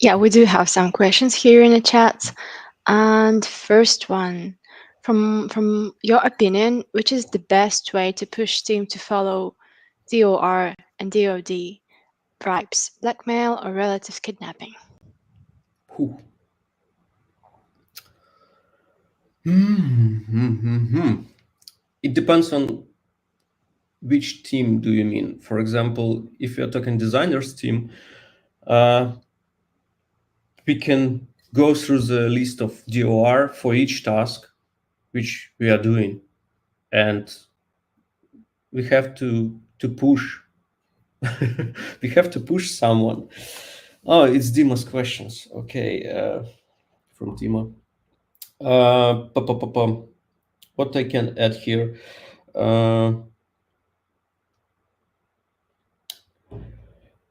Speaker 2: Yeah, we do have some questions here in the chat. And first one, from your opinion, which is the best way to push team to follow DOR and DOD? Bribes, blackmail, or relative kidnapping?
Speaker 6: It depends on which team do you mean. For example, if you're talking designers team, we can go through the list of DOR for each task which we are doing, and we have to push. We have to push someone. Oh, it's Dima's questions. Okay, from Dima. What I can add here?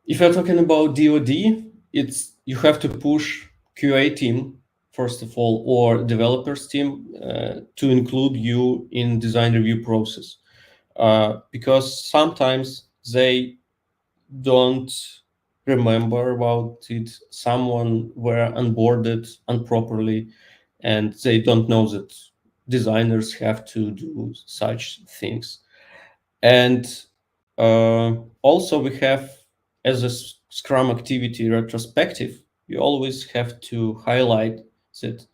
Speaker 6: If you're talking about DoD, it's you have to push QA team first of all, or developers team to include you in design review process, because sometimes they don't remember about it. Someone were onboarded improperly, and they don't know that designers have to do such things. And also we have, as a Scrum activity retrospective, we always have to highlight that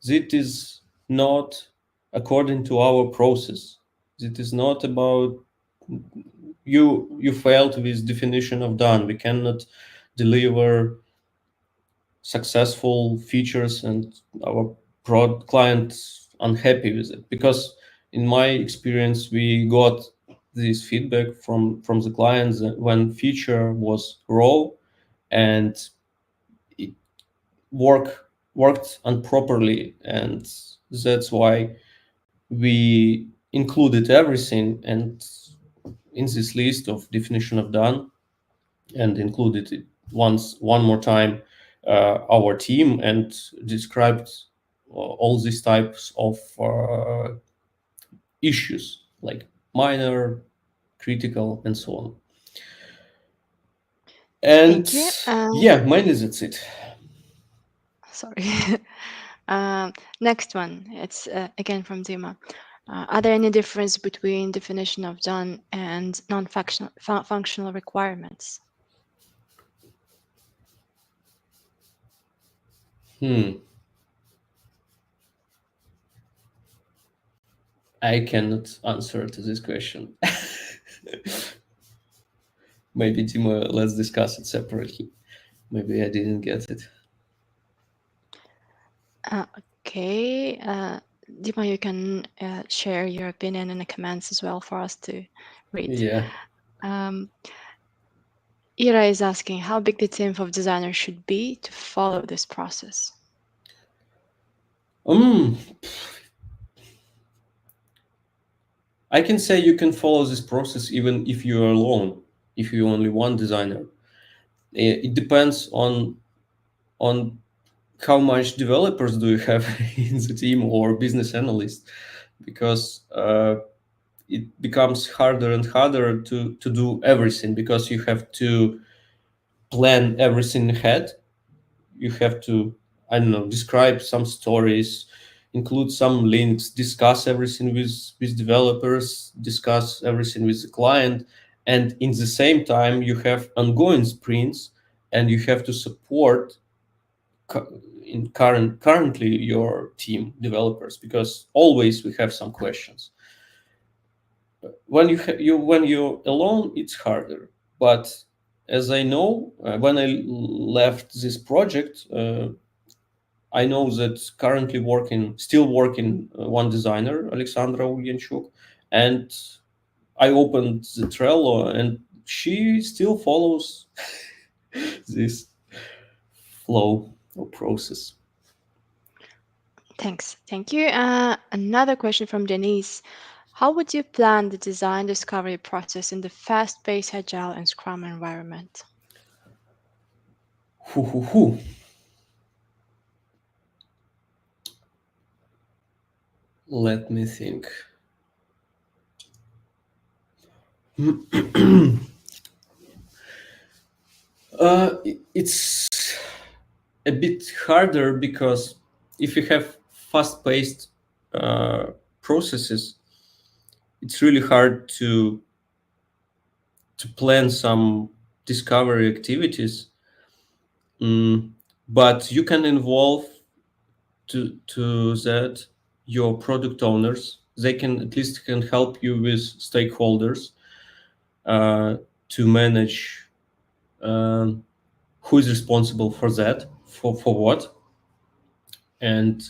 Speaker 6: it is not according to our process. It is not about you failed with definition of done. We cannot deliver successful features and our clients unhappy with it, because in my experience we got this feedback from the clients that when feature was raw and it worked improperly, and that's why we included everything and in this list of definition of done, and included it one more time our team, and described all these types of issues like minor, critical, and so on. And
Speaker 2: Thank you.
Speaker 6: yeah, mainly that's it.
Speaker 2: Sorry. Next one. It's again from Dima. Are there any difference between definition of done and non-functional functional requirements?
Speaker 6: I cannot answer to this question. Maybe Dima, let's discuss it separately. Maybe I didn't get it.
Speaker 2: Okay. Dima, you can share your opinion in the comments as well for us to read.
Speaker 6: Yeah.
Speaker 2: Ira is asking how big the team of designers should be to follow this process.
Speaker 6: I can say you can follow this process even if you are alone, if you're only one designer. It depends on how much developers do you have in the team or business analysts, because it becomes harder and harder to do everything, because you have to plan everything ahead. You have to, I don't know, describe some stories, include some links, discuss everything with developers, discuss everything with the client, and in the same time you have ongoing sprints, and you have to support currently your team developers, because always we have some questions. When when you're alone, it's harder. But as I know, when I left this project, I know that still working one designer, Alexandra Uyenchuk, and I opened the Trello, and she still follows this flow or process.
Speaker 2: Thanks. Thank you. Another question from Denise. How would you plan the design discovery process in the fast-paced Agile and Scrum environment?
Speaker 6: Let me think. It's a bit harder, because if you have fast-paced processes, it's really hard to plan some discovery activities. But you can involve to that your product owners. They can at least help you with stakeholders to manage who is responsible for that, for what, and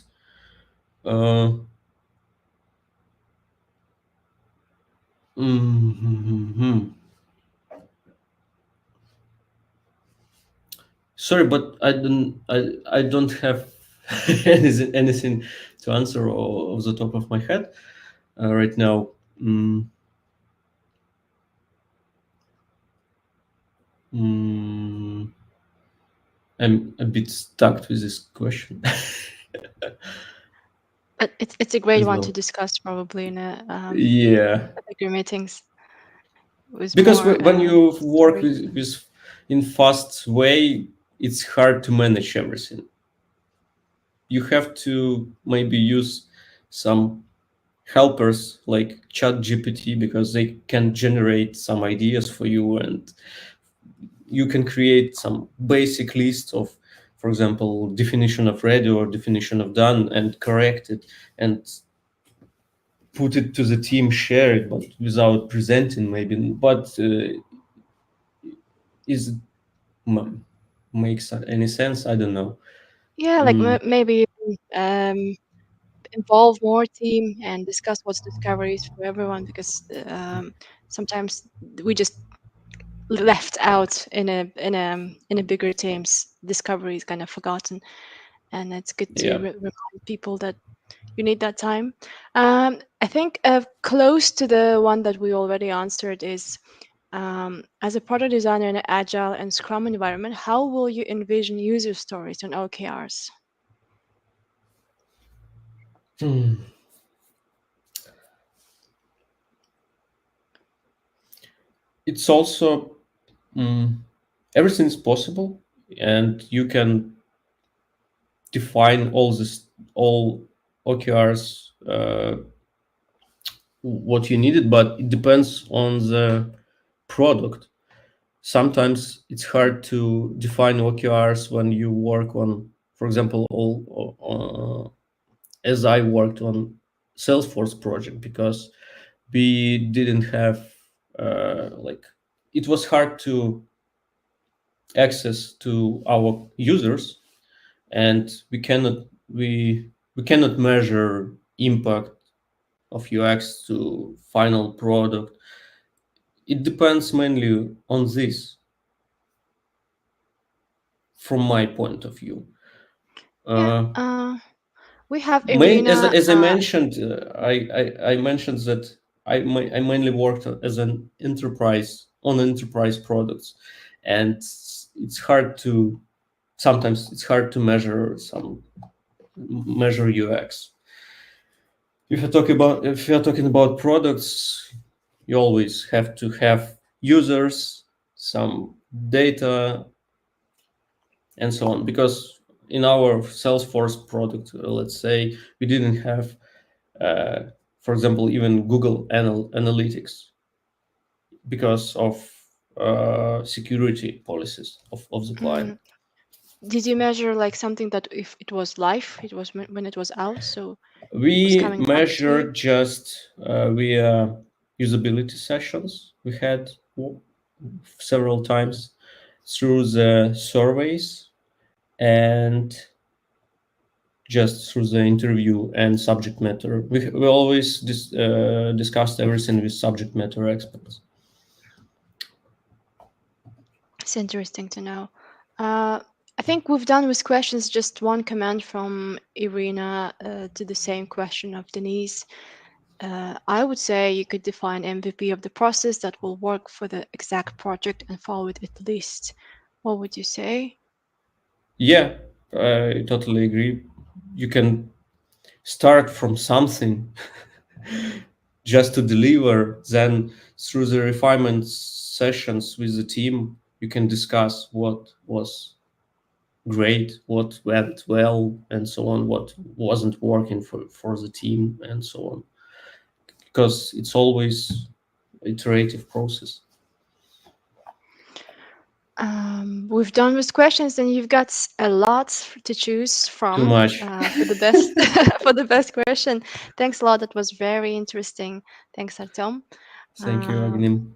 Speaker 6: sorry, but I don't have anything to answer off the top of my head right now. Mm, I'm a bit stuck with this question.
Speaker 2: But it's a great
Speaker 6: As
Speaker 2: one to
Speaker 6: well.
Speaker 2: discuss probably in a
Speaker 6: Yeah,
Speaker 2: bigger meetings with
Speaker 6: because
Speaker 2: more
Speaker 6: when you work
Speaker 2: stories.
Speaker 6: with in fast way, it's hard to manage everything. You have to maybe use some helpers like chat gpt because they can generate some ideas for you, and you can create some basic list of, for example, definition of ready or definition of done, and correct it and put it to the team, share it, but without presenting maybe. But is it makes any sense? I don't know.
Speaker 2: Yeah, like
Speaker 6: Mm,
Speaker 2: maybe involve more team and discuss what's discoveries for everyone, because sometimes we just left out in a bigger teams. Discovery is kind of forgotten, and it's good to
Speaker 6: yeah.
Speaker 2: remind people that you need that time. I think close to the one that we already answered is, as a product designer in an agile and Scrum environment, how will you envision user stories and OKRs?
Speaker 6: Hmm. It's also everything is possible, and you can define all OKRs, what you needed, but it depends on the product. Sometimes it's hard to define OKRs when you work on, for example, as I worked on Salesforce project, because we didn't have like, it was hard to access to our users, and we cannot measure impact of UX to final product. It depends mainly on this, from my point of view.
Speaker 2: Yeah,
Speaker 6: Uh,
Speaker 2: we have
Speaker 6: main
Speaker 2: Irina.
Speaker 6: as I mentioned, I mentioned that I mainly worked as an enterprise on enterprise products, and it's hard to sometimes it's hard to measure UX. If you're talking about products, you always have to have users, some data, and so on. Because in our Salesforce product, let's say, we didn't have, for example, even Google Analytics because of security policies of the client.
Speaker 2: mm, did you measure like something that if it was live, it was when it was out, so it was
Speaker 6: We
Speaker 2: coming back to you?
Speaker 6: measured just via usability sessions. We had several times through the surveys, and just through the interview and subject matter. We always discussed everything with subject matter experts.
Speaker 2: It's interesting to know. I think we've done with questions. Just one comment from Irina to the same question of Denise. I would say you could define MVP of the process that will work for the exact project and follow it at least. What would you say?
Speaker 6: Yeah, I totally agree. You can start from something just to deliver, then through the refinement sessions with the team, you can discuss what was great, what went well, and so on, what wasn't working for the team, and so on. Because it's always iterative process.
Speaker 2: We've done with questions, and you've got a lot to choose
Speaker 6: Too
Speaker 2: from
Speaker 6: much.
Speaker 2: for the best for the best question. Thanks a lot. That was very interesting. Thanks, Artem.
Speaker 6: Thank you,
Speaker 2: Um,
Speaker 6: Agnim.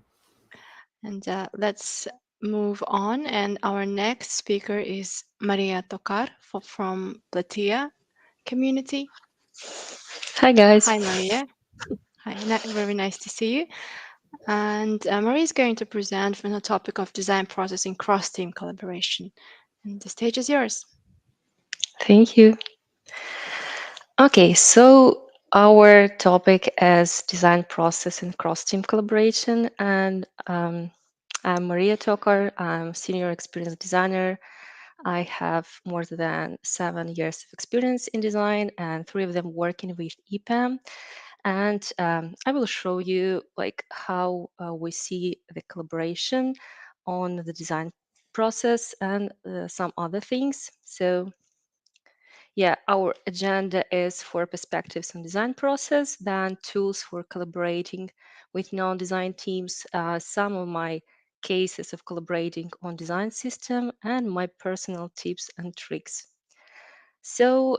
Speaker 2: and let's move on. And our next speaker is Maria Tokar from Platea community.
Speaker 7: Hi guys.
Speaker 2: Hi, Maria. Hi, very nice to see you. And Maria is going to present on the topic of design process in cross-team collaboration. And the stage is yours.
Speaker 7: Thank you. Okay, so our topic is design process and cross-team collaboration, and I'm Maria Tokar. I'm senior experience designer. I have more than 7 years of experience in design and 3 of them working with EPAM. And I will show you like how we see the collaboration on the design process and some other things. So yeah, our agenda is for perspectives on design process, then tools for collaborating with non-design teams, some of my cases of collaborating on design system, and my personal tips and tricks. So,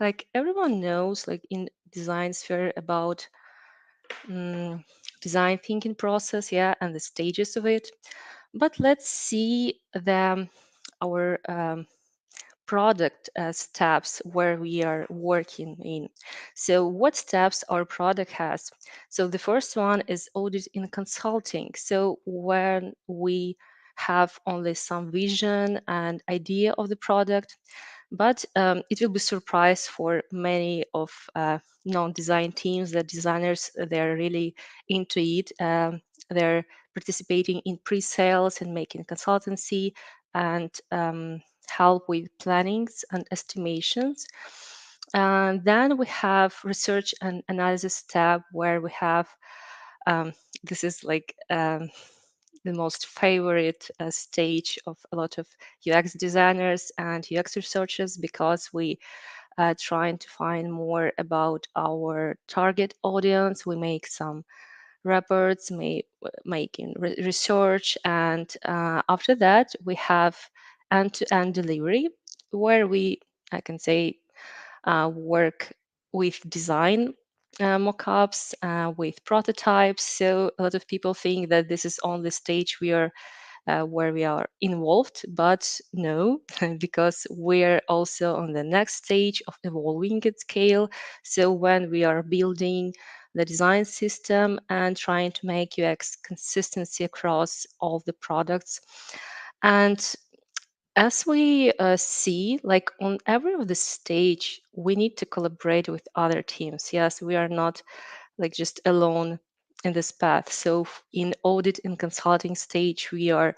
Speaker 7: like everyone knows, like in design sphere about um, design thinking process, yeah, and the stages of it. But let's see the our product steps where we are working in. So what steps our product has? So the first one is audit in consulting. So when we have only some vision and idea of the product, but it will be surprise for many of non-design teams that designers they're really into it. They're participating in pre-sales and making consultancy and help with plannings and estimations. And then we have research and analysis tab where we have this is like the most favorite stage of a lot of UX designers and UX researchers because we trying to find more about our target audience. We make some reports, making research, and after that we have end-to-end delivery where we, I can say, work with design mockups, with prototypes. So a lot of people think that this is on the stage where we are involved, but no, because we're also on the next stage of evolving at scale. So when we are building the design system and trying to make UX consistency across all the products. And as we see, like on every of the stage, we need to collaborate with other teams. Yes, we are not like just alone in this path. So in audit and consulting stage, we are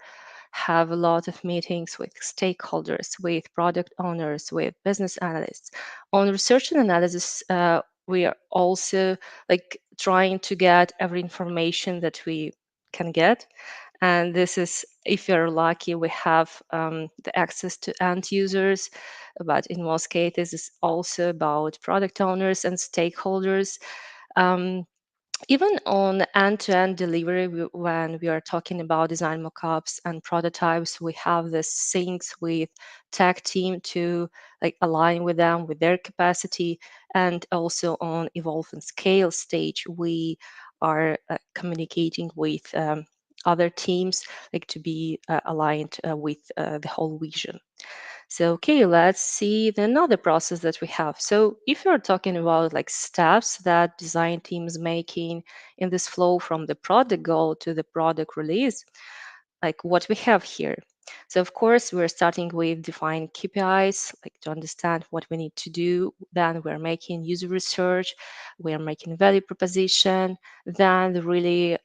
Speaker 7: have a lot of meetings with stakeholders, with product owners, with business analysts. On research and analysis, we are also like trying to get every information that we can get. And this is, if you're lucky, we have the access to end users, but in most cases, it's also about product owners and stakeholders. Um, Even on end-to-end delivery, when we are talking about design mockups and prototypes, we have the syncs with tech team to like align with them with their capacity, and also on evolve and scale stage, we are communicating with other teams like to be aligned with the whole vision. So, okay, let's see the another process that we have. So if you're talking about like steps that design teams making in this flow from the product goal to the product release, like what we have here. So of course, we're starting with defining KPIs, like to understand what we need to do. Then we're making user research, we're making value proposition, then the really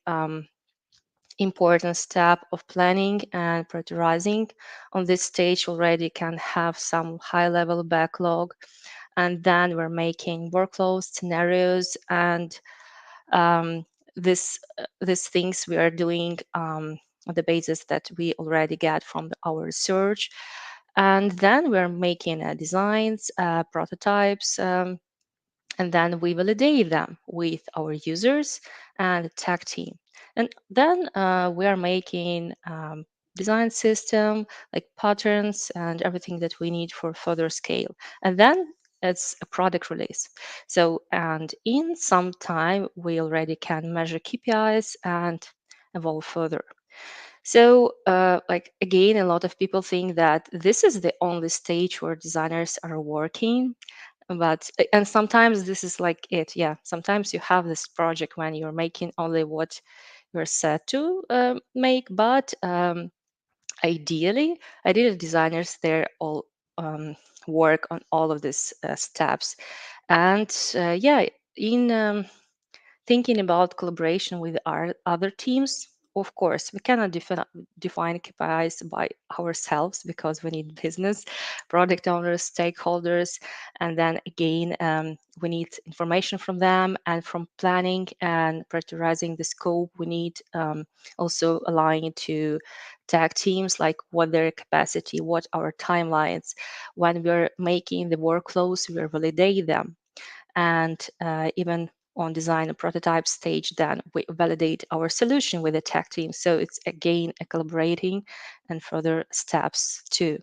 Speaker 7: important step of planning and prioritizing. On this stage already can have some high level backlog, and then we're making workflow scenarios and um, these things we are doing on the basis that we already get from our research. And then we're making designs, prototypes, and then we validate them with our users and the tech team. And then we are making design system, like patterns and everything that we need for further scale. And then it's a product release. So, and in some time, we already can measure KPIs and evolve further. So, like again, a lot of people think that this is the only stage where designers are working, but and sometimes this is like it, yeah, sometimes you have this project when you're making only what you're set to make, but ideally designers they're all work on all of these steps. And yeah, in thinking about collaboration with our other teams, of course, we cannot define KPIs by ourselves because we need business, product owners, stakeholders, and then again, we need information from them, and from planning and prioritizing the scope, we need also aligning to tech teams, like what their capacity, what our timelines. When we're making the workflows, we validate them, and even on design and prototype stage, then we validate our solution with the tech team. So it's again a collaborating and further steps too.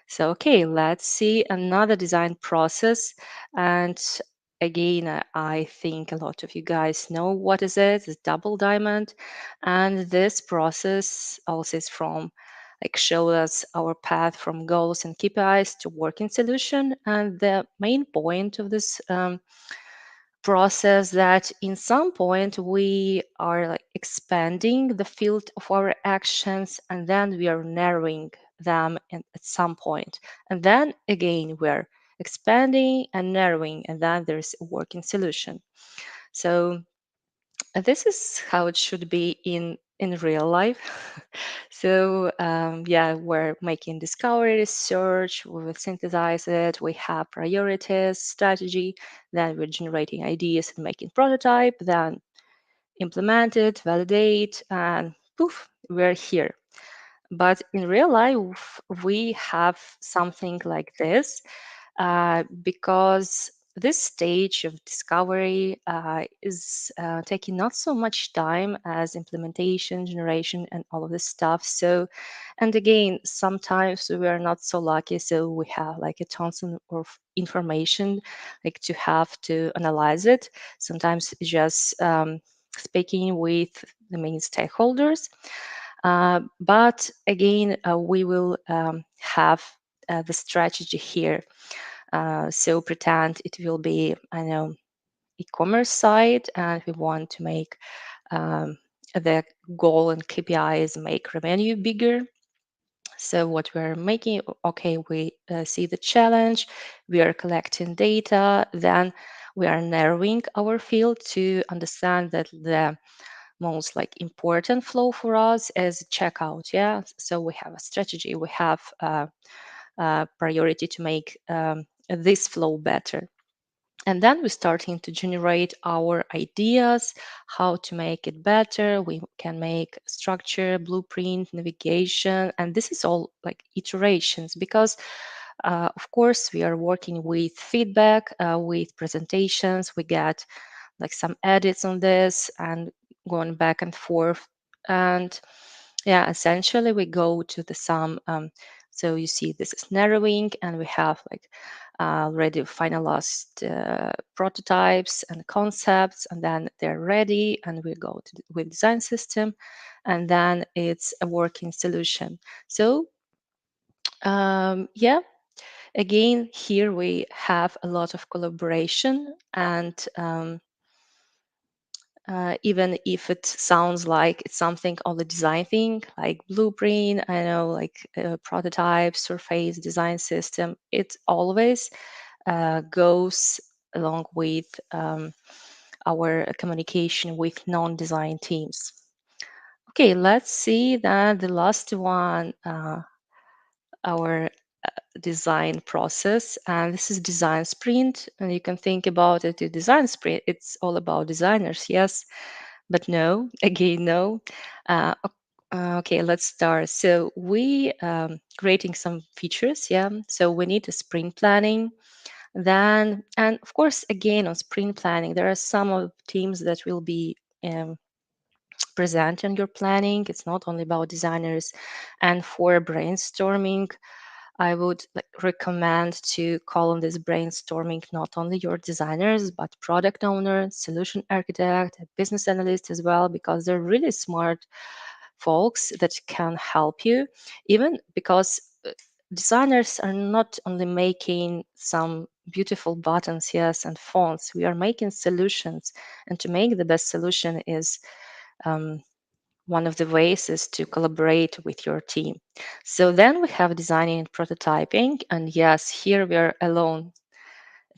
Speaker 7: So okay, let's see another design process. And again, I think a lot of you guys know what is it. It's double diamond, and this process also is from like show us our path from goals and KPIs to working solution. And the main point of this process that in some point we are like expanding the field of our actions, and then we are narrowing them at some point, and then again we're expanding and narrowing, and then there's a working solution. So this is how it should be in real life. So yeah, we're making discovery research, we will synthesize it, we have priorities, strategy, then we're generating ideas and making prototype, then implement it, validate, and poof, we're here. But in real life, we have something like this, because this stage of discovery is taking not so much time as implementation, generation, and all of this stuff. So, and again, sometimes we are not so lucky, so we have like a tons of information, like to have to analyze it. Sometimes just speaking with the main stakeholders. But again, we will have the strategy here. So pretend it will be, I know, e-commerce site, and we want to make the goal and KPIs make revenue bigger. So what we're making, okay, we see the challenge, we are collecting data, then we are narrowing our field to understand that the most like important flow for us is checkout. Yeah, so we have a strategy, we have a priority to make this flow better, and then we're starting to generate our ideas how to make it better. We can make structure, blueprint, navigation, and this is all like iterations, because of course we are working with feedback, with presentations, we get like some edits on this and going back and forth. And yeah, essentially we go to the sum. So you see this is narrowing, and we have like already finalized prototypes and concepts, and then they're ready, and we go to with design system, and then it's a working solution. So yeah, again, here we have a lot of collaboration, and even if it sounds like it's something on the design thing, like blueprint, I know, like prototype, surface, design system, it always goes along with our communication with non-design teams. Okay, let's see that the last one, our design process, and this is design sprint. And you can think about it, the design sprint, it's all about designers, yes, but no, again, no. Okay, let's start. So we creating some features, yeah. So we need a sprint planning. Then, and of course, again, on sprint planning, there are some of teams that will be present in your planning. It's not only about designers. And for brainstorming, I would recommend to call on this brainstorming not only your designers, but product owner, solution architect, business analyst as well, because they're really smart folks that can help you. Even because designers are not only making some beautiful buttons, yes, and fonts, we are making solutions. And to make the best solution is one of the ways is to collaborate with your team. So then we have designing and prototyping. And yes, here we are alone.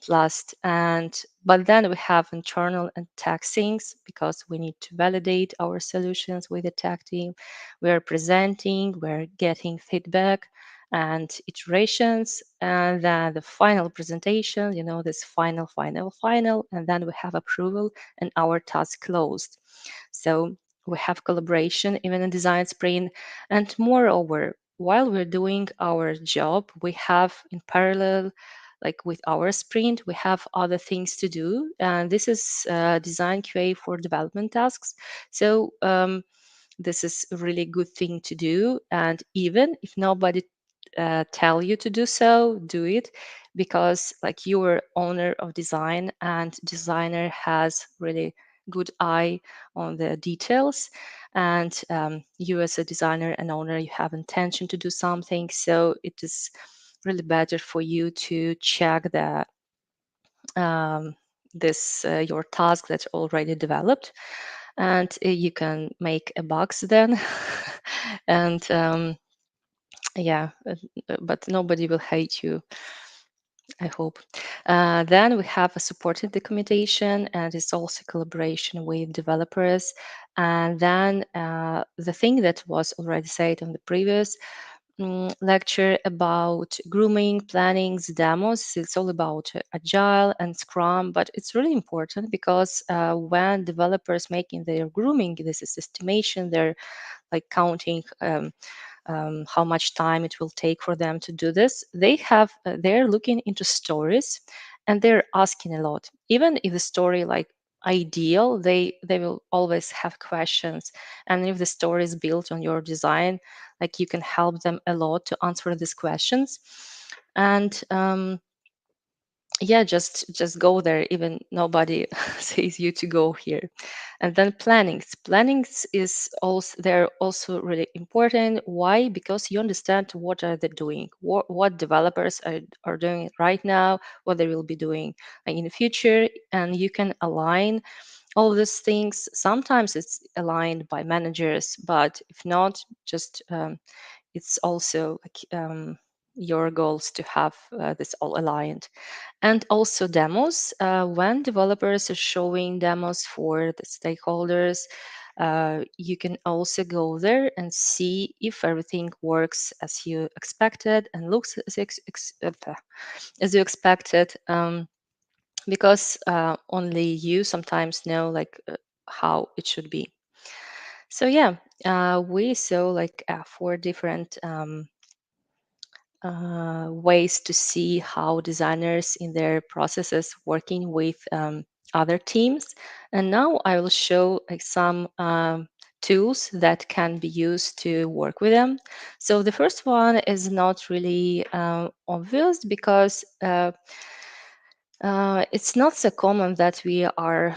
Speaker 7: last. But then we have internal and tech things because we need to validate our solutions with the tech team. We're presenting, we're getting feedback and iterations, and then the final presentation, this final, and then we have approval and our task closed. So we have collaboration even in design sprint. And moreover, while we're doing our job, we have in parallel, like with our sprint, we have other things to do. And this is design QA for development tasks. So this is a really good thing to do. And even if nobody tell you to do so, do it, because like you are owner of design and designer has really good eye on the details, and you as a designer and owner, you have intention to do something, so it is really better for you to check that this your task that's already developed, and you can make a box then and yeah, but nobody will hate you, I hope. Then we have a supported documentation, and it's also collaboration with developers. And then the thing that was already said on the previous lecture about grooming, plannings, demos, it's all about agile and scrum, but it's really important because when developers making their grooming, this is estimation, they're like counting how much time it will take for them to do this. They're looking into stories, and they're asking a lot. Even if the story like ideal, they will always have questions. And if the story is built on your design, like you can help them a lot to answer these questions. And yeah, just go there, even nobody says you to go here. And then plannings is also, they're also really important. Why? Because you understand what are they doing, what developers are doing right now, what they will be doing in the future, and you can align all of these things. Sometimes it's aligned by managers, but if not, just it's also like your goals to have this all aligned. And also demos, when developers are showing demos for the stakeholders, you can also go there and see if everything works as you expected and looks as you expected, because only you sometimes know like how it should be. So yeah, we saw like 4 different ways to see how designers in their processes working with other teams. And now I will show like some tools that can be used to work with them. So the first one is not really obvious because it's not so common that we are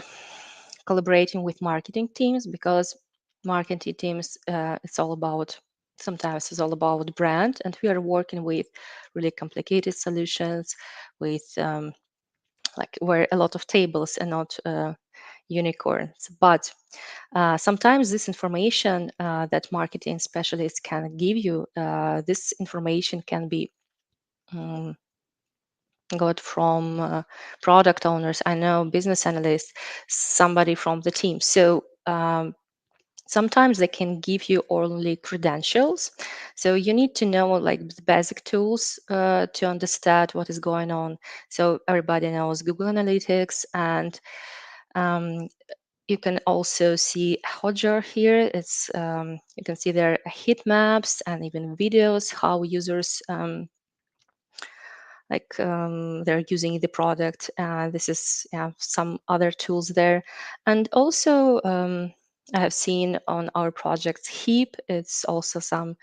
Speaker 7: collaborating with marketing teams, because marketing teams, it's all about, sometimes it's all about brand, and we are working with really complicated solutions with like where a lot of tables and not unicorns. But sometimes this information that marketing specialists can give you, this information can be got from product owners, I know business analysts, somebody from the team. So sometimes they can give you only credentials. So you need to know like the basic tools to understand what is going on. So everybody knows Google Analytics, and you can also see Hotjar here. It's you can see there heat maps and even videos, how users they're using the product. This is some other tools there. And also I have seen on our project Heap, it's also some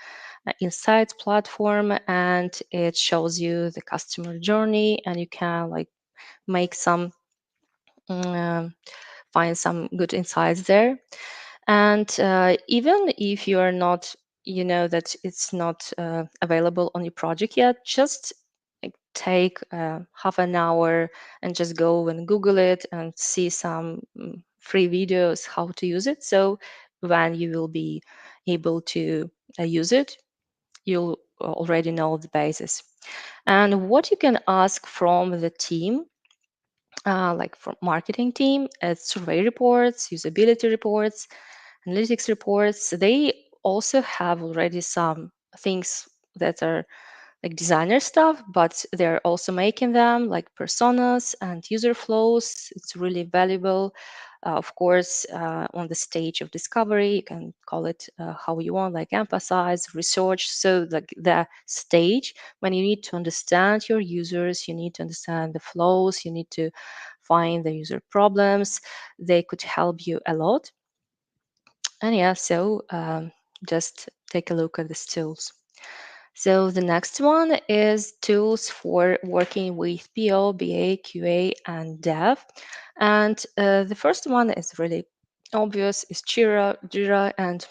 Speaker 7: insights platform, and it shows you the customer journey, and you can like make some find some good insights there. And even if you are not, you know that it's not available on your project yet, just like, take half an hour and just go and Google it and see some free videos how to use it. So when you will be able to use it, you'll already know the basis. And what you can ask from the team like for marketing team, survey reports, usability reports, analytics reports. They also have already some things that are like designer stuff, but they're also making them like personas and user flows. It's really valuable. Of course, on the stage of discovery, you can call it how you want, like emphasize, research. So like the stage when you need to understand your users, you need to understand the flows, you need to find the user problems. They could help you a lot. And yeah, so just take a look at these tools. So the next one is tools for working with PO, BA, QA, and Dev. And the first one is really obvious, is Jira, and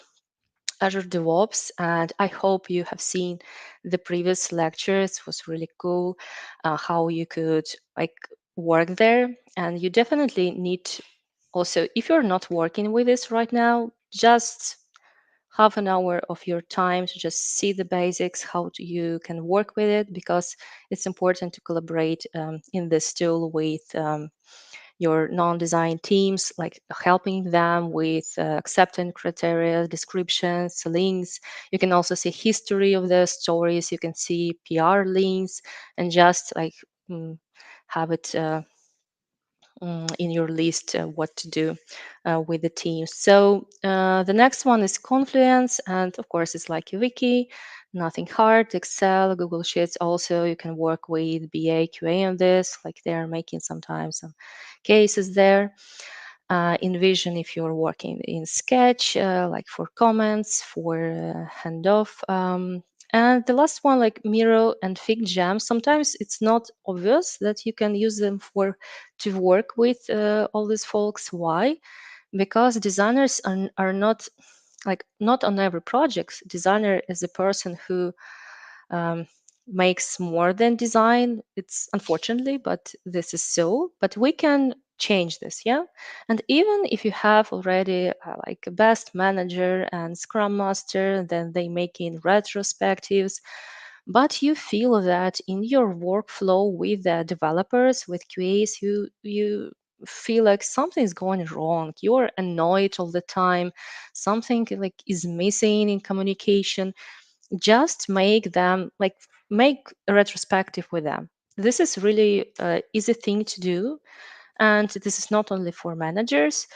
Speaker 7: Azure DevOps. And I hope you have seen the previous lectures. It was really cool how you could like work there. And you definitely need also, if you're not working with this right now, just half an hour of your time to just see the basics, how you can work with it, because it's important to collaborate in this tool with your non-design teams, like helping them with acceptance criteria, descriptions, links. You can also see history of the stories. You can see PR links, and just like have it in your list what to do with the teams. So the next one is Confluence, and of course it's like a wiki, nothing hard. Excel, Google Sheets. Also, you can work with BA, QA on this. Like they're making sometimes some cases there. InVision if you're working in Sketch, like for comments, for handoff. And the last one, like Miro and FigJam, sometimes it's not obvious that you can use them for to work with all these folks. Why? Because designers are not like not on every project. Designer is a person who um, makes more than design. It's unfortunately, but this is so. But we can change this, yeah. And even if you have already like a best manager and scrum master, then they make in retrospectives, but you feel that in your workflow with the developers, with QAs, you feel like something's going wrong. You're annoyed all the time. Something like is missing in communication. Just make them like make a retrospective with them. This is really easy thing to do, and this is not only for managers.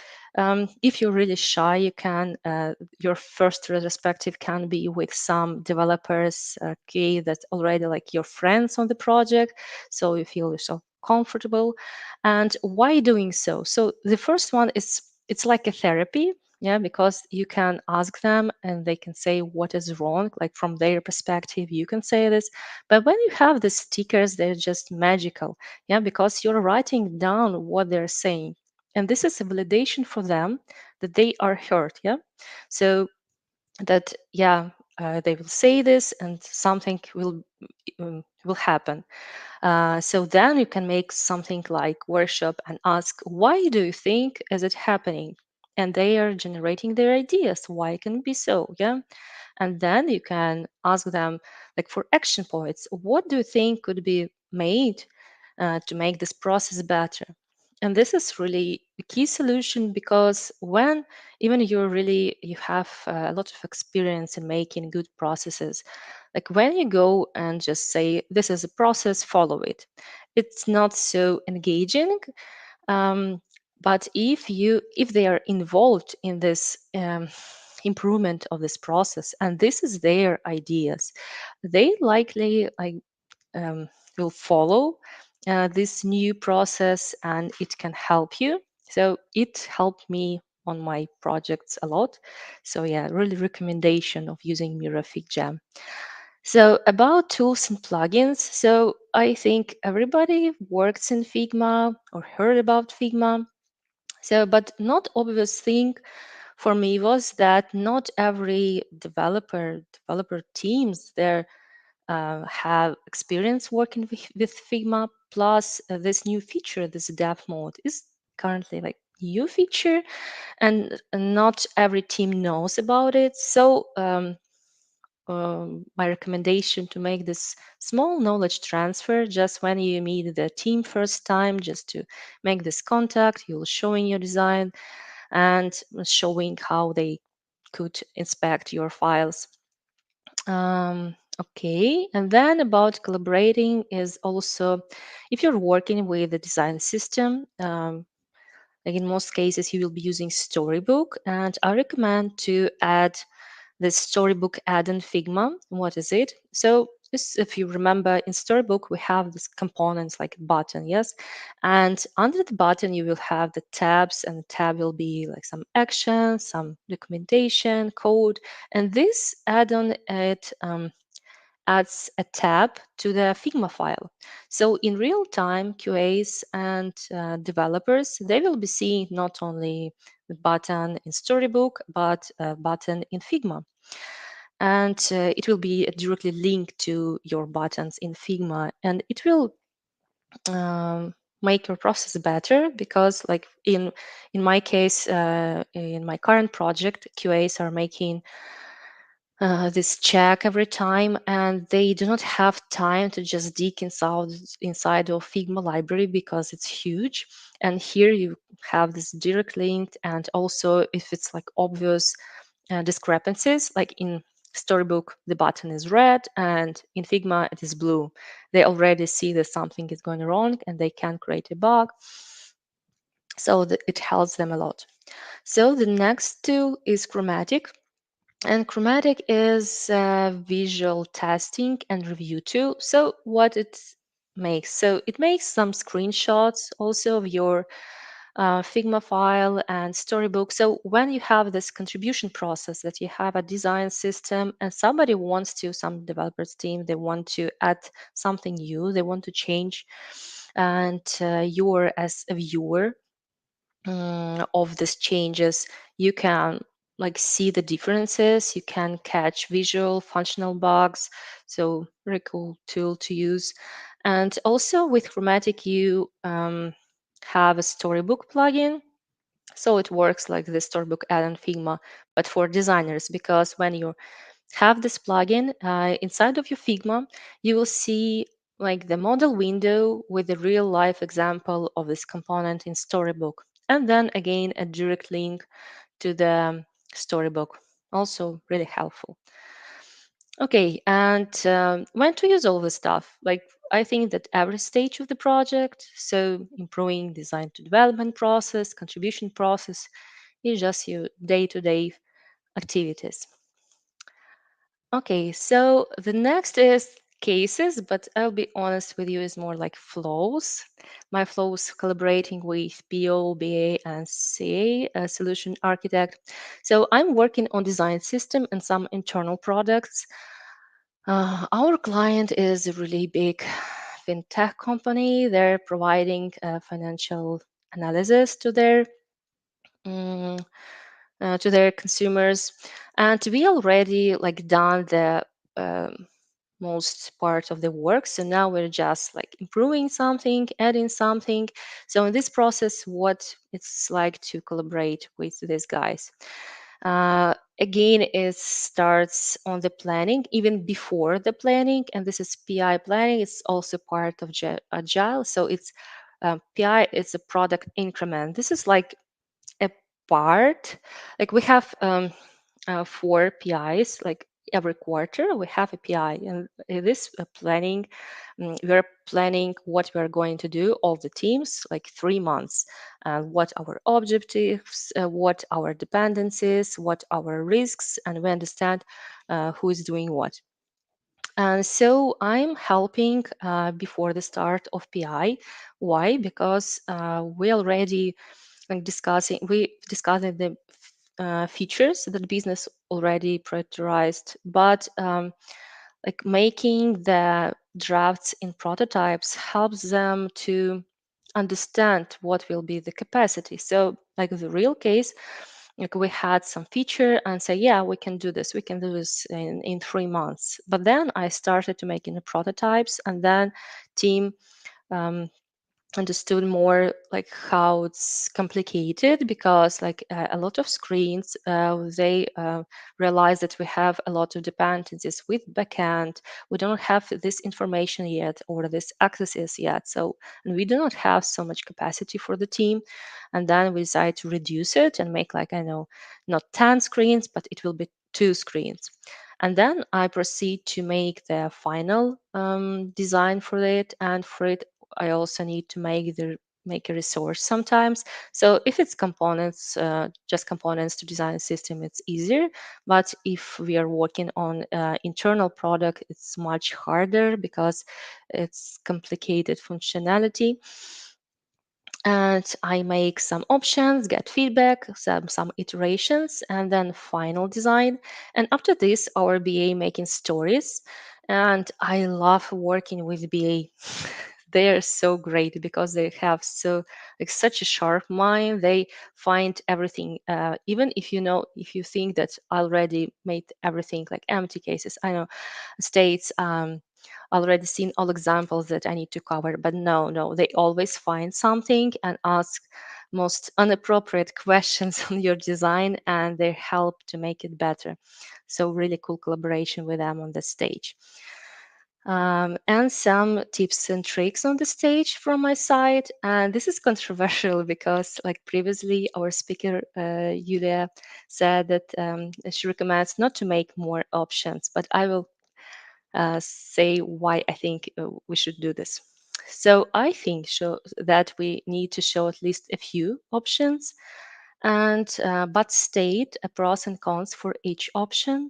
Speaker 7: If you're really shy, you can your first retrospective can be with some developers, okay, that's already like your friends on the project, so you feel yourself comfortable. And why doing so? So the first one is it's like a therapy, yeah, because you can ask them and they can say what is wrong, like from their perspective. You can say this, but when you have the stickers, they're just magical, yeah, because you're writing down what they're saying, and this is a validation for them that they are heard, yeah. So that, yeah, they will say this and something will happen. So then you can make something like workshop and ask, why do you think is it happening? And they are generating their ideas. Why can it be so? Yeah. And then you can ask them, like for action points, what do you think could be made to make this process better? And this is really the key solution, because when even you have a lot of experience in making good processes, like when you go and just say this is a process, follow it, it's not so engaging. um, but if they are involved in this improvement of this process, and this is their ideas, they likely like will follow this new process, and it can help you. So it helped me on my projects a lot. So yeah, really recommendation of using Miro FigJam. So about tools and plugins. So I think everybody works in Figma or heard about Figma. So, but not obvious thing for me was that not every developer teams there have experience working with Figma. Plus, this new feature, this dev mode, is currently like new feature, and not every team knows about it. So my recommendation to make this small knowledge transfer just when you meet the team first time, just to make this contact. You'll showing your design and showing how they could inspect your files. Okay, and then about collaborating is also if you're working with a design system. Like in most cases, you will be using Storybook, and I recommend to add the Storybook add-in Figma. What is it? So this, if you remember, in Storybook we have these components like a button, yes, and under the button you will have the tabs, and the tab will be like some actions, some documentation, code, and this add-on it adds a tab to the Figma file. So in real time, QAs and developers, they will be seeing not only the button in Storybook, but a button in Figma. And it will be directly linked to your buttons in Figma. And it will make your process better because like in my case, in my current project, QAs are making this check every time, and they do not have time to just dig inside of Figma library because it's huge. And here you have this direct link, and also if it's like obvious discrepancies, like in Storybook the button is red and in Figma it is blue, they already see that something is going wrong and they can create a bug. So it helps them a lot. So the next tool is Chromatic. And Chromatic is a visual testing and review tool. So what it makes? So it makes some screenshots also of your Figma file and Storybook. So when you have this contribution process that you have a design system and somebody wants to, some developers team, they want to add something new, they want to change, and you're as a viewer of these changes, you can like see the differences, you can catch visual functional bugs, so very cool tool to use. And also with Chromatic you have a Storybook plugin, so it works like the Storybook add-on Figma but for designers, because when you have this plugin inside of your Figma, you will see like the model window with the real life example of this component in Storybook. And then again, a direct link to the Storybook. Also really helpful. Okay, and when to use all this stuff? Like I think that every stage of the project, so improving design to development process, contribution process, is just your day-to-day activities. Okay, so the next is cases, but I'll be honest with you, is more like flows. My flows collaborating with PO, BA, and CA, a solution architect. So I'm working on design system and some internal products. Our client is a really big fintech company. They're providing financial analysis mm, to their consumers, and we already like done the um, most part of the work. So now we're just like improving something, adding something. So in this process, what it's like to collaborate with these guys. Again, it starts on the planning, even before the planning, and this is PI planning. It's also part of Agile. So it's PI is a product increment. This is like a part, like we have 4 PIs, like every quarter we have a PI, and in this planning, we're planning what we're going to do, all the teams, like 3 months, what our objectives, what our dependencies, what our risks, and we understand who is doing what. And so I'm helping before the start of PI. Why? Because we already we discussing the features that business already prioritized, but like making the drafts in prototypes helps them to understand what will be the capacity. So like the real case, like we had some feature and say, yeah, we can do this, in 3 months. But then I started to making the prototypes, and then team um, understood more like how it's complicated, because like a lot of screens, they realize that we have a lot of dependencies with backend. We don't have this information yet, or this accesses yet, so, and we do not have so much capacity for the team. And then we decide to reduce it and make, like, I know, not 10 screens, but it will be 2 screens. And then I proceed to make the final design for it. And for it, I also need to make a resource sometimes. So if it's components, just components to design a system, it's easier. But if we are working on internal product, it's much harder because it's complicated functionality. And I make some options, get feedback, some iterations, and then final design. And after this, our BA making stories. And I love working with BA. They are so great because they have so, like, such a sharp mind. They find everything, even if you know, if you think that I already made everything, like empty cases, I know, states, already seen all examples that I need to cover. But no, they always find something and ask most inappropriate questions on your design, and they help to make it better. So really cool collaboration with them on the stage. And some tips and tricks on the stage from my side. And this is controversial because, like, previously our speaker, Yulia, said that she recommends not to make more options, but I will say why I think we should do this. So I think that we need to show at least a few options, and but state a pros and cons for each option,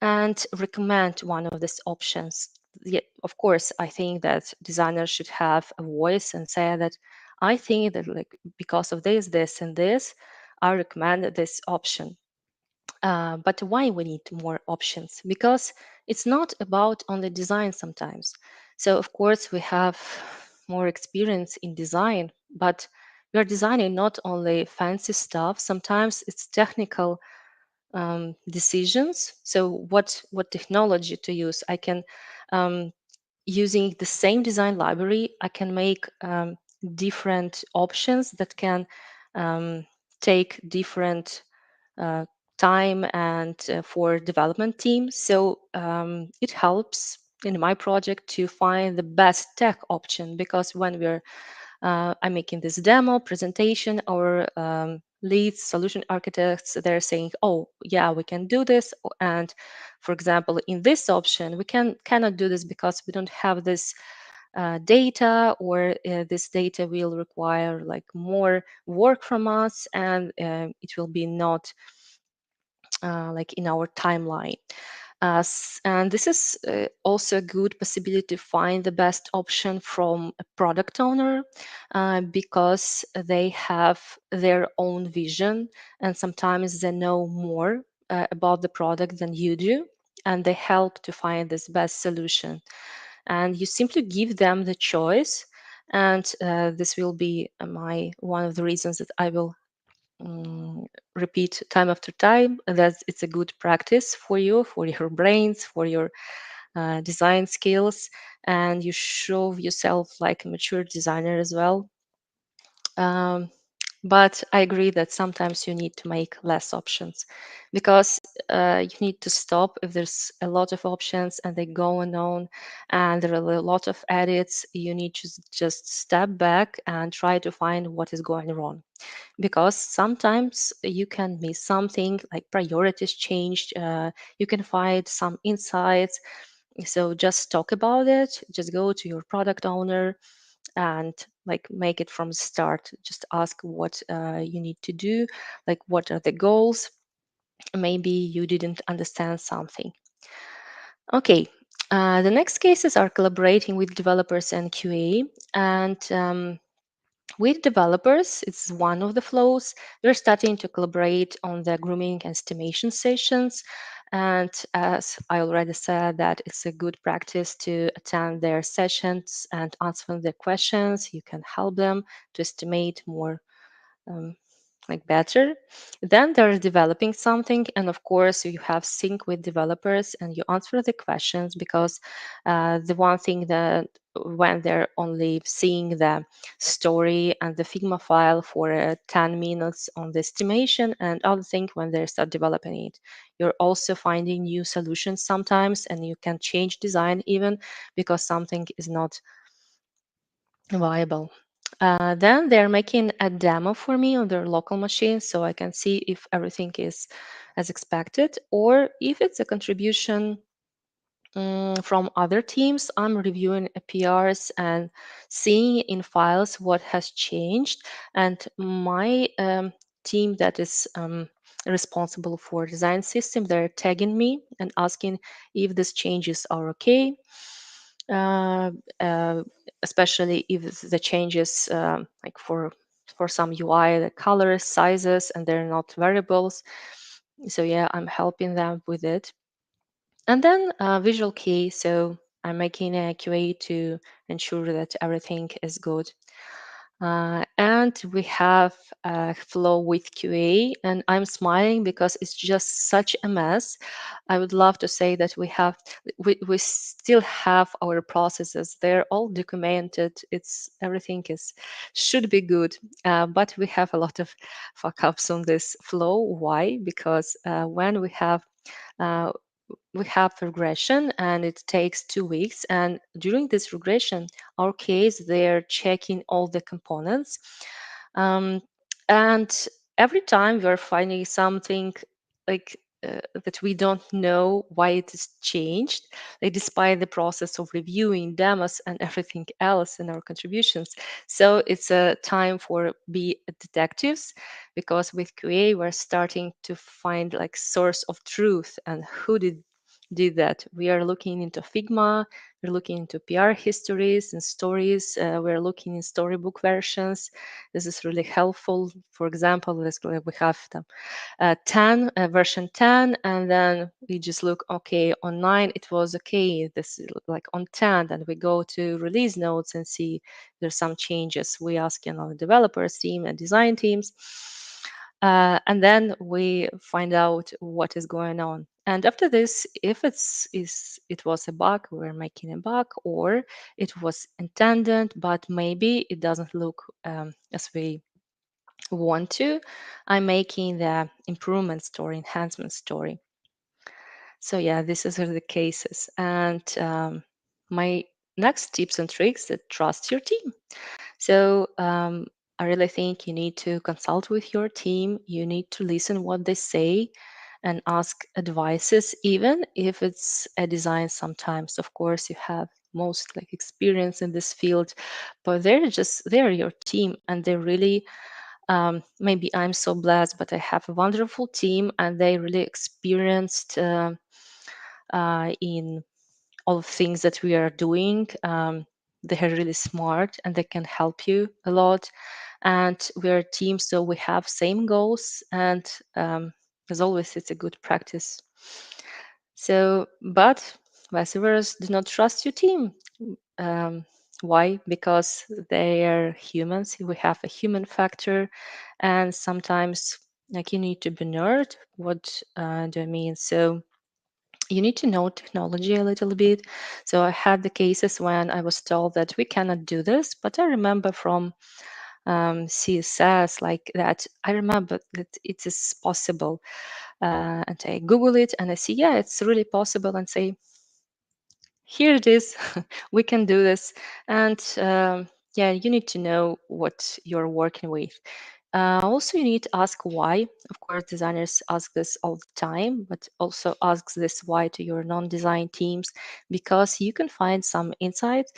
Speaker 7: and recommend one of these options. Yet, of course, I think that designers should have a voice and say that I think that, like, because of this, and this, I recommend this option. But why we need more options? Because it's not about only design sometimes. So of course we have more experience in design, but we are designing not only fancy stuff. Sometimes it's technical decisions. So what technology to use? I can using the same design library, I can make different options that can take different uh, time and for development teams. So it helps in my project to find the best tech option, because when I'm making this demo presentation, our leads, solution architects, they're saying, oh yeah, we can do this. And for example, in this option, we cannot do this because we don't have this data, or this data will require like more work from us, and it will be not like in our timeline. And this is also a good possibility to find the best option from a product owner, because they have their own vision, and sometimes they know more about the product than you do, and they help to find this best solution. And you simply give them the choice, and this will be my one of the reasons that I will repeat time after time. That it's a good practice for you, for your brains, for your design skills, and you show yourself like a mature designer as well. um, but I agree that sometimes you need to make less options, because you need to stop if there's a lot of options and they go on, and there are a lot of edits. You need to just step back and try to find what is going wrong, because sometimes you can miss something, like priorities changed. You can find some insights. So just talk about it, just go to your product owner and like make it from the start. Just ask what you need to do, like what are the goals. Maybe you didn't understand something. Okay, the next cases are collaborating with developers and QA. And with developers, it's one of the flows. We're starting to collaborate on the grooming and estimation sessions. And as I already said, that it's a good practice to attend their sessions and answer their questions. You can help them to estimate more um, like better. Then they're developing something, and of course you have sync with developers and you answer the questions, because the one thing that when they're only seeing the story and the Figma file for 10 minutes on the estimation, and other thing when they start developing it. You're also finding new solutions sometimes, and you can change design even because something is not viable. Then they're making a demo for me on their local machine so I can see if everything is as expected, or if it's a contribution from other teams. I'm reviewing PRs and seeing in files what has changed. And my team that is responsible for design system, they're tagging me and asking if these changes are okay. Uh, uh, Especially if the changes like for some UI, the colors, sizes, and they're not variables. So yeah, I'm helping them with it. And then visual key. So I'm making a QA to ensure that everything is good. And we have a flow with QA, and I'm smiling because it's just such a mess. I would love to say that we still have our processes. They're all documented. It's everything is should be good, but we have a lot of fuck ups on this flow. Why? Because when uh, we have regression and it takes 2 weeks, and during this regression our case they're checking all the components, um, and every time we're finding something like that we don't know why it is changed, like despite the process of reviewing demos and everything else in our contributions. So it's a time for be detectives, because with QA we're starting to find like source of truth and who did that. We are looking into Figma, we're looking into PR histories and stories, we're looking in storybook versions. This is really helpful. For example, we have the 10 version 10, and then we just look, okay, on 9 it was okay, this is like on 10, and we go to release notes and see there's some changes. We ask the developers team and design teams, and then we find out what is going on. And after this, if it was a bug, we're making a bug, or it was intended but maybe it doesn't look as we want to, I'm making the improvement story, enhancement story. So yeah, these are the cases. And my next tips and tricks that trust your team. So I really think you need to consult with your team. You need to listen what they say and ask advices, even if it's a design. Sometimes, of course, you have most like experience in this field, but they're your team, and they really maybe I'm so blessed, but I have a wonderful team, and they really experienced in all things that we are doing. They are really smart and they can help you a lot. And we're a team, so we have same goals. And as always, it's a good practice. So, but vice versa, do not trust your team. Um, why? Because they are humans. We have a human factor, and sometimes like you need to be nerd. What do I mean? So you need to know technology a little bit. So I had the cases when I was told that we cannot do this, but I remember from CSS like that. I remember that it is possible, and I Google it and I see, yeah, it's really possible, and say, here it is, we can do this. And yeah, you need to know what you're working with. Also, you need to ask why. Of course, designers ask this all the time, but also ask this why to your non-design teams, because you can find some insights.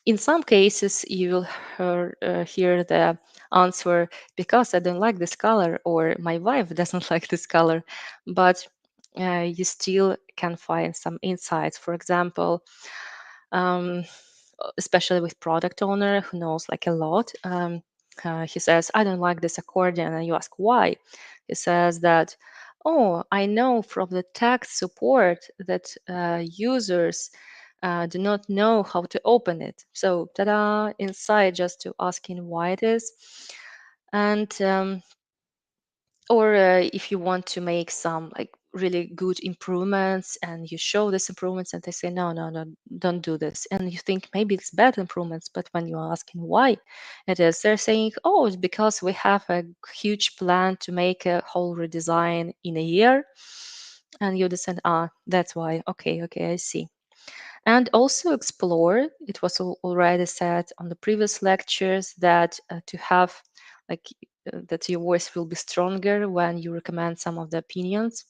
Speaker 7: In some cases, you will hear the answer, because I don't like this color, or my wife doesn't like this color, but you still can find some insights. For example, um, especially with product owner who knows like a lot. He says, I don't like this accordion. And you ask why. He says that, oh, I know from the tech support that users do not know how to open it. So, ta-da, inside just to asking why it is. And or if you want to make some like really good improvements, and you show these improvements and they say no, no, no, don't do this, and you think maybe it's bad improvements, but when you're asking why it is, they're saying, oh, it's because we have a huge plan to make a whole redesign in a year, and you decide, that's why. Okay, I see. And also explore, it was already said on the previous lectures, that to have like that your voice will be stronger when you recommend some of the opinions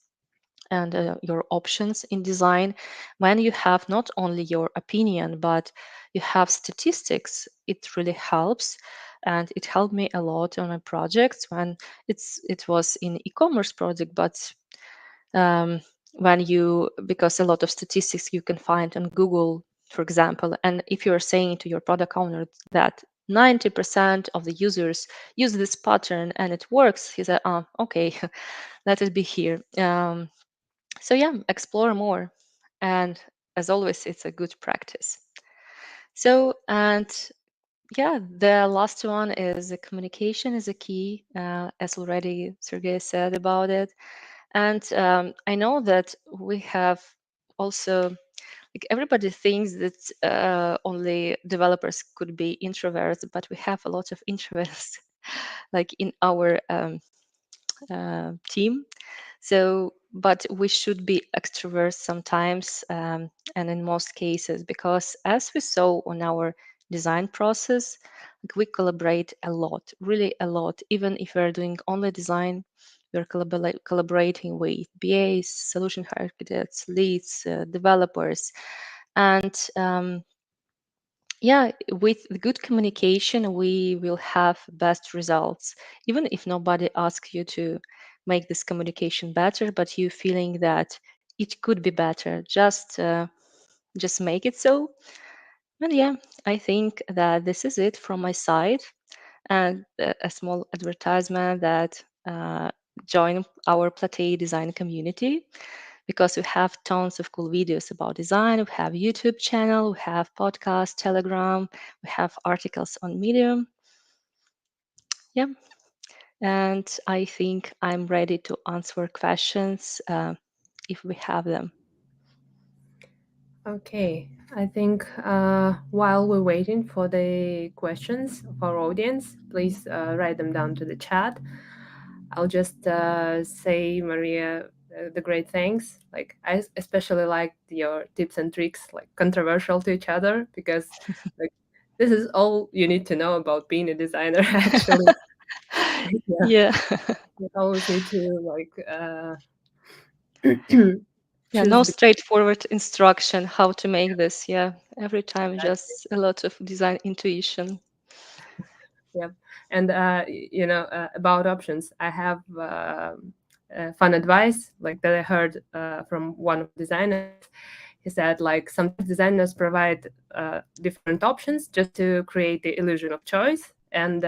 Speaker 7: and your options in design. When you have not only your opinion but you have statistics, it really helps. And it helped me a lot on my projects when it was in e-commerce project, but when you, because a lot of statistics you can find on Google, for example, and if you're saying to your product owner that 90% of the users use this pattern and it works, he said, okay, let it be here. So yeah, explore more. And as always, it's a good practice. So, and yeah, the last one is the communication is a key, as already Sergey said about it. And I know that we have also, like, everybody thinks that only developers could be introverts, but we have a lot of introverts like in our team. So, but we should be extroverts sometimes, and in most cases, because as we saw on our design process, like, we collaborate a lot, really a lot. Even if we're doing only design, we're collaborating with BAs, solution architects, leads, developers, and yeah, with good communication, we will have best results. Even if nobody asks you to make this communication better, but you feeling that it could be better, just make it so. And yeah, I think that this is it from my side. And a small advertisement that join our Platea design community, because we have tons of cool videos about design. We have YouTube channel, we have podcast, Telegram, we have articles on Medium. Yeah, and I think I'm ready to answer questions if we have them.
Speaker 1: Okay, I think while we're waiting for the questions of our audience, please write them down to the chat. I'll just say, Maria, the great thanks. Like, I especially liked your tips and tricks, like controversial to each other, because like this is all you need to know about being a designer. Actually, yeah,
Speaker 7: Yeah.
Speaker 1: you always need to like
Speaker 7: Yeah,
Speaker 1: choose
Speaker 7: no
Speaker 1: the
Speaker 7: straightforward instruction how to make this. Yeah, every time just a lot of design intuition.
Speaker 1: yeah. And about options, I have fun advice like that I heard from one of the designers. He said, like, sometimes designers provide different options just to create the illusion of choice, and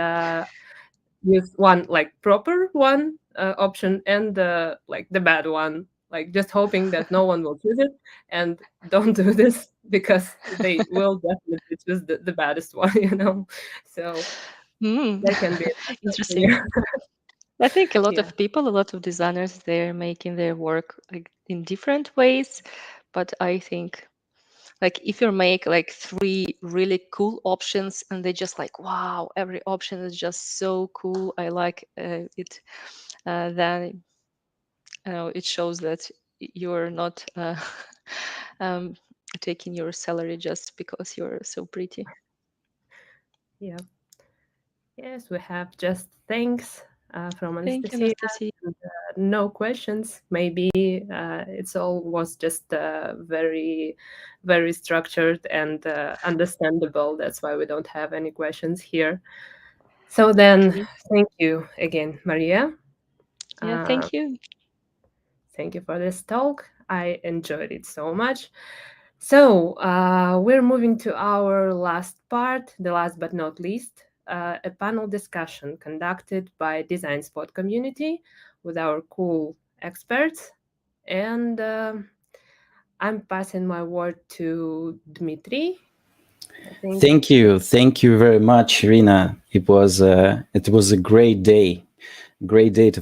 Speaker 1: use one like proper one option and like the bad one, like just hoping that no one will choose it. And don't do this because they will definitely choose the baddest one, So
Speaker 7: Mm.
Speaker 1: that can be
Speaker 7: Interesting. I think a lot
Speaker 1: yeah.
Speaker 7: of people, a lot of designers, they're making their work like in different ways. But I think, like, if you make like 3 really cool options and they just like, wow, every option is just so cool, I like it, then it shows that you're not um, taking your salary just because you're so pretty.
Speaker 1: Yeah. Yes, we have just thanks from
Speaker 7: Thank you,
Speaker 1: Anastasia.
Speaker 7: Anastasia.
Speaker 1: No questions. Maybe it's all was just very, very structured and understandable. That's why we don't have any questions here. So then,
Speaker 7: Okay.
Speaker 1: thank you again, Maria.
Speaker 7: Yeah,
Speaker 1: Uh,
Speaker 7: thank you.
Speaker 1: Thank you for this talk. I enjoyed it so much. So we're moving to our last part, the last but not least, a panel discussion conducted by DesignSpot community with our cool experts. And I'm passing my word to Dmitry. I think.
Speaker 8: Thank you very much, Irina. It was a great day to